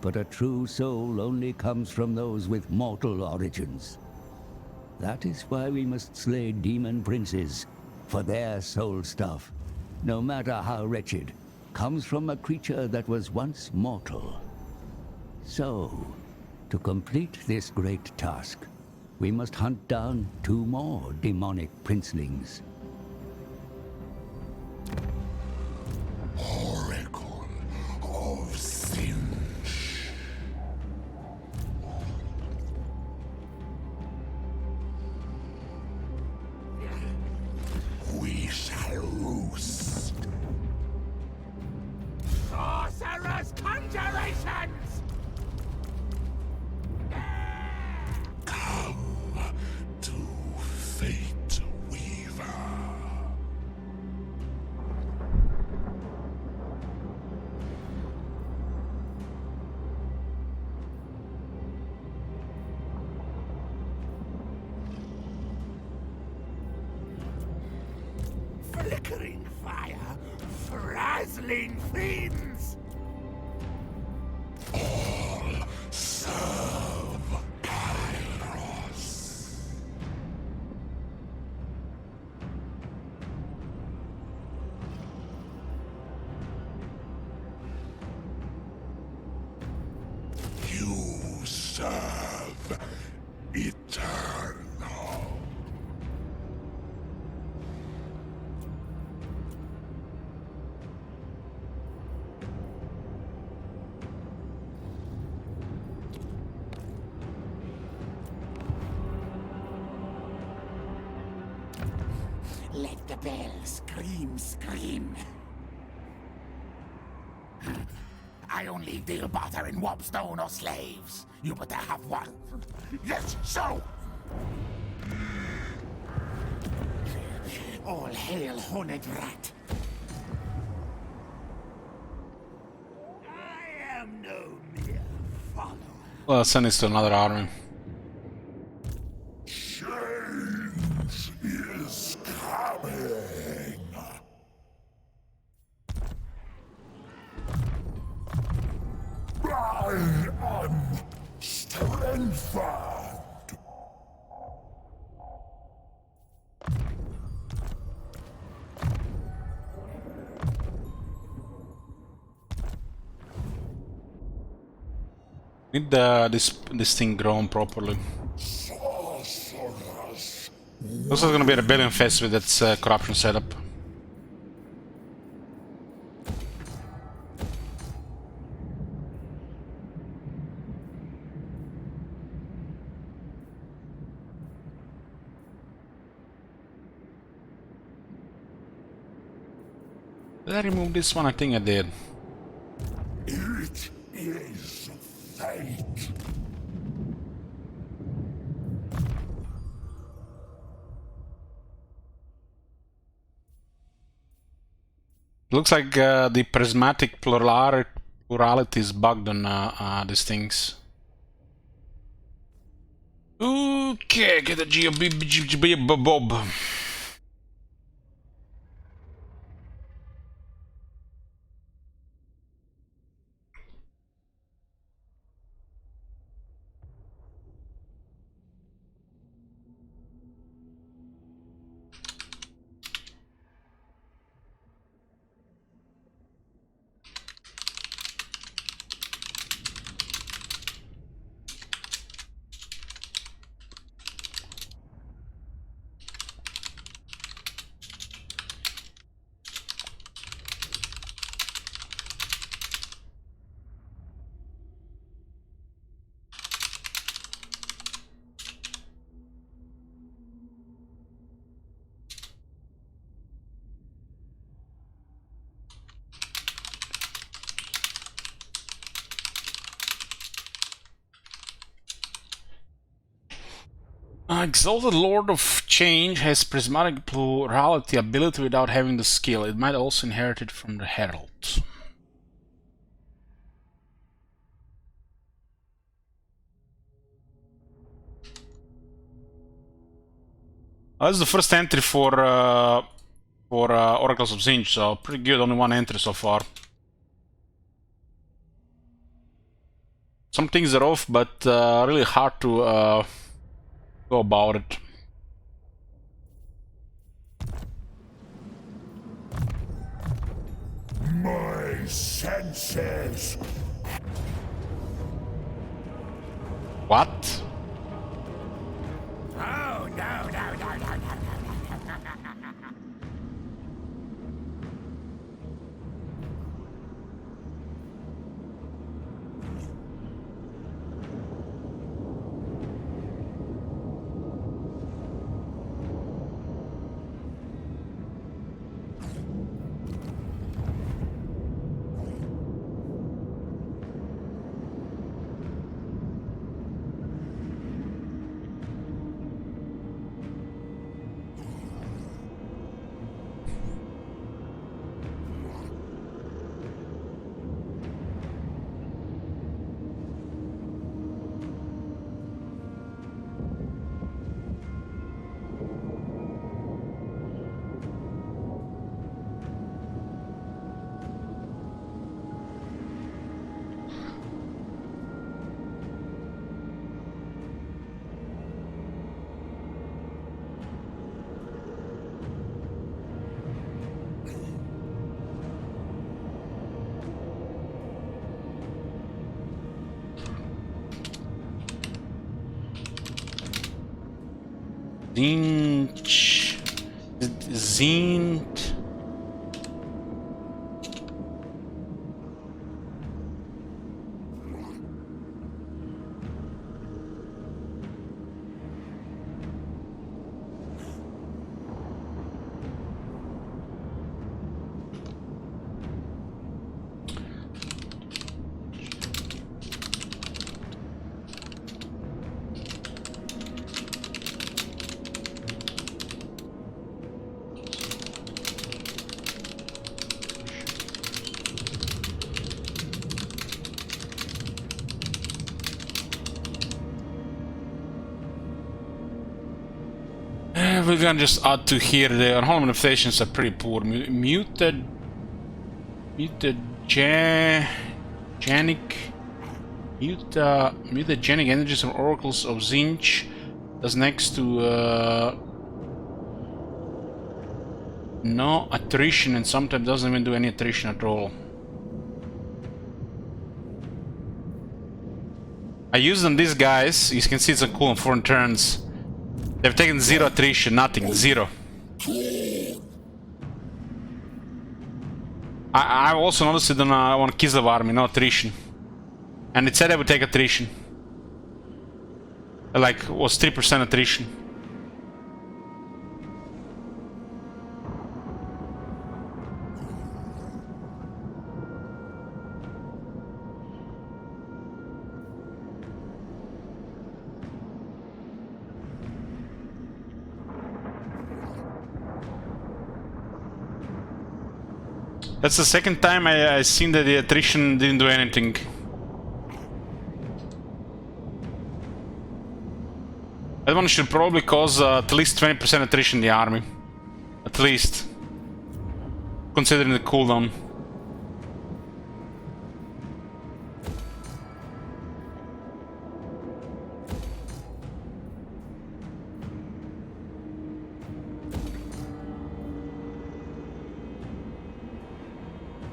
But a true soul only comes from those with mortal origins. That is why we must slay demon princes, for their soul stuff, no matter how wretched, comes from a creature that was once mortal. So, to complete this great task, we must hunt down 2 more demonic princelings. Oracle of Tzeentch. We shall roost. Sorcerer's conjurations! Come to Fate Weaver. Flickering fire, frazzling fiends! All serve Kairos. You serve Eternal. Let the bell scream, scream. I only deal barter in warpstone or slaves. You better have one. Yes, so! All hail, horned rat. I am no mere follower. Well, send this to another army. Change is coming. I am strengthened. Need this thing grown properly. Sorcerers. Also, gonna be a rebellion fest with its corruption setup. Did I remove this one? I think I did. It is fate. Looks like the prismatic plurality is bugged on these things. Okay, get a Bob. Exalted Lord of Change has prismatic plurality ability without having the skill. It might also inherit it from the Herald. This is the first entry for Oracles of Tzeentch, so pretty good. Only one entry so far. Some things are off, but really hard to go about it. My senses. What? Oh, no, no, no, no, no, no. Tzeentch. Tzeentch. We're gonna just add to here. The unholy manifestations are pretty poor. Mutagenic. Mutagenic energies from oracles of Tzeentch. That's next to no attrition, and sometimes doesn't even do any attrition at all. I used on these guys. You can see it's a cool on 4 turns. They've taken 0 attrition, nothing, 0. I also noticed it on Kislev army, no attrition. And it said I would take attrition. Like, was 3% attrition. That's the second time I seen that the attrition didn't do anything. That one should probably cause at least 20% attrition in the army. At least. Considering the cooldown.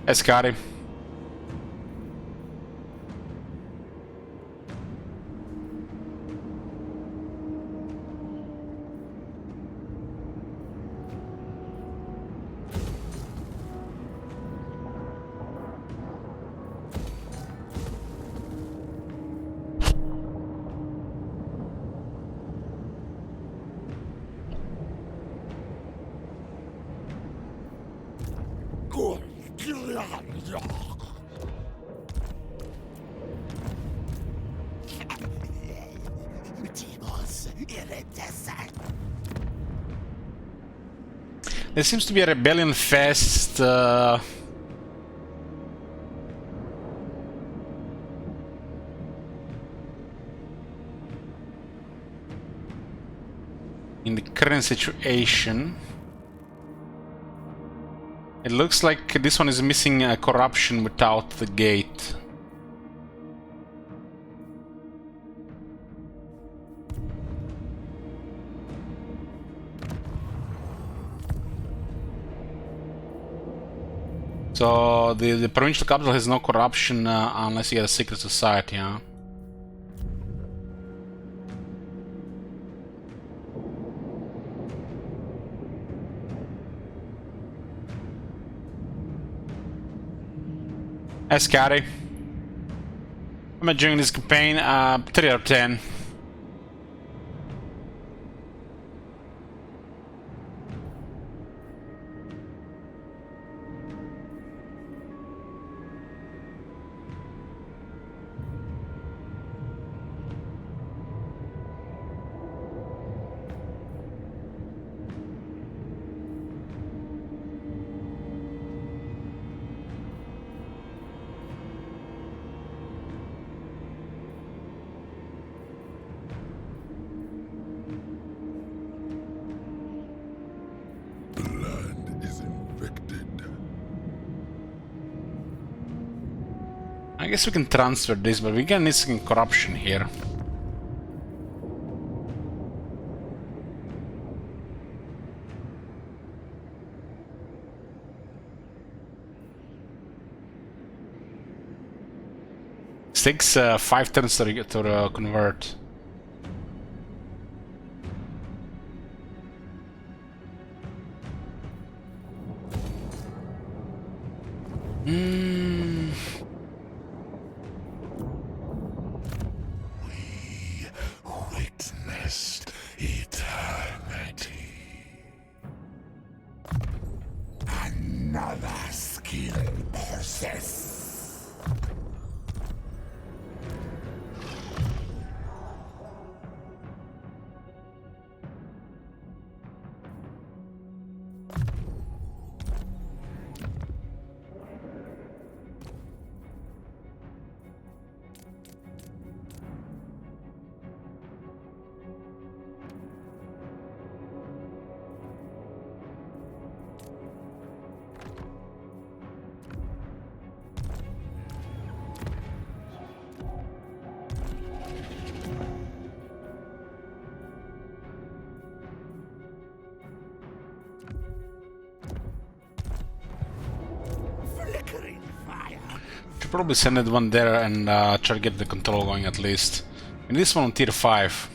Hey, Scotty. There seems to be a rebellion fest. In the current situation. It looks like this one is missing corruption without the gate. So the provincial capital has no corruption unless you get a secret society, huh? Hey, Scotty. I'm enjoying this campaign. 3 out of 10. I guess we can transfer this, but we can need some corruption here. It takes 5 turns to convert. Witnessed eternity. Another skill possessed. Should probably send it one there and try to get the control going at least. And this one on tier 5.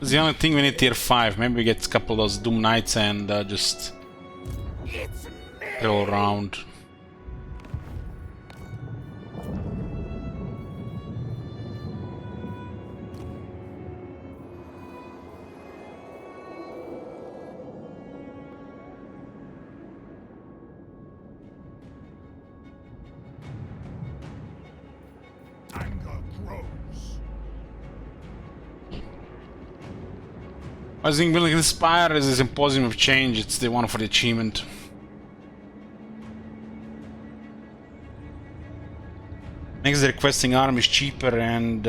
It's the only thing we need tier 5. Maybe we get a couple of those Doom Knights and just go around. I think building Inspire is a symposium of change. It's the one for the achievement. Makes the requesting armies cheaper and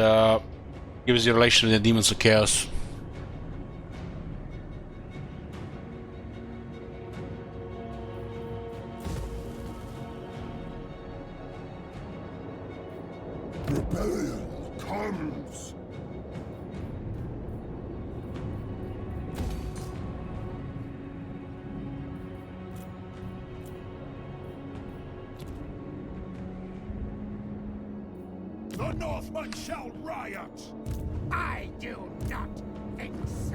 gives you a relation with the demons of chaos. Rebellion comes. The Northmen shall riot! I do not think so.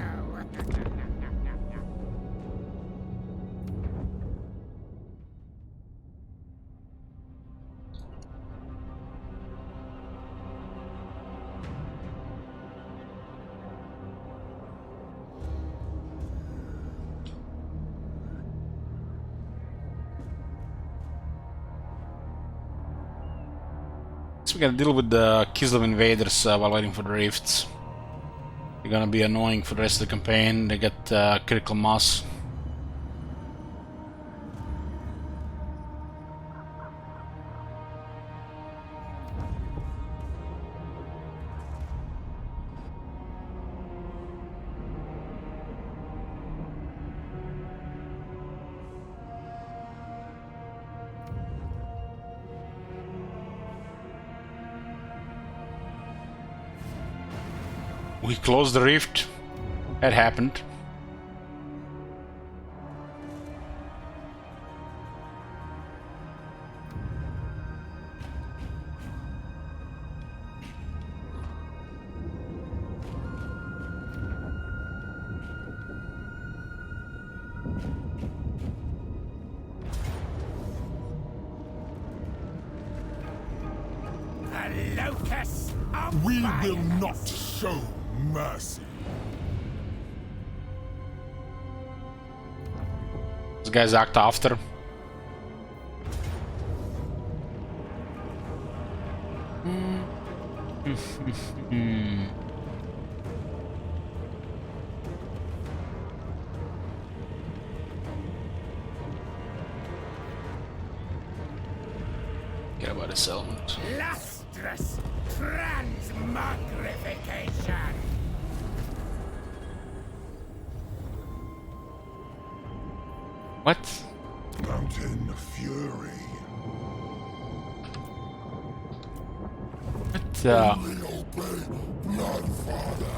So we gotta deal with the Kislev invaders while waiting for the rifts. They're gonna be annoying for the rest of the campaign. They get critical mass. We closed the rift. That happened. A locus of We will violence. not show mercy. These guys act after. Get about the settlement. Lustrous transmogrification. What? Mountain Fury. What? Only obey Bloodfather.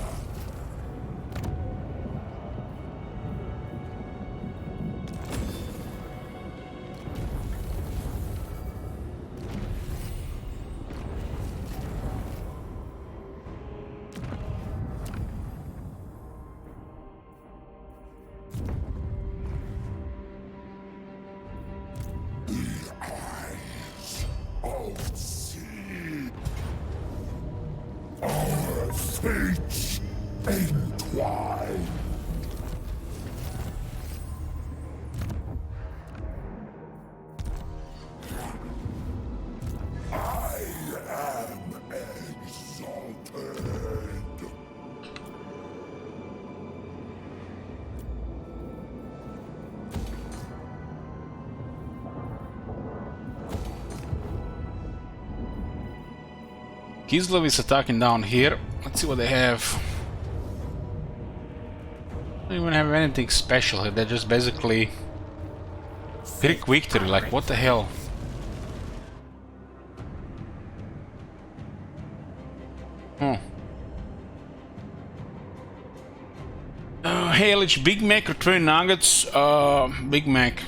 Of sea, our fates entwine. I am exalted. Kislev is attacking down here. Let's see what they have. They don't even have anything special here. They're just basically Greek victory. Like, what the hell? Halich, Big Mac or 3 nuggets? Big Mac.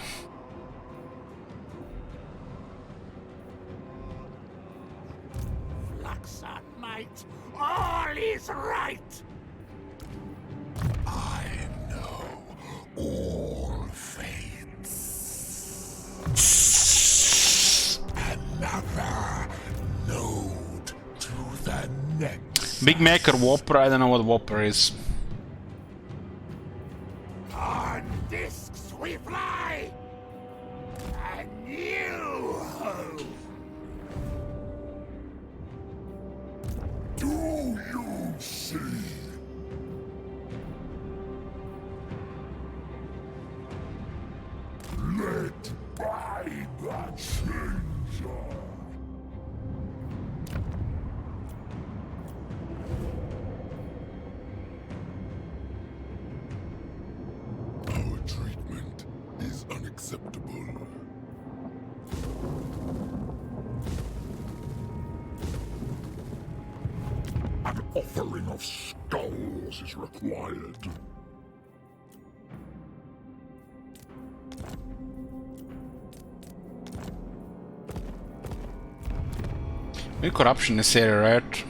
Luxon might. All is right. I know all fates. Another node to the next. Big Mac or Whopper? I don't know what Whopper is. On discs we fly. A new hope. Do you see? acceptable. An offering of skulls is required. No corruption in this area, right?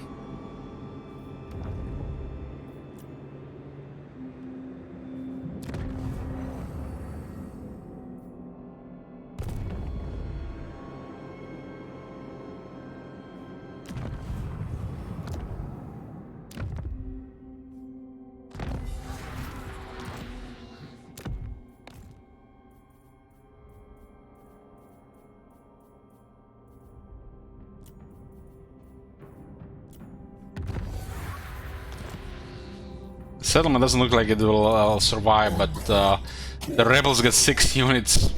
Settlement doesn't look like it will survive, but the rebels get 6 units.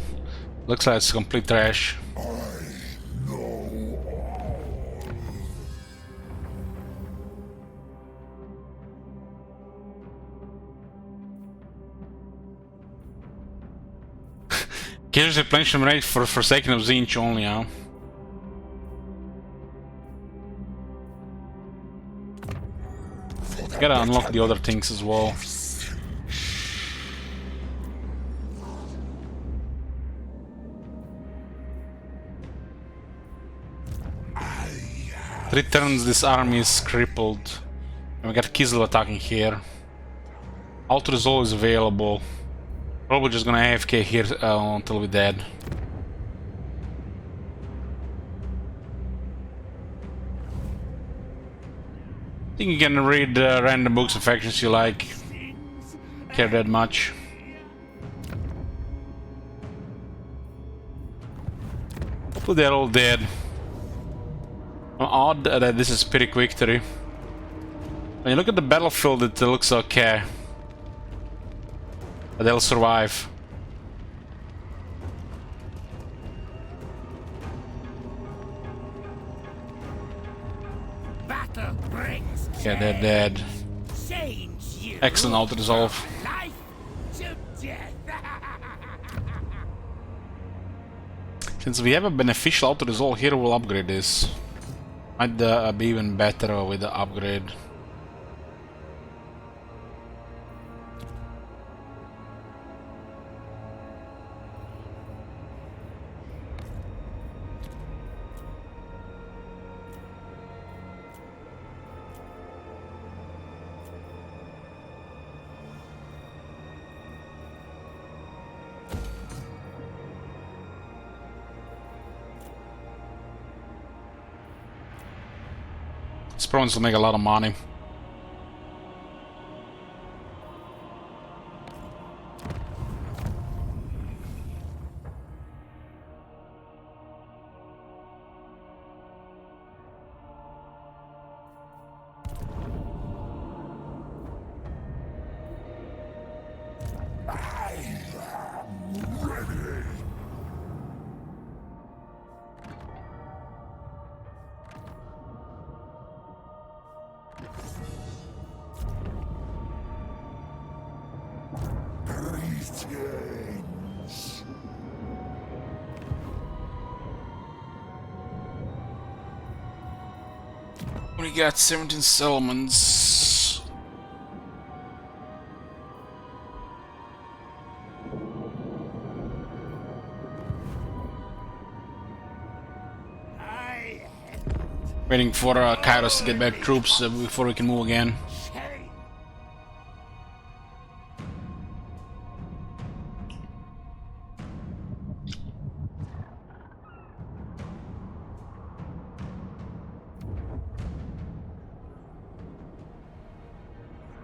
Looks like it's complete trash. Casual replenishment rate for Forsaken of Tzeentch only, huh? Gotta unlock the other things as well. Three turns this army is crippled. And we got Kislev attacking here. Alt-Resolve is available. Probably just gonna AFK here until we're dead. I think you can read random books of factions you like. Care that much. Hopefully they're all dead. I'm odd that this is pretty quick victory. When you look at the battlefield, it looks okay. But they'll survive. Battle brings Okay, they're dead. change you Excellent auto-resolve. life to death. Since we have a beneficial auto-resolve here, we'll upgrade this. Might be even better with the upgrade. This province will make a lot of money. We got 17 settlements. Waiting for Kairos to get back troops before we can move again.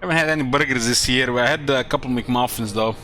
Haven't had any burgers this year. I had a couple McMuffins though.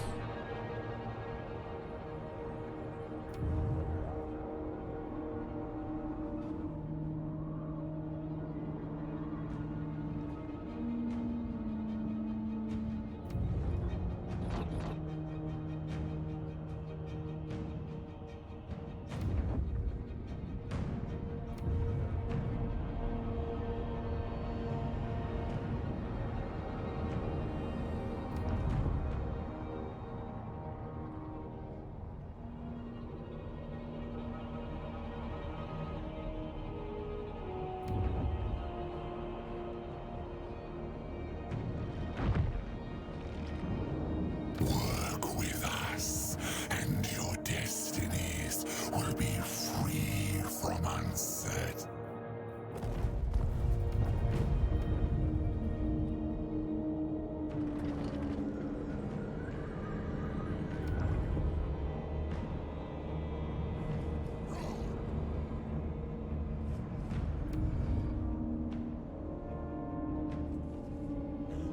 Work with us, and your destinies will be free from uncertainty.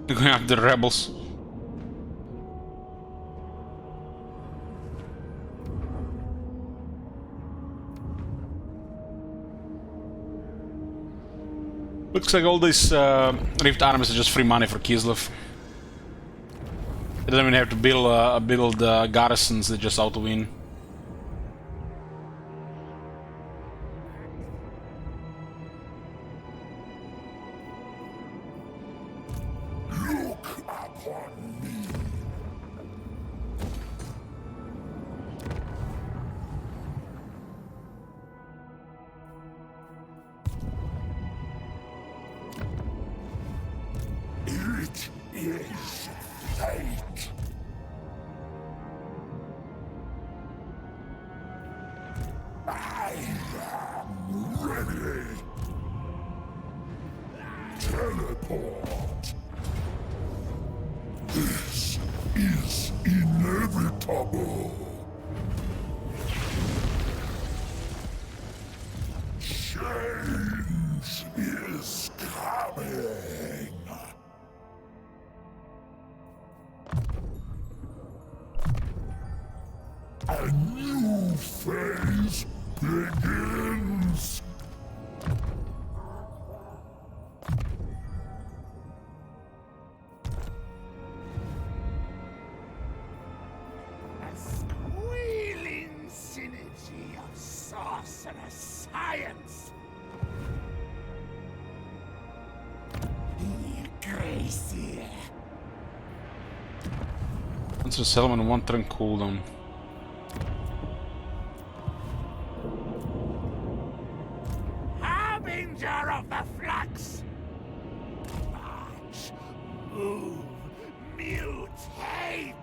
They're going after the rebels. Looks like all these Rift armies are just free money for Kislev. They don't even have to build garrisons, they just auto-win. It is fate. I am ready. Teleport. This is inevitable. Change is coming. A new phase begins. A squealing synergy of sorcerous science. Gracie. Answer settlement 1 turn cooldown. Harbinger of the flux. March, move, mutate.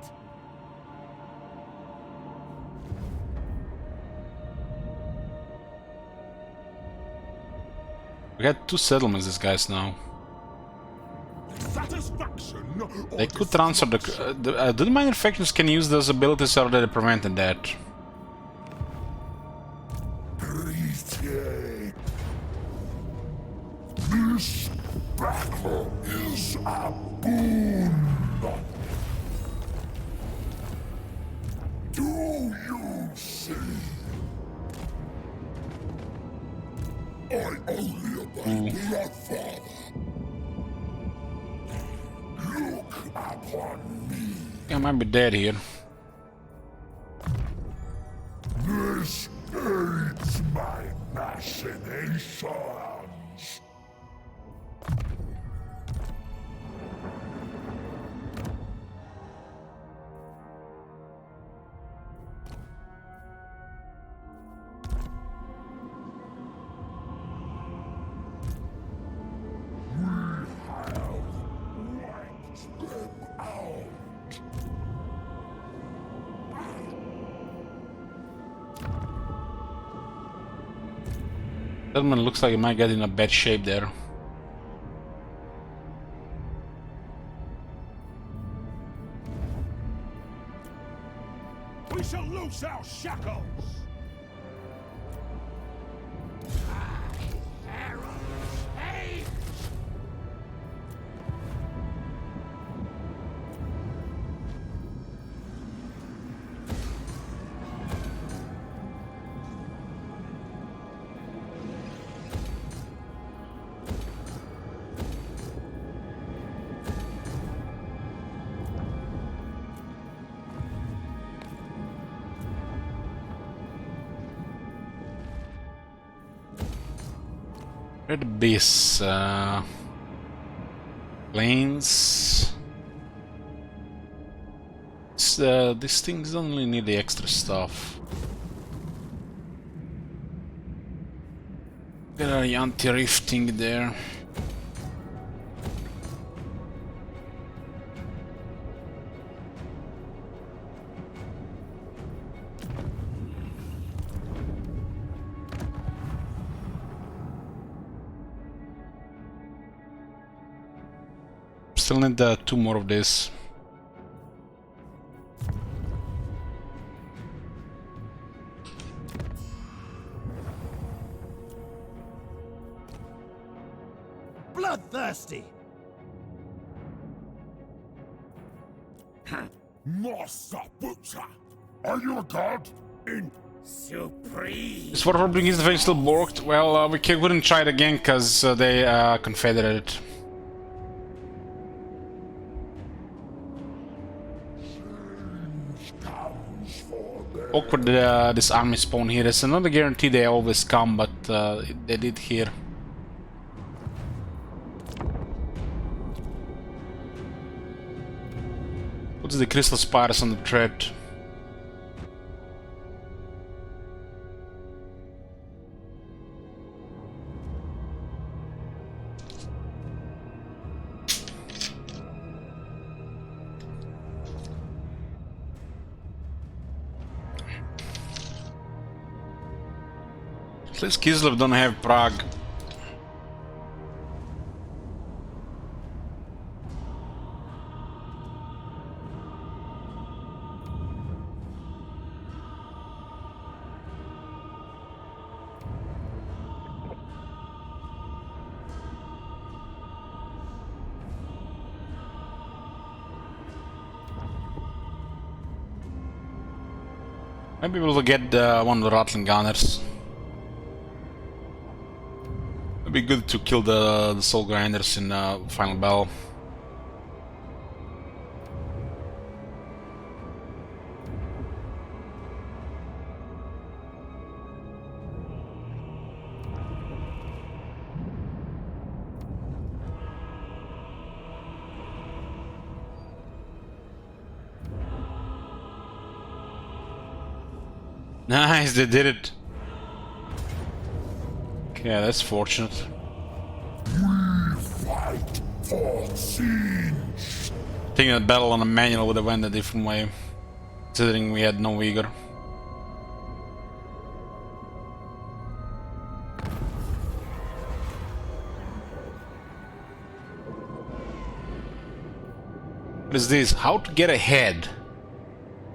We got 2 settlements, these guys now. Satisfaction. They could transfer the do the minor factions can use those abilities or are they preventing that? Breathe. This battle is a boon. Do you see? I only obey Bloodfather. Look upon me. I might be dead here. This aids my machinations. Settlement looks like it might get in a bad shape there. We shall loose our shackles! Red Abyss, planes. These things don't really need the extra stuff. There are anti-rifting there. Still need 2 more of this. Bloodthirsty! Master Butcher! Are you a god? Supreme. Is for bringing the face still borked? Well, we couldn't try it again because they confederated. Awkward this army spawn here. It's not a guarantee they always come, but they did here. What's the crystal spiders on the thread? At least Kislev don't have Prague. Maybe we'll get one of the Rattling Gunners. It'd be good to kill the Soul Grinders in final battle. Nice, they did it. Okay, that's fortunate. We fight for Tzeentch. Taking that battle on a manual would have went a different way, considering we had no Vigor. What is this? How to get ahead?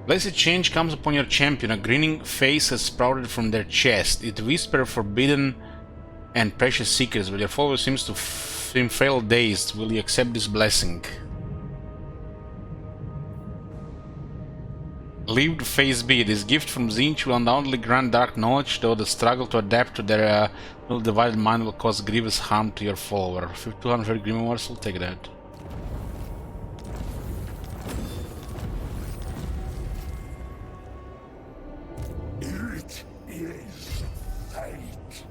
Blessed change comes upon your champion. A grinning face has sprouted from their chest. It whispers forbidden and precious secrets, but your follower seems to seem frail dazed. Will you accept this blessing? Leave the face be. This gift from Tzeentch will undoubtedly grant dark knowledge, though the struggle to adapt to their divided mind will cause grievous harm to your follower. 200 grimoires, will take that. It is fate.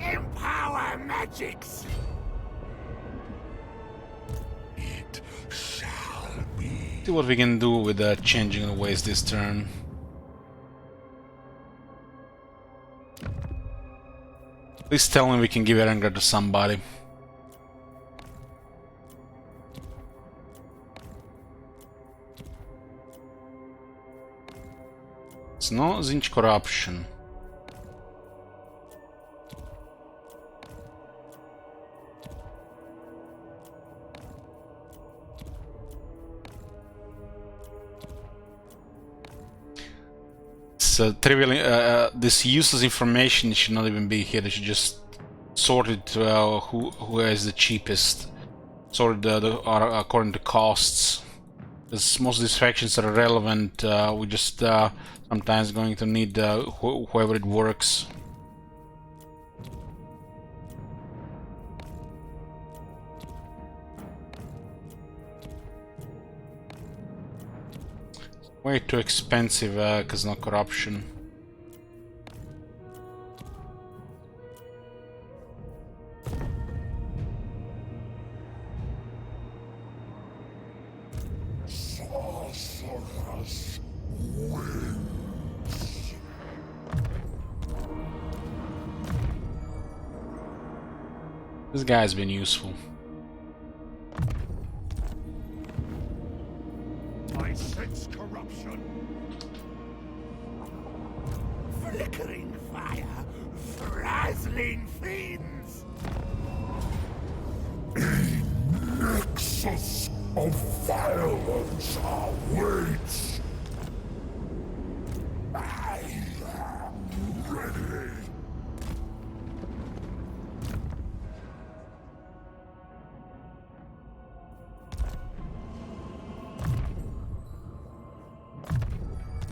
Empower magics. It shall be. See what we can do with changing the ways this turn. Please tell me we can give Erengard to somebody. It's no Tzeentch corruption. Trivial. This useless information should not even be here. They should just sort it who has the cheapest, sort according to costs. Because most of these factions are irrelevant. We just sometimes going to need whoever it works. Way too expensive, because no corruption. Sorceress wins. This guy's been useful. I sense corruption. flickering fire, frazzling fiends. A nexus of violence awaits. I am ready.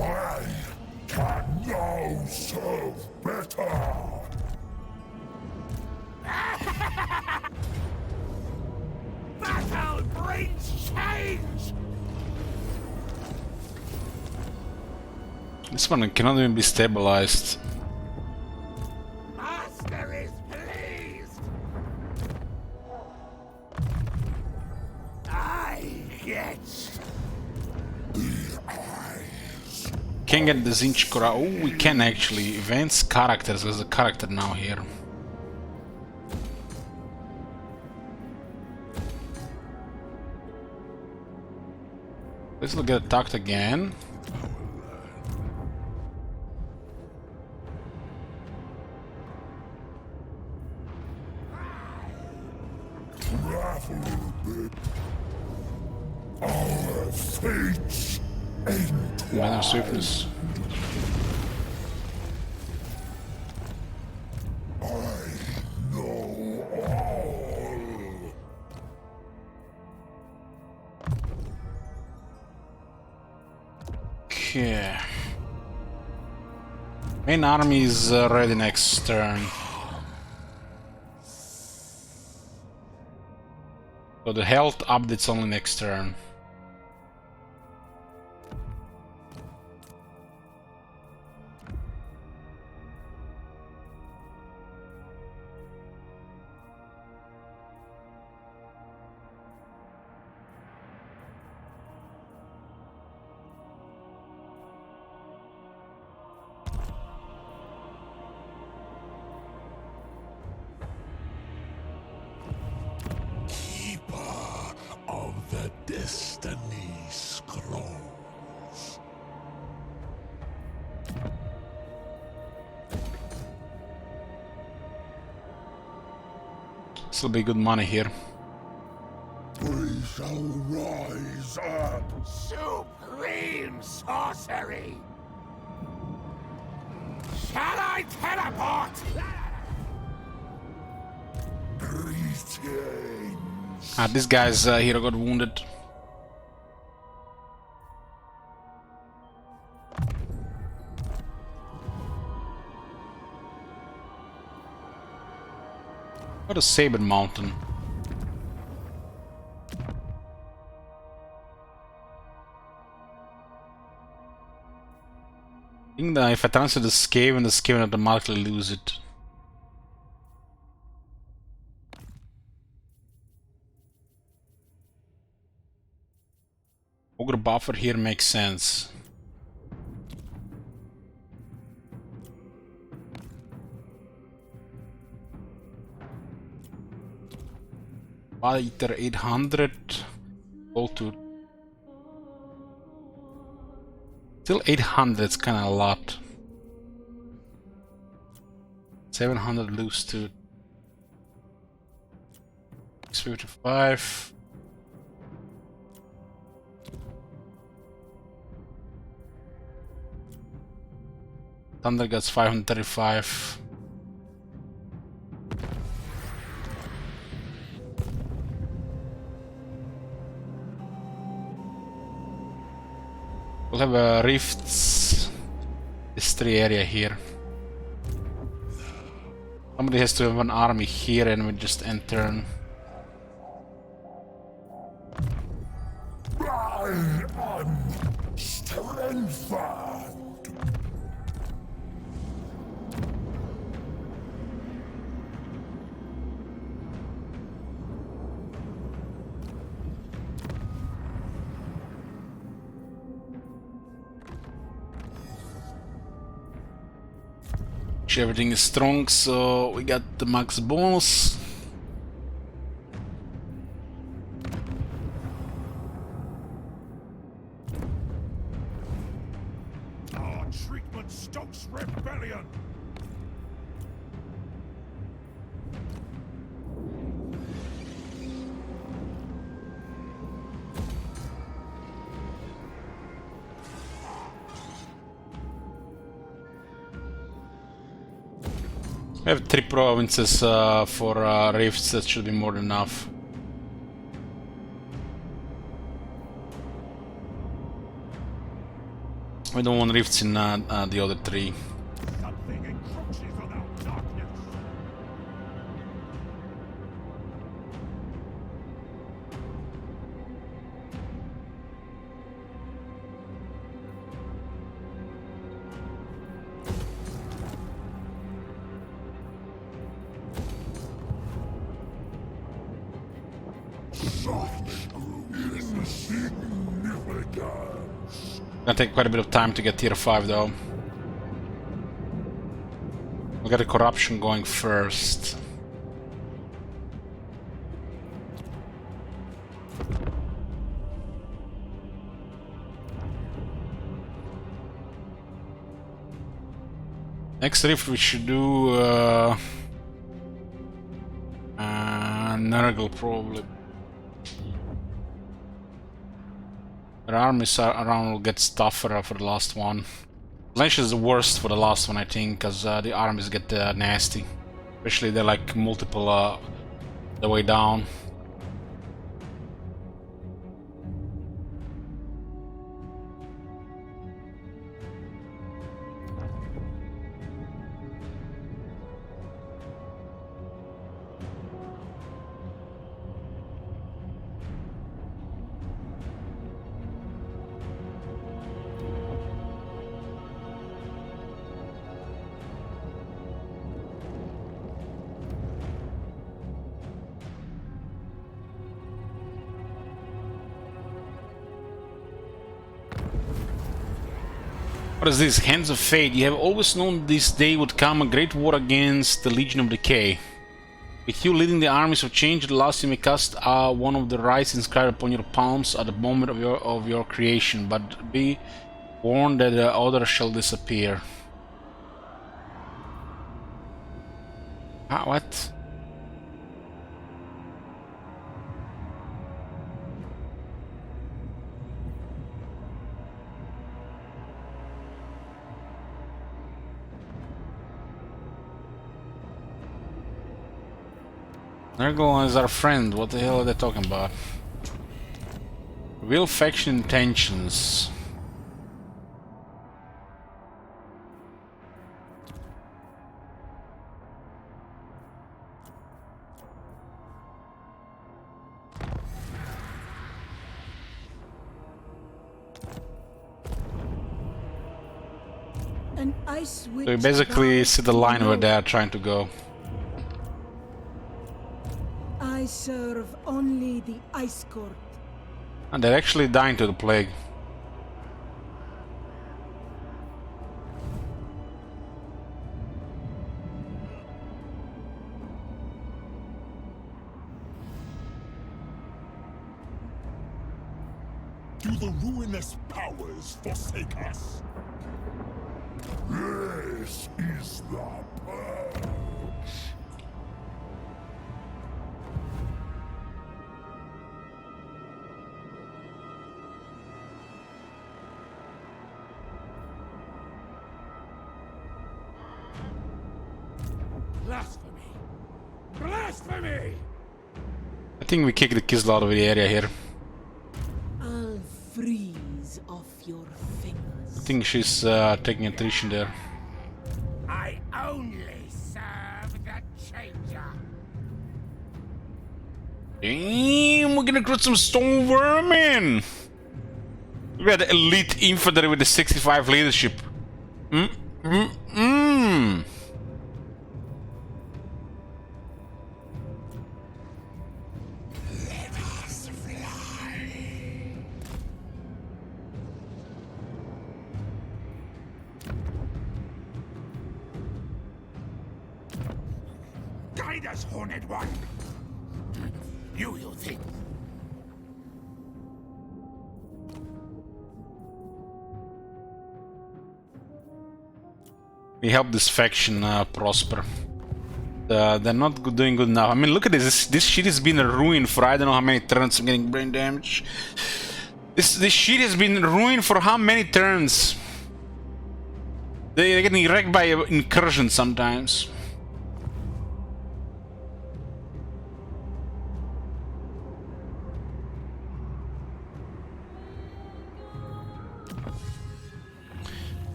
I can now serve better. Battle brings change. This one cannot even be stabilized. Master is pleased. I get The eyes. Can get the Tzeentch Cora. Oh, we can actually advance characters. There's a character now here. This will get attacked again. Our fates entwine. Manner swiftness. I know all. Okay. Main army is ready next turn. So the health updates only next turn. Keeper of the Destiny Scrolls. This will be good money here. We shall rise up. supreme sorcery. Shall I teleport? Greetings. Ah, this guy's hero got wounded. What a Saber Mountain. I think that if I transfer the Skaven automatically lose it. Ogre buffer here makes sense. Eater 800. Go to. Still 800, it's kinda a lot. 700 loose to 655. Thunder Guts 535. We'll have a rifts history area here. Somebody has to have an army here and we just end turn. I am strengthened. Everything is strong, so we got the max bonus. Our trick treatment stokes rebellion! We have 3 provinces for rifts, that should be more than enough. We don't want rifts in the other 3. Something encroaches on our darkness! Gonna take quite a bit of time to get tier 5 though. We'll get the corruption going first. Next rift we should do Nurgle probably. Their armies around will get tougher for the last one. Tzeentch is the worst for the last one, I think, because the armies get nasty. Especially they're like multiple the way down. What is this? Hands of Fate. You have always known this day would come, a great war against the Legion of Decay. With you leading the armies of change, at last you may cast one of the rites inscribed upon your palms at the moment of your creation, but be warned that the other shall disappear. Ah, what? Nurgle is our friend. What the hell are they talking about? Real faction intentions. An ice witch. So you basically see the line where they are trying to go. I serve only the Ice Court. And they're actually dying to the plague. Do the ruinous powers forsake us? This is the purge. Blasphemy! Blasphemy! I think we kicked the Kislev out of the area here. I'll freeze off your fingers. I think she's taking attrition there. I only serve the Changer. Damn, we're gonna recruit some stone vermin! We got elite infantry with the 65 leadership. Guide us, Horned One! You think. We help this faction prosper. They're not doing good now. I mean, look at this. This shit has been ruined for I don't know how many turns. I'm getting brain damage. This shit has been ruined for how many turns? They're getting wrecked by incursions sometimes.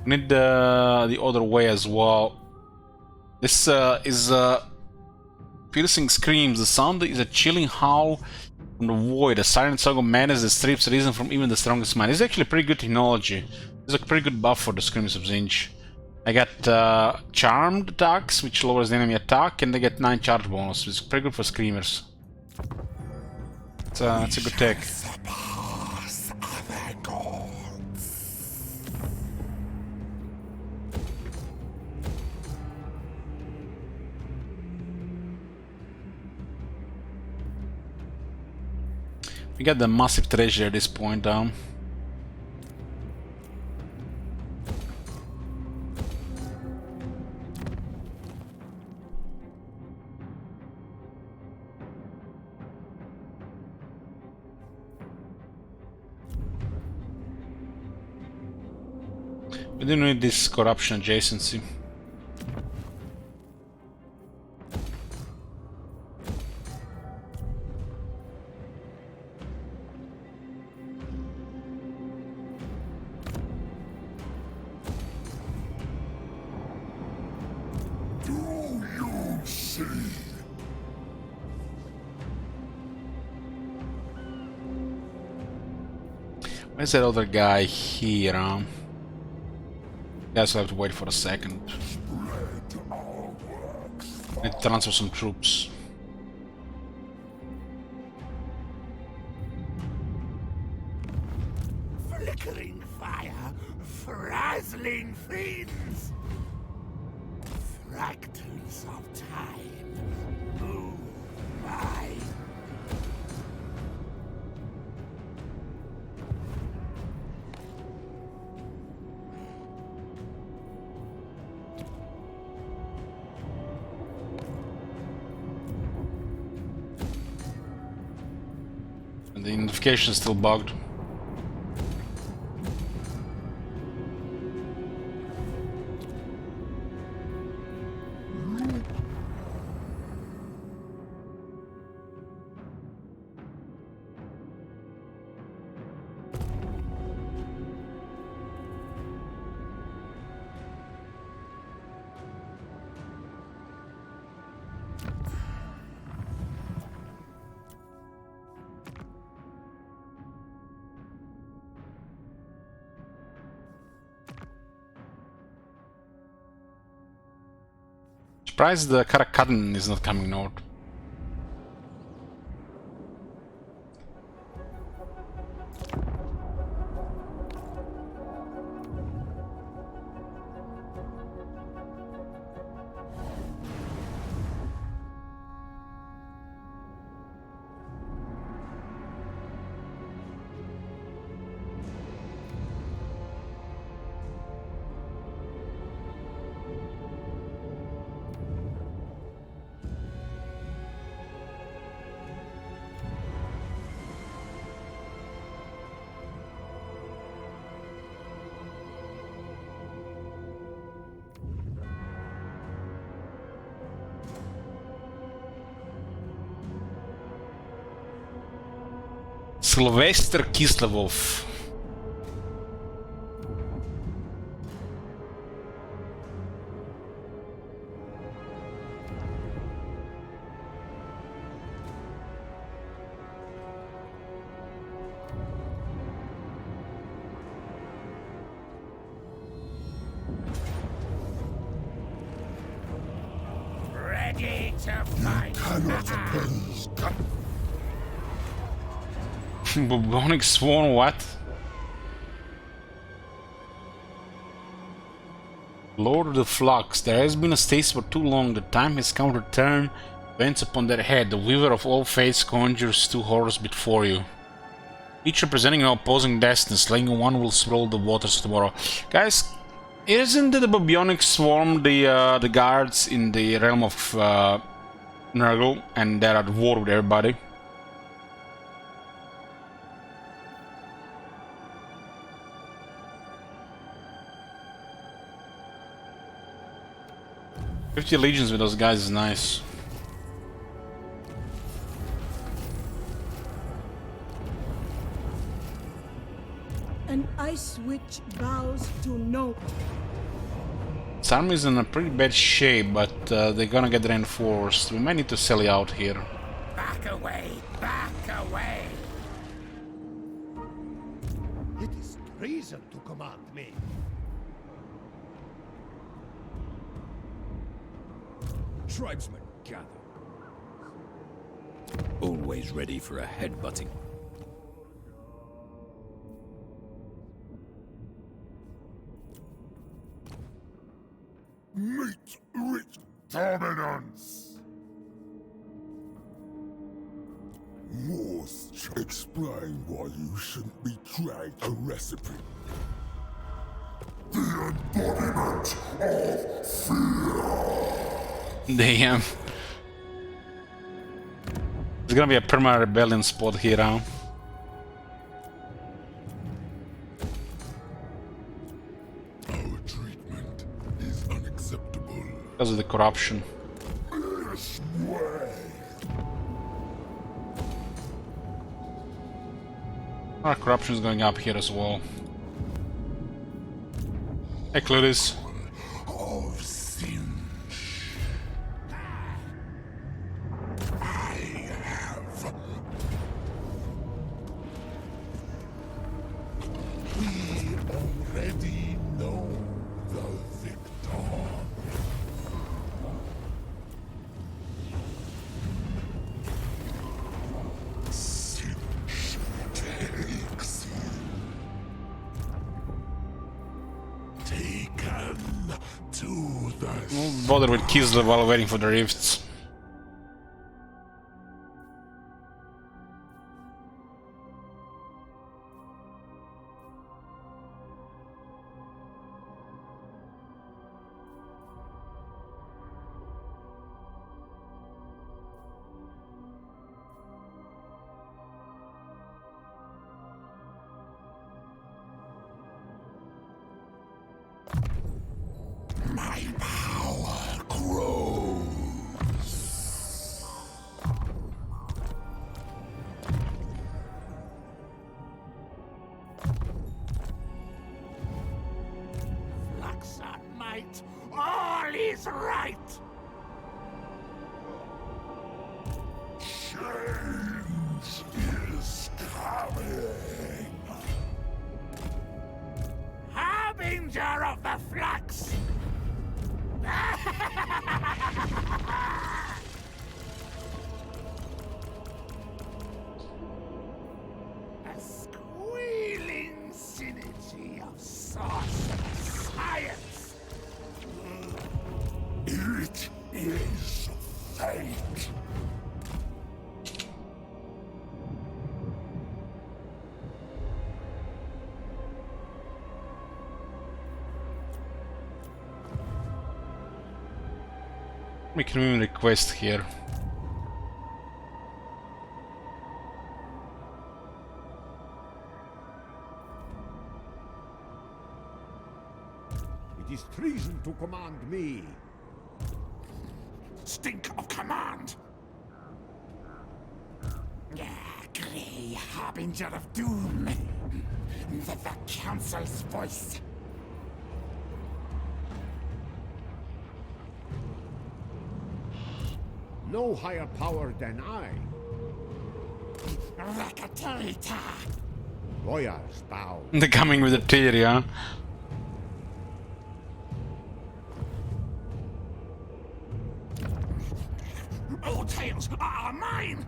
Need the other way as well. This is piercing screams. The sound is a chilling howl from the void, a silent song of madness that strips reason from even the strongest mind. It's actually pretty good technology. It's a pretty good buff for the screams of Tzeentch. I got charmed attacks, which lowers the enemy attack, and they get 9 charge bonus, which is pretty good for screamers. It's a good tech. We got the massive treasure at this point down. We don't need this corruption adjacency. Where's that other guy here? Guess I'll have to wait for a second. Need to transfer some troops. Flickering fire, frazzling fiends, fractals of time move by. The notification is still bugged. Surprised the Karakadan is not coming north. Sylvester Kislevov. Ready to fight. Cannot oppose. Bubonic Swarm, what? Lord of the Flux, there has been a stasis for too long. The time has come to turn events upon their head. The weaver of all fates conjures two horrors before you, each representing an opposing destiny. Slaying one will swirl the waters tomorrow. Guys, Isn't the Babionic Swarm the guards in the realm of Nurgle, and they're at war with everybody? "50 allegiance with those guys is nice." An ice witch vows to no. This army is in a pretty bad shape, but they're gonna get reinforced. We might need to sell you out here. Back away! Back away! It is treason to command me. Tribesmen, gather. Always ready for a headbutting. Meet rich dominance. Must explain why you shouldn't be dragged a recipe. The embodiment of fear. Damn. There's gonna be a permanent rebellion spot here now. Our treatment is unacceptable. Because of the corruption. This way. Our corruption is going up here as well. Hey, Clutis. Of Tzeentch. I have. We already know the victor. Tzeentch takes you. Taken to the Won't bother with Kislev while waiting for the rifts. my power grows. Flaxan might, all is right. Change is coming. Harbinger of the Flux! A squealing synergy of sauce and science! It is fate. We can even request here. It is treason to command me. Stink of command! Grey harbinger of doom! The council's voice! No higher power than I. Rakatelita! Lawyers bow. They're coming with a theory, huh? All tales are mine!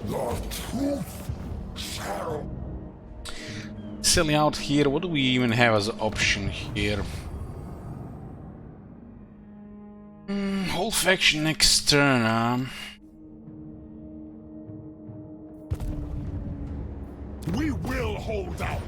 The truth shall selling out here. What do we even have as an option here? Whole faction next turn. We will hold out.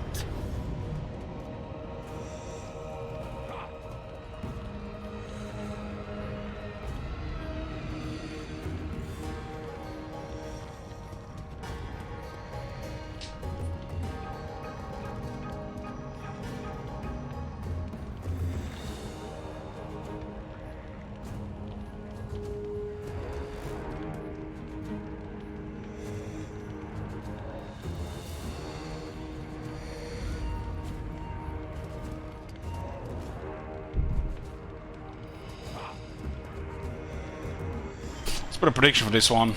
Let's put a prediction for this one.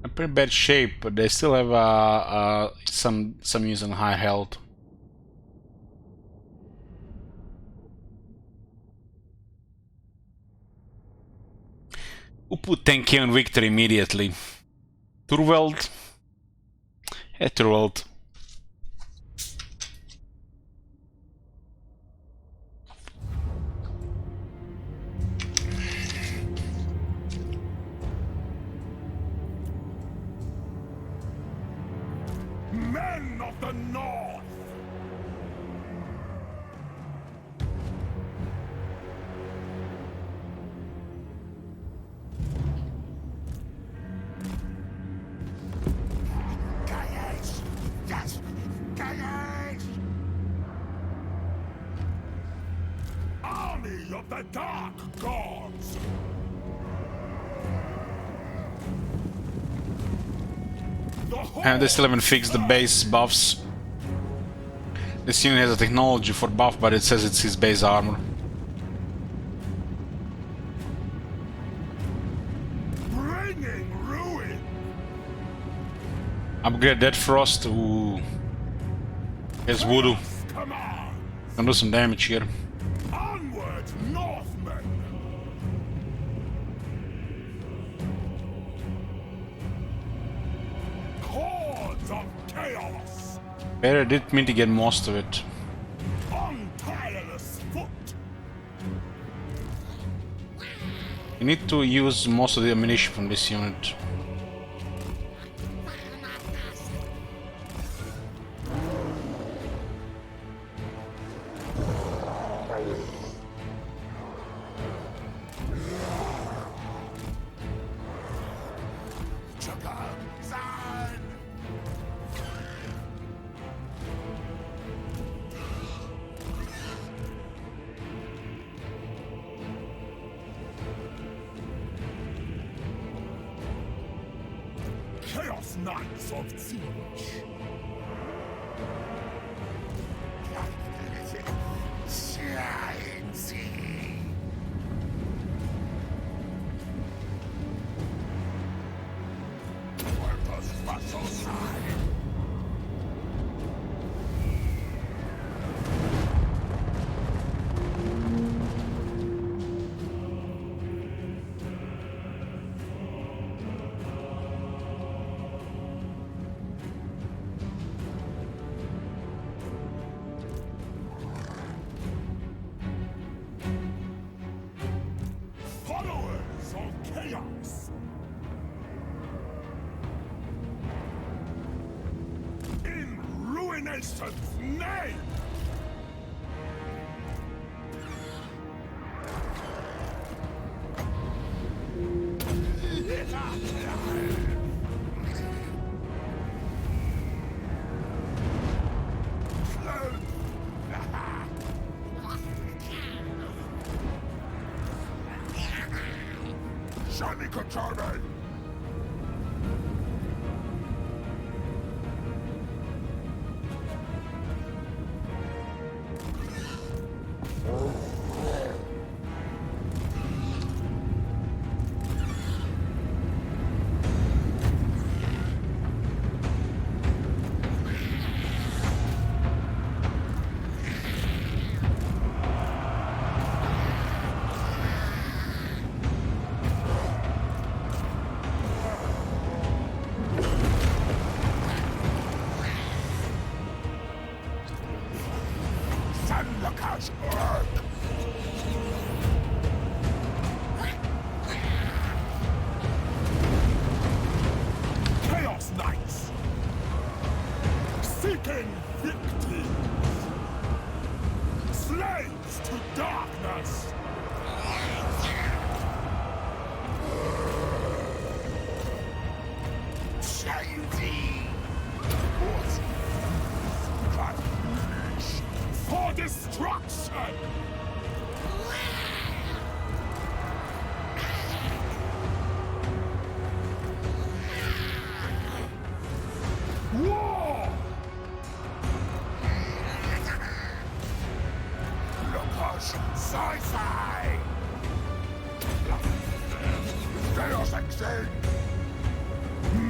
In pretty bad shape, but they still have some use on high health. Who put 10k on victory immediately? Turveld? Hey, Turveld. Men of the North! Army of the Dark Gods! And they still haven't fixed the base buffs. This unit has a technology for buff, but it says it's his base armor. Bringing ruin! Upgrade that Frost. Ooh. Here's Voodoo. Can do some damage here. Onward, Northmen! Hordes of chaos! Better did mitigate most of it. On tireless foot! You need to use most of the ammunition from this unit. Chaos Knights of Tzeentch! Followers of chaos! In Ruination's name! Shiny Kachane! Chaos Ark! Chaos Knights! Seeking victims! Slaves to darkness! Shady! For destruction! War! Lucas, sci-fi! Chaos Exing!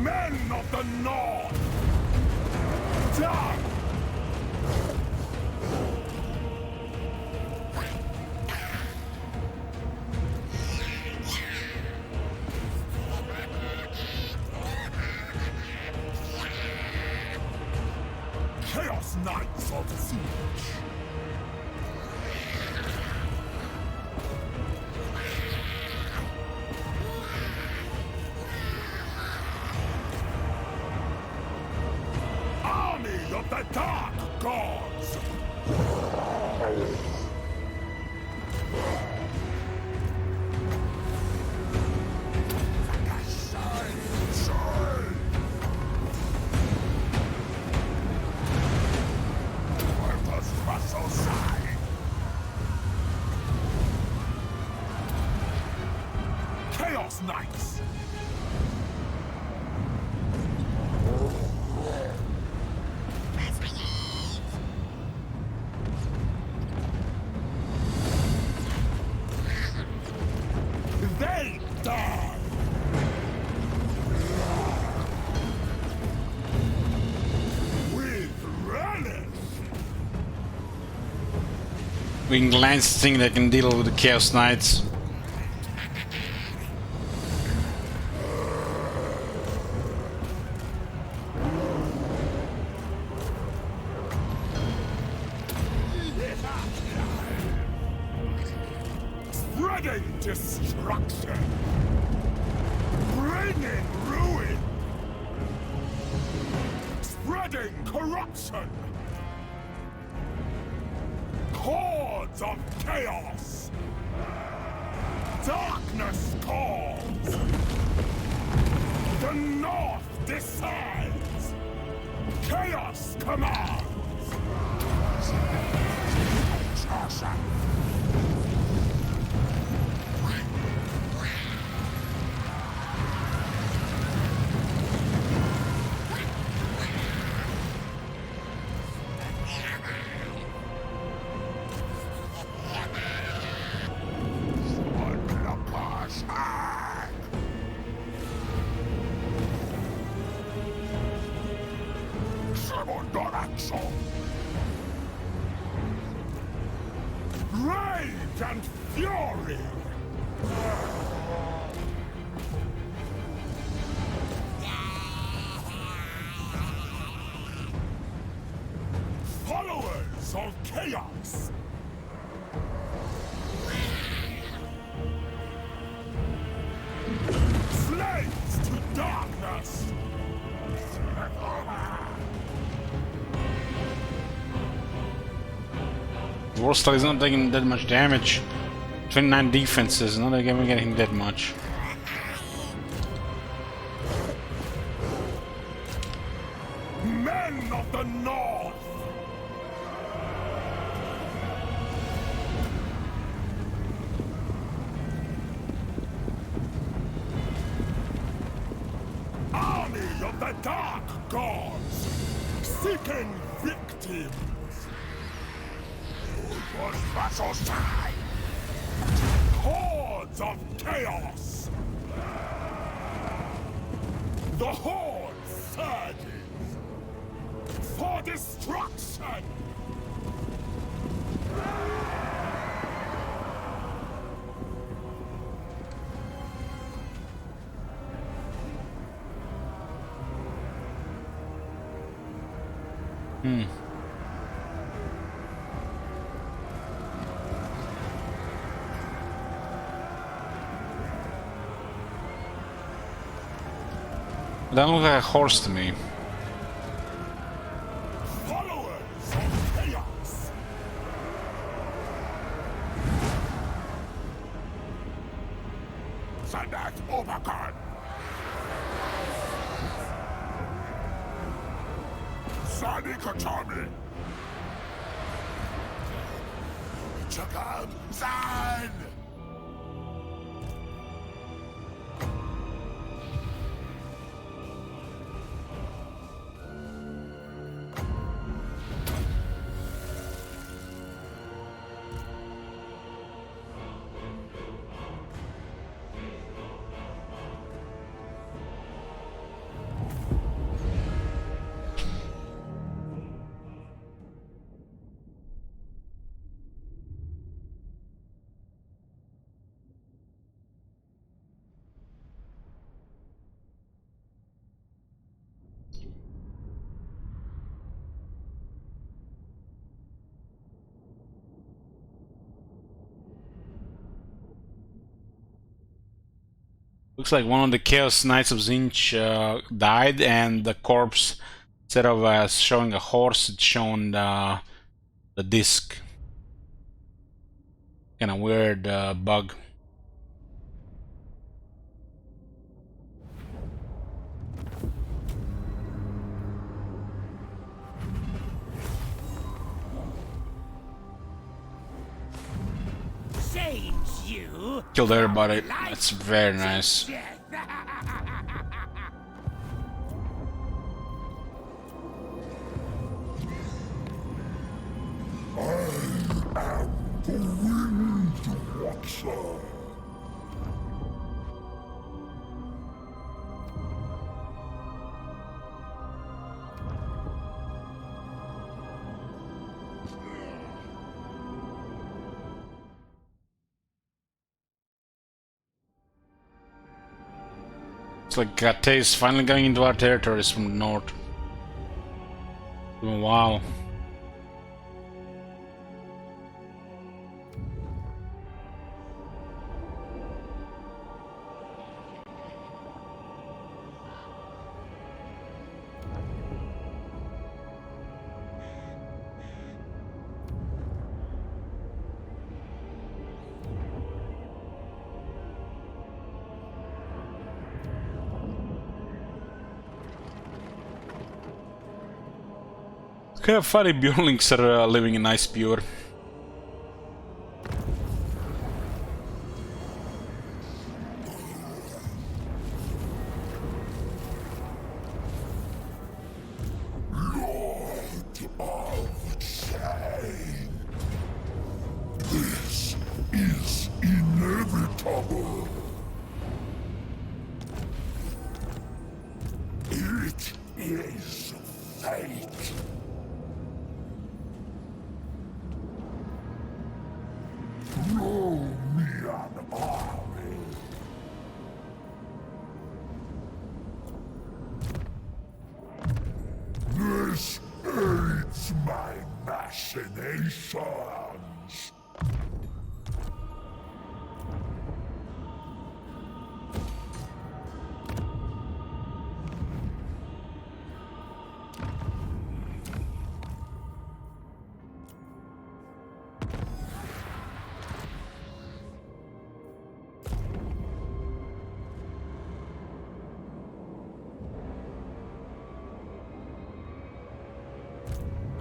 Men of the North! Done! Chaos Knights of Tzeentch! Army of the Dark Gods! Chaos Knights! They die! With relish! Winged Lance think they can deal with the Chaos Knights. Spreading destruction! Bringing ruin! Spreading corruption! Hordes of chaos! Darkness calls! The North decides! Chaos commands! Rage and fury! Followers of chaos! Slaves to darkness! Warstar is not taking that much damage. 29 defenses, not even getting that much. Men of the North! Army of the Dark Gods! Seeking victims! Was vassals time! Hordes of chaos! The horde surges! For destruction! That looks like a horse to me. Followers of chaos! Sanat Obakan! Sani Kachami! Chakam Zan! Looks like one of the Chaos Knights of Tzeentch died, and the corpse, instead of showing a horse, it's shown the disc. Kind of weird bug. Saves you. Killed everybody. That's very nice. Death. The Wind Watcher! It's like Gate is finally going into our territories from the north. Wow. It's kind of funny Bjornlings are living in Ice Pure. This is inevitable. It is fate. Throw me an army. This aids my machinations.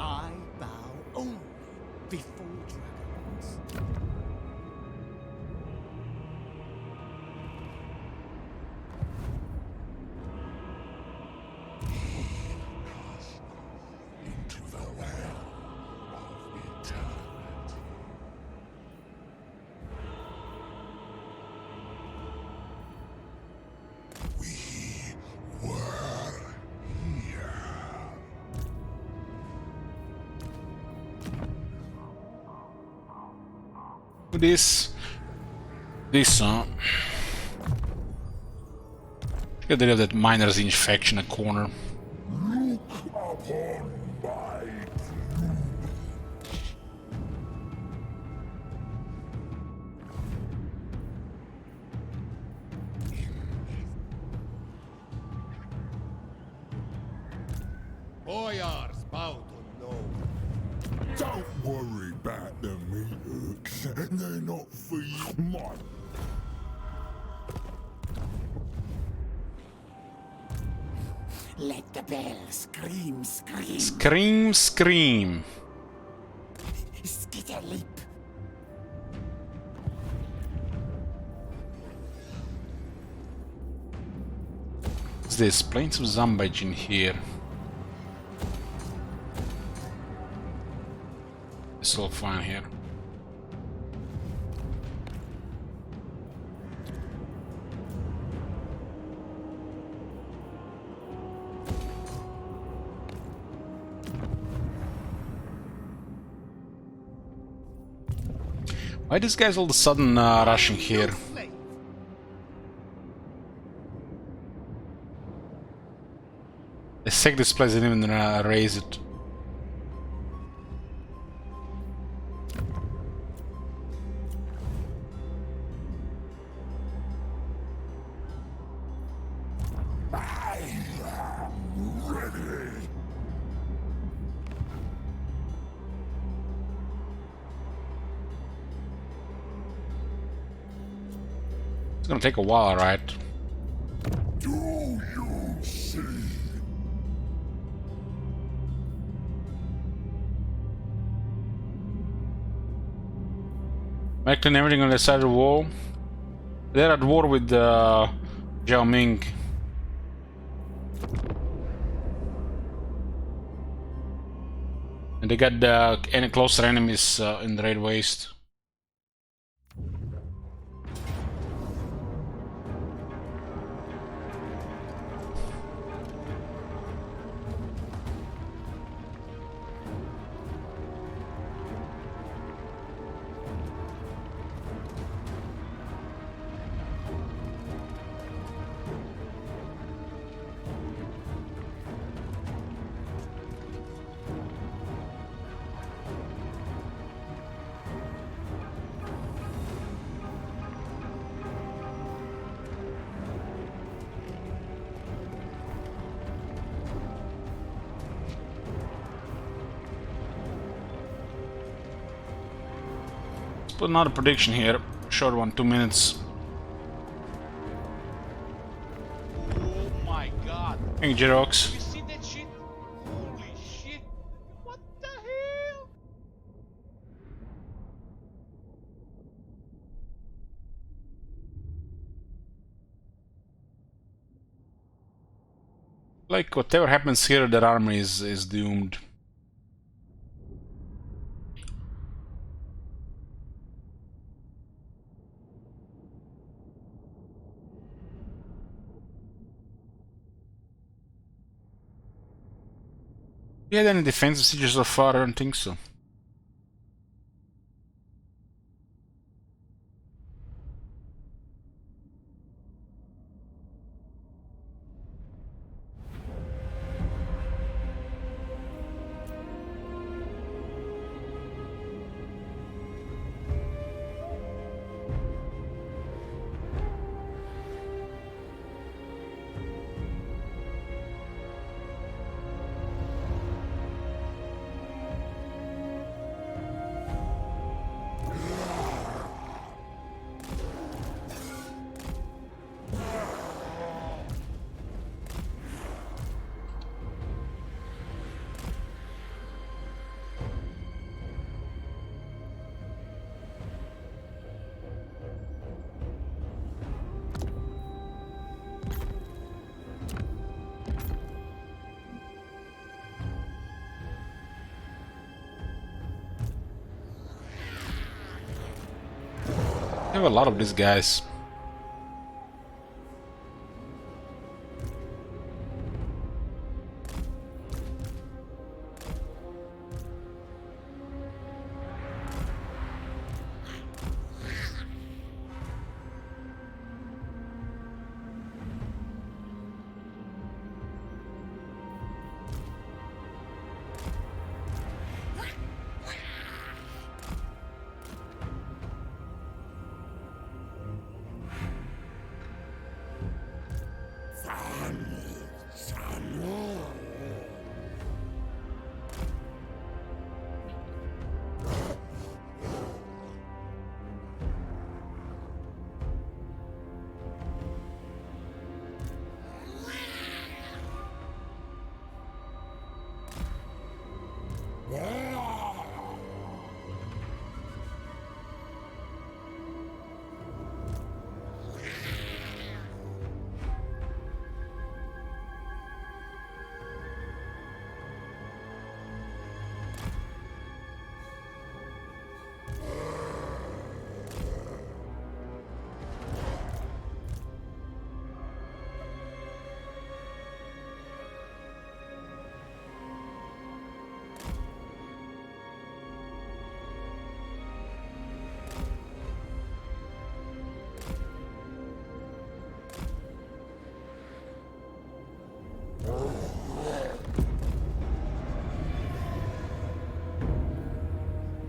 I bow only before dragons. Into the well of eternity. We were here. This get rid of that miner's infection in the corner. Look upon my Boyars bow to no. Don't worry about the meat hooks. They're not for you, man. Let the bell scream, scream. Scream, scream. Skitter leap. What's this? Plains of Zambage in here. It's all fine here. Why these guys all of a sudden rushing here? Let's take this place and even raise it. It's gonna take a while, right? Do you see? Making everything on the side of the wall. They're at war with Zhao Ming. And they got any closer enemies in the Red Waste. Put another prediction here. Short one, 2 minutes. Oh my god. Hey, Xerox. You see that shit? Holy shit. What the hell? Like, whatever happens here, that army is doomed. You had any defensive sieges so far? I don't think so. I have a lot of these guys.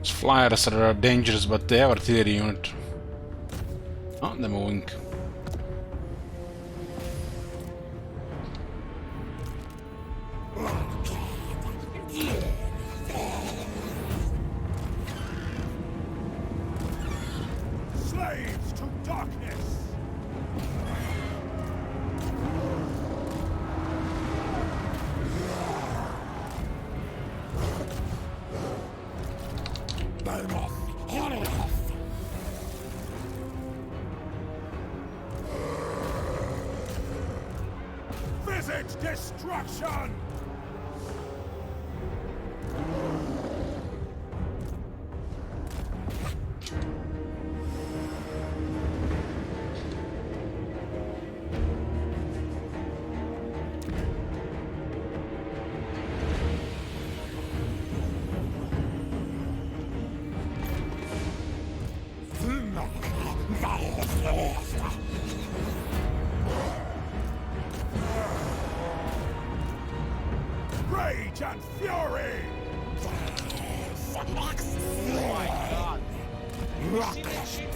Flyers are dangerous, but they have artillery unit. Oh, they're moving. Slaves to darkness! Visit destruction! Rage and fury! Oh my god. You see that shit?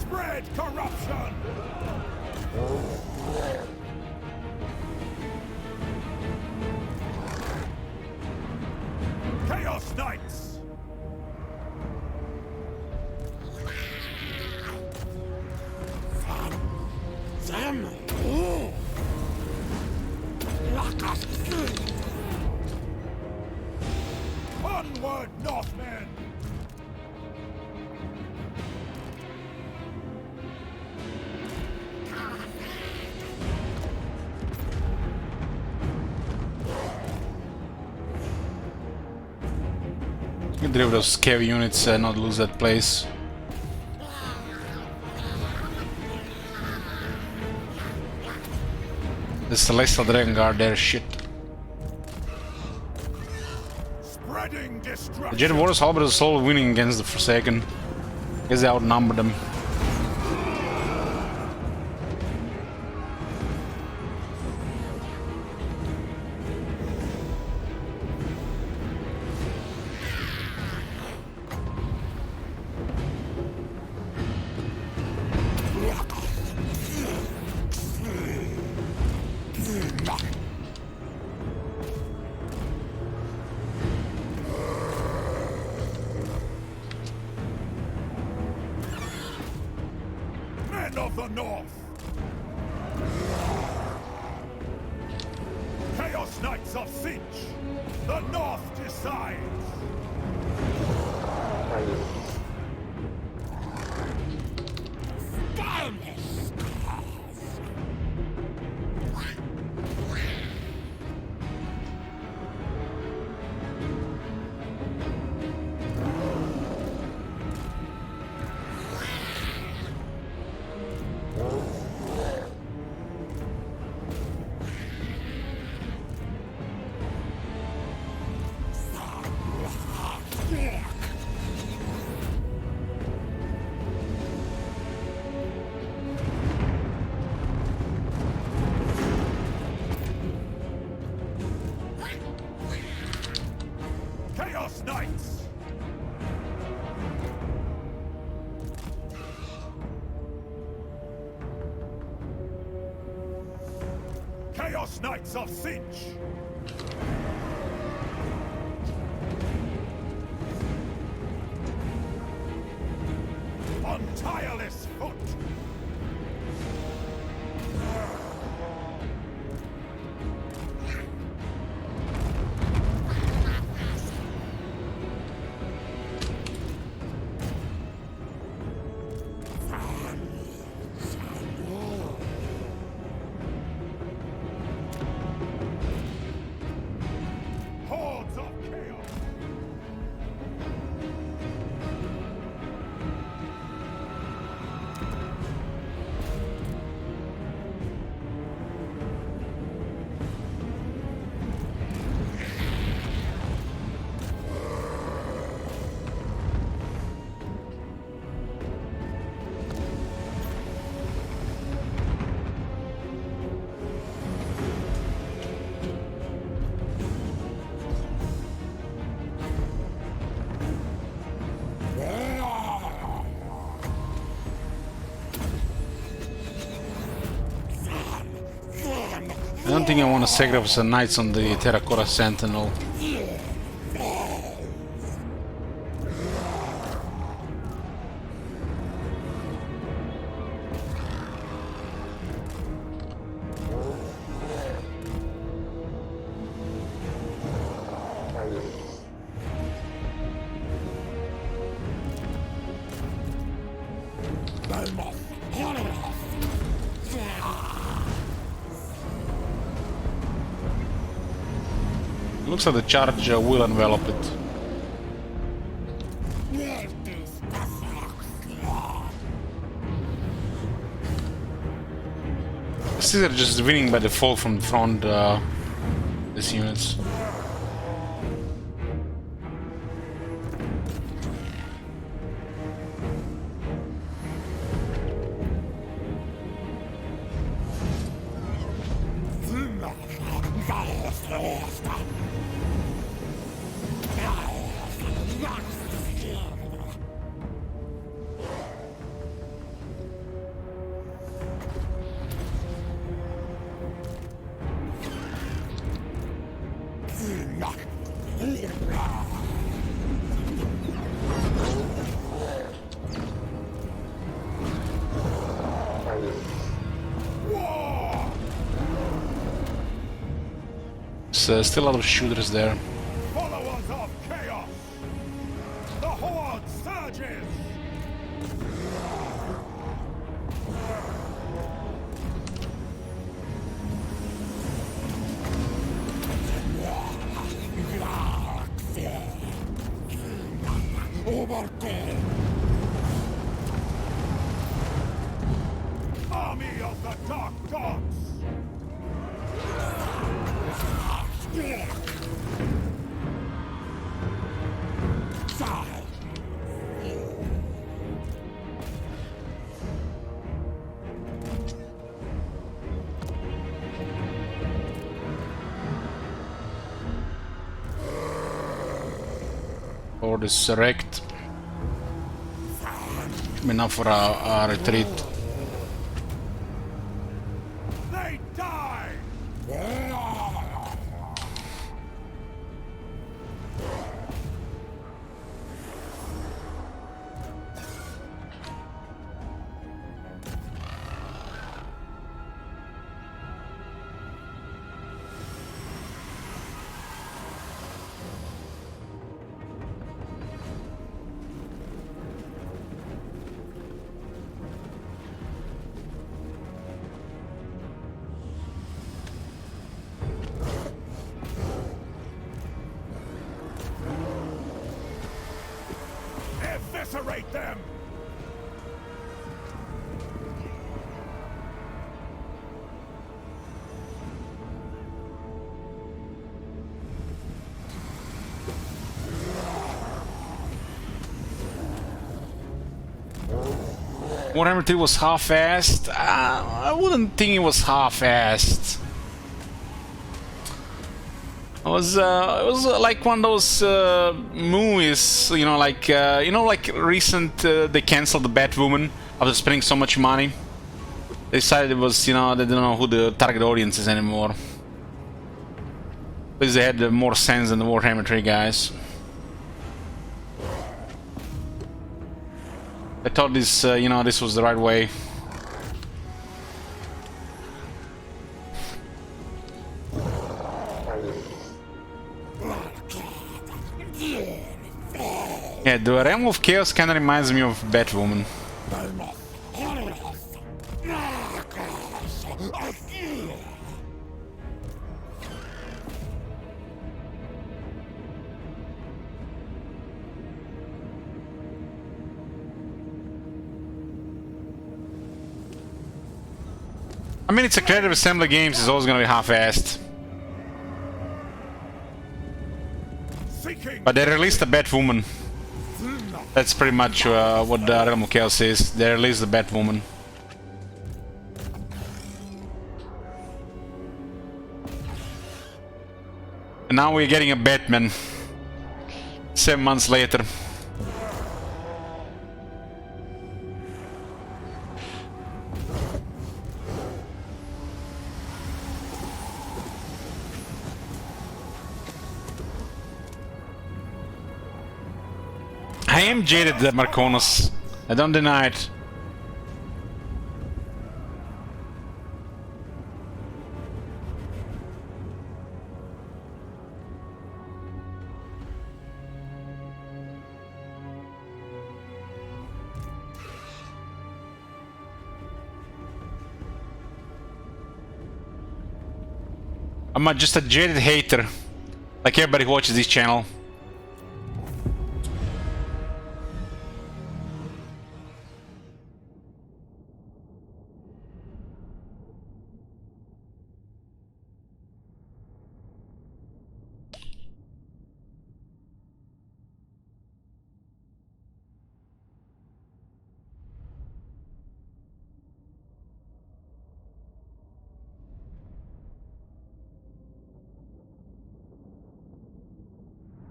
Spread corruption! Chaos Knights! Onward, Northmen! Get rid of those scary units and not lose that place. The Celestial Dragon Guard, they're shit. Spreading destruction! The Jet Warriors Halberd is slowly winning against the Forsaken. Guess they outnumber them. Men of the North! Chaos Knights of Tzeentch! The North decides! Chaos Knights! Chaos Knights of Tzeentch! On tireless foot! Hordes of chaos! I don't think I want to sacrifice the knights on the Terracotta Sentinel. Looks like the charge will envelop it. They're just winning by default from the front, these units. Still a lot of shooters there. Followers of chaos! The horde surges! Army of the Dark Gods! Or is wrecked. Enough for a retreat. They die! Eviscerate them! Warhammer 3 was half-assed? I wouldn't think it was half-assed. It was like one of those movies, you know, like recent they canceled the Batwoman after spending so much money. They decided it was, you know, they don't know who the target audience is anymore. Because they had more sense than the Warhammer 3 guys. I thought this, you know, this was the right way. Yeah, the Realm of Chaos kinda reminds me of Batwoman. I mean, it's a creative assembly games, it's always gonna be half-assed. But they released a Batwoman. That's pretty much what the Realm of Chaos is. They released the Batwoman. And now we're getting a Batman. 7 months later. I am jaded, Marconis. I don't deny it. I'm just a jaded hater, like everybody who watches this channel.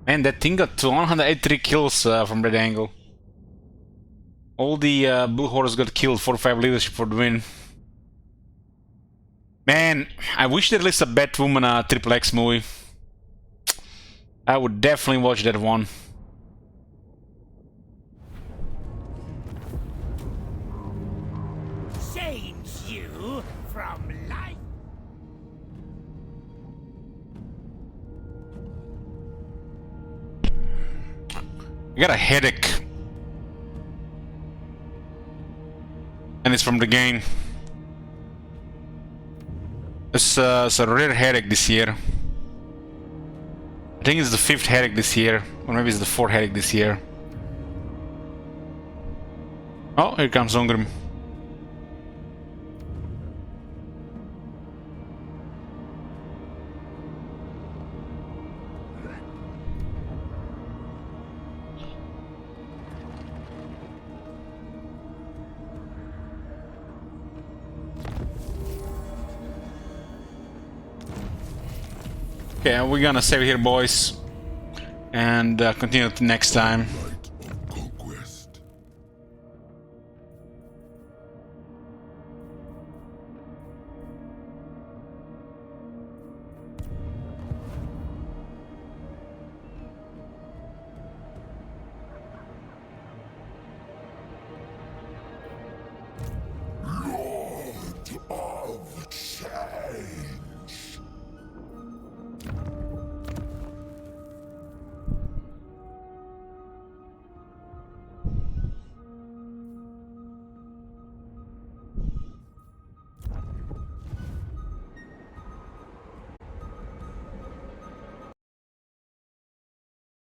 Man, that thing got 183 kills from that angle. All the blue horse got killed, 45 leadership for the win. Man, I wish they released a Batwoman Triple X movie. I would definitely watch that one. Saves you from life. I got a headache. And it's from the game. It's a rare headache this year. I think it's the 5th headache this year. Or maybe it's the 4th headache this year. Oh, here comes Ungrim. Okay, we're gonna save it here, boys, and continue to next time. Conquest. Lord of Shadow.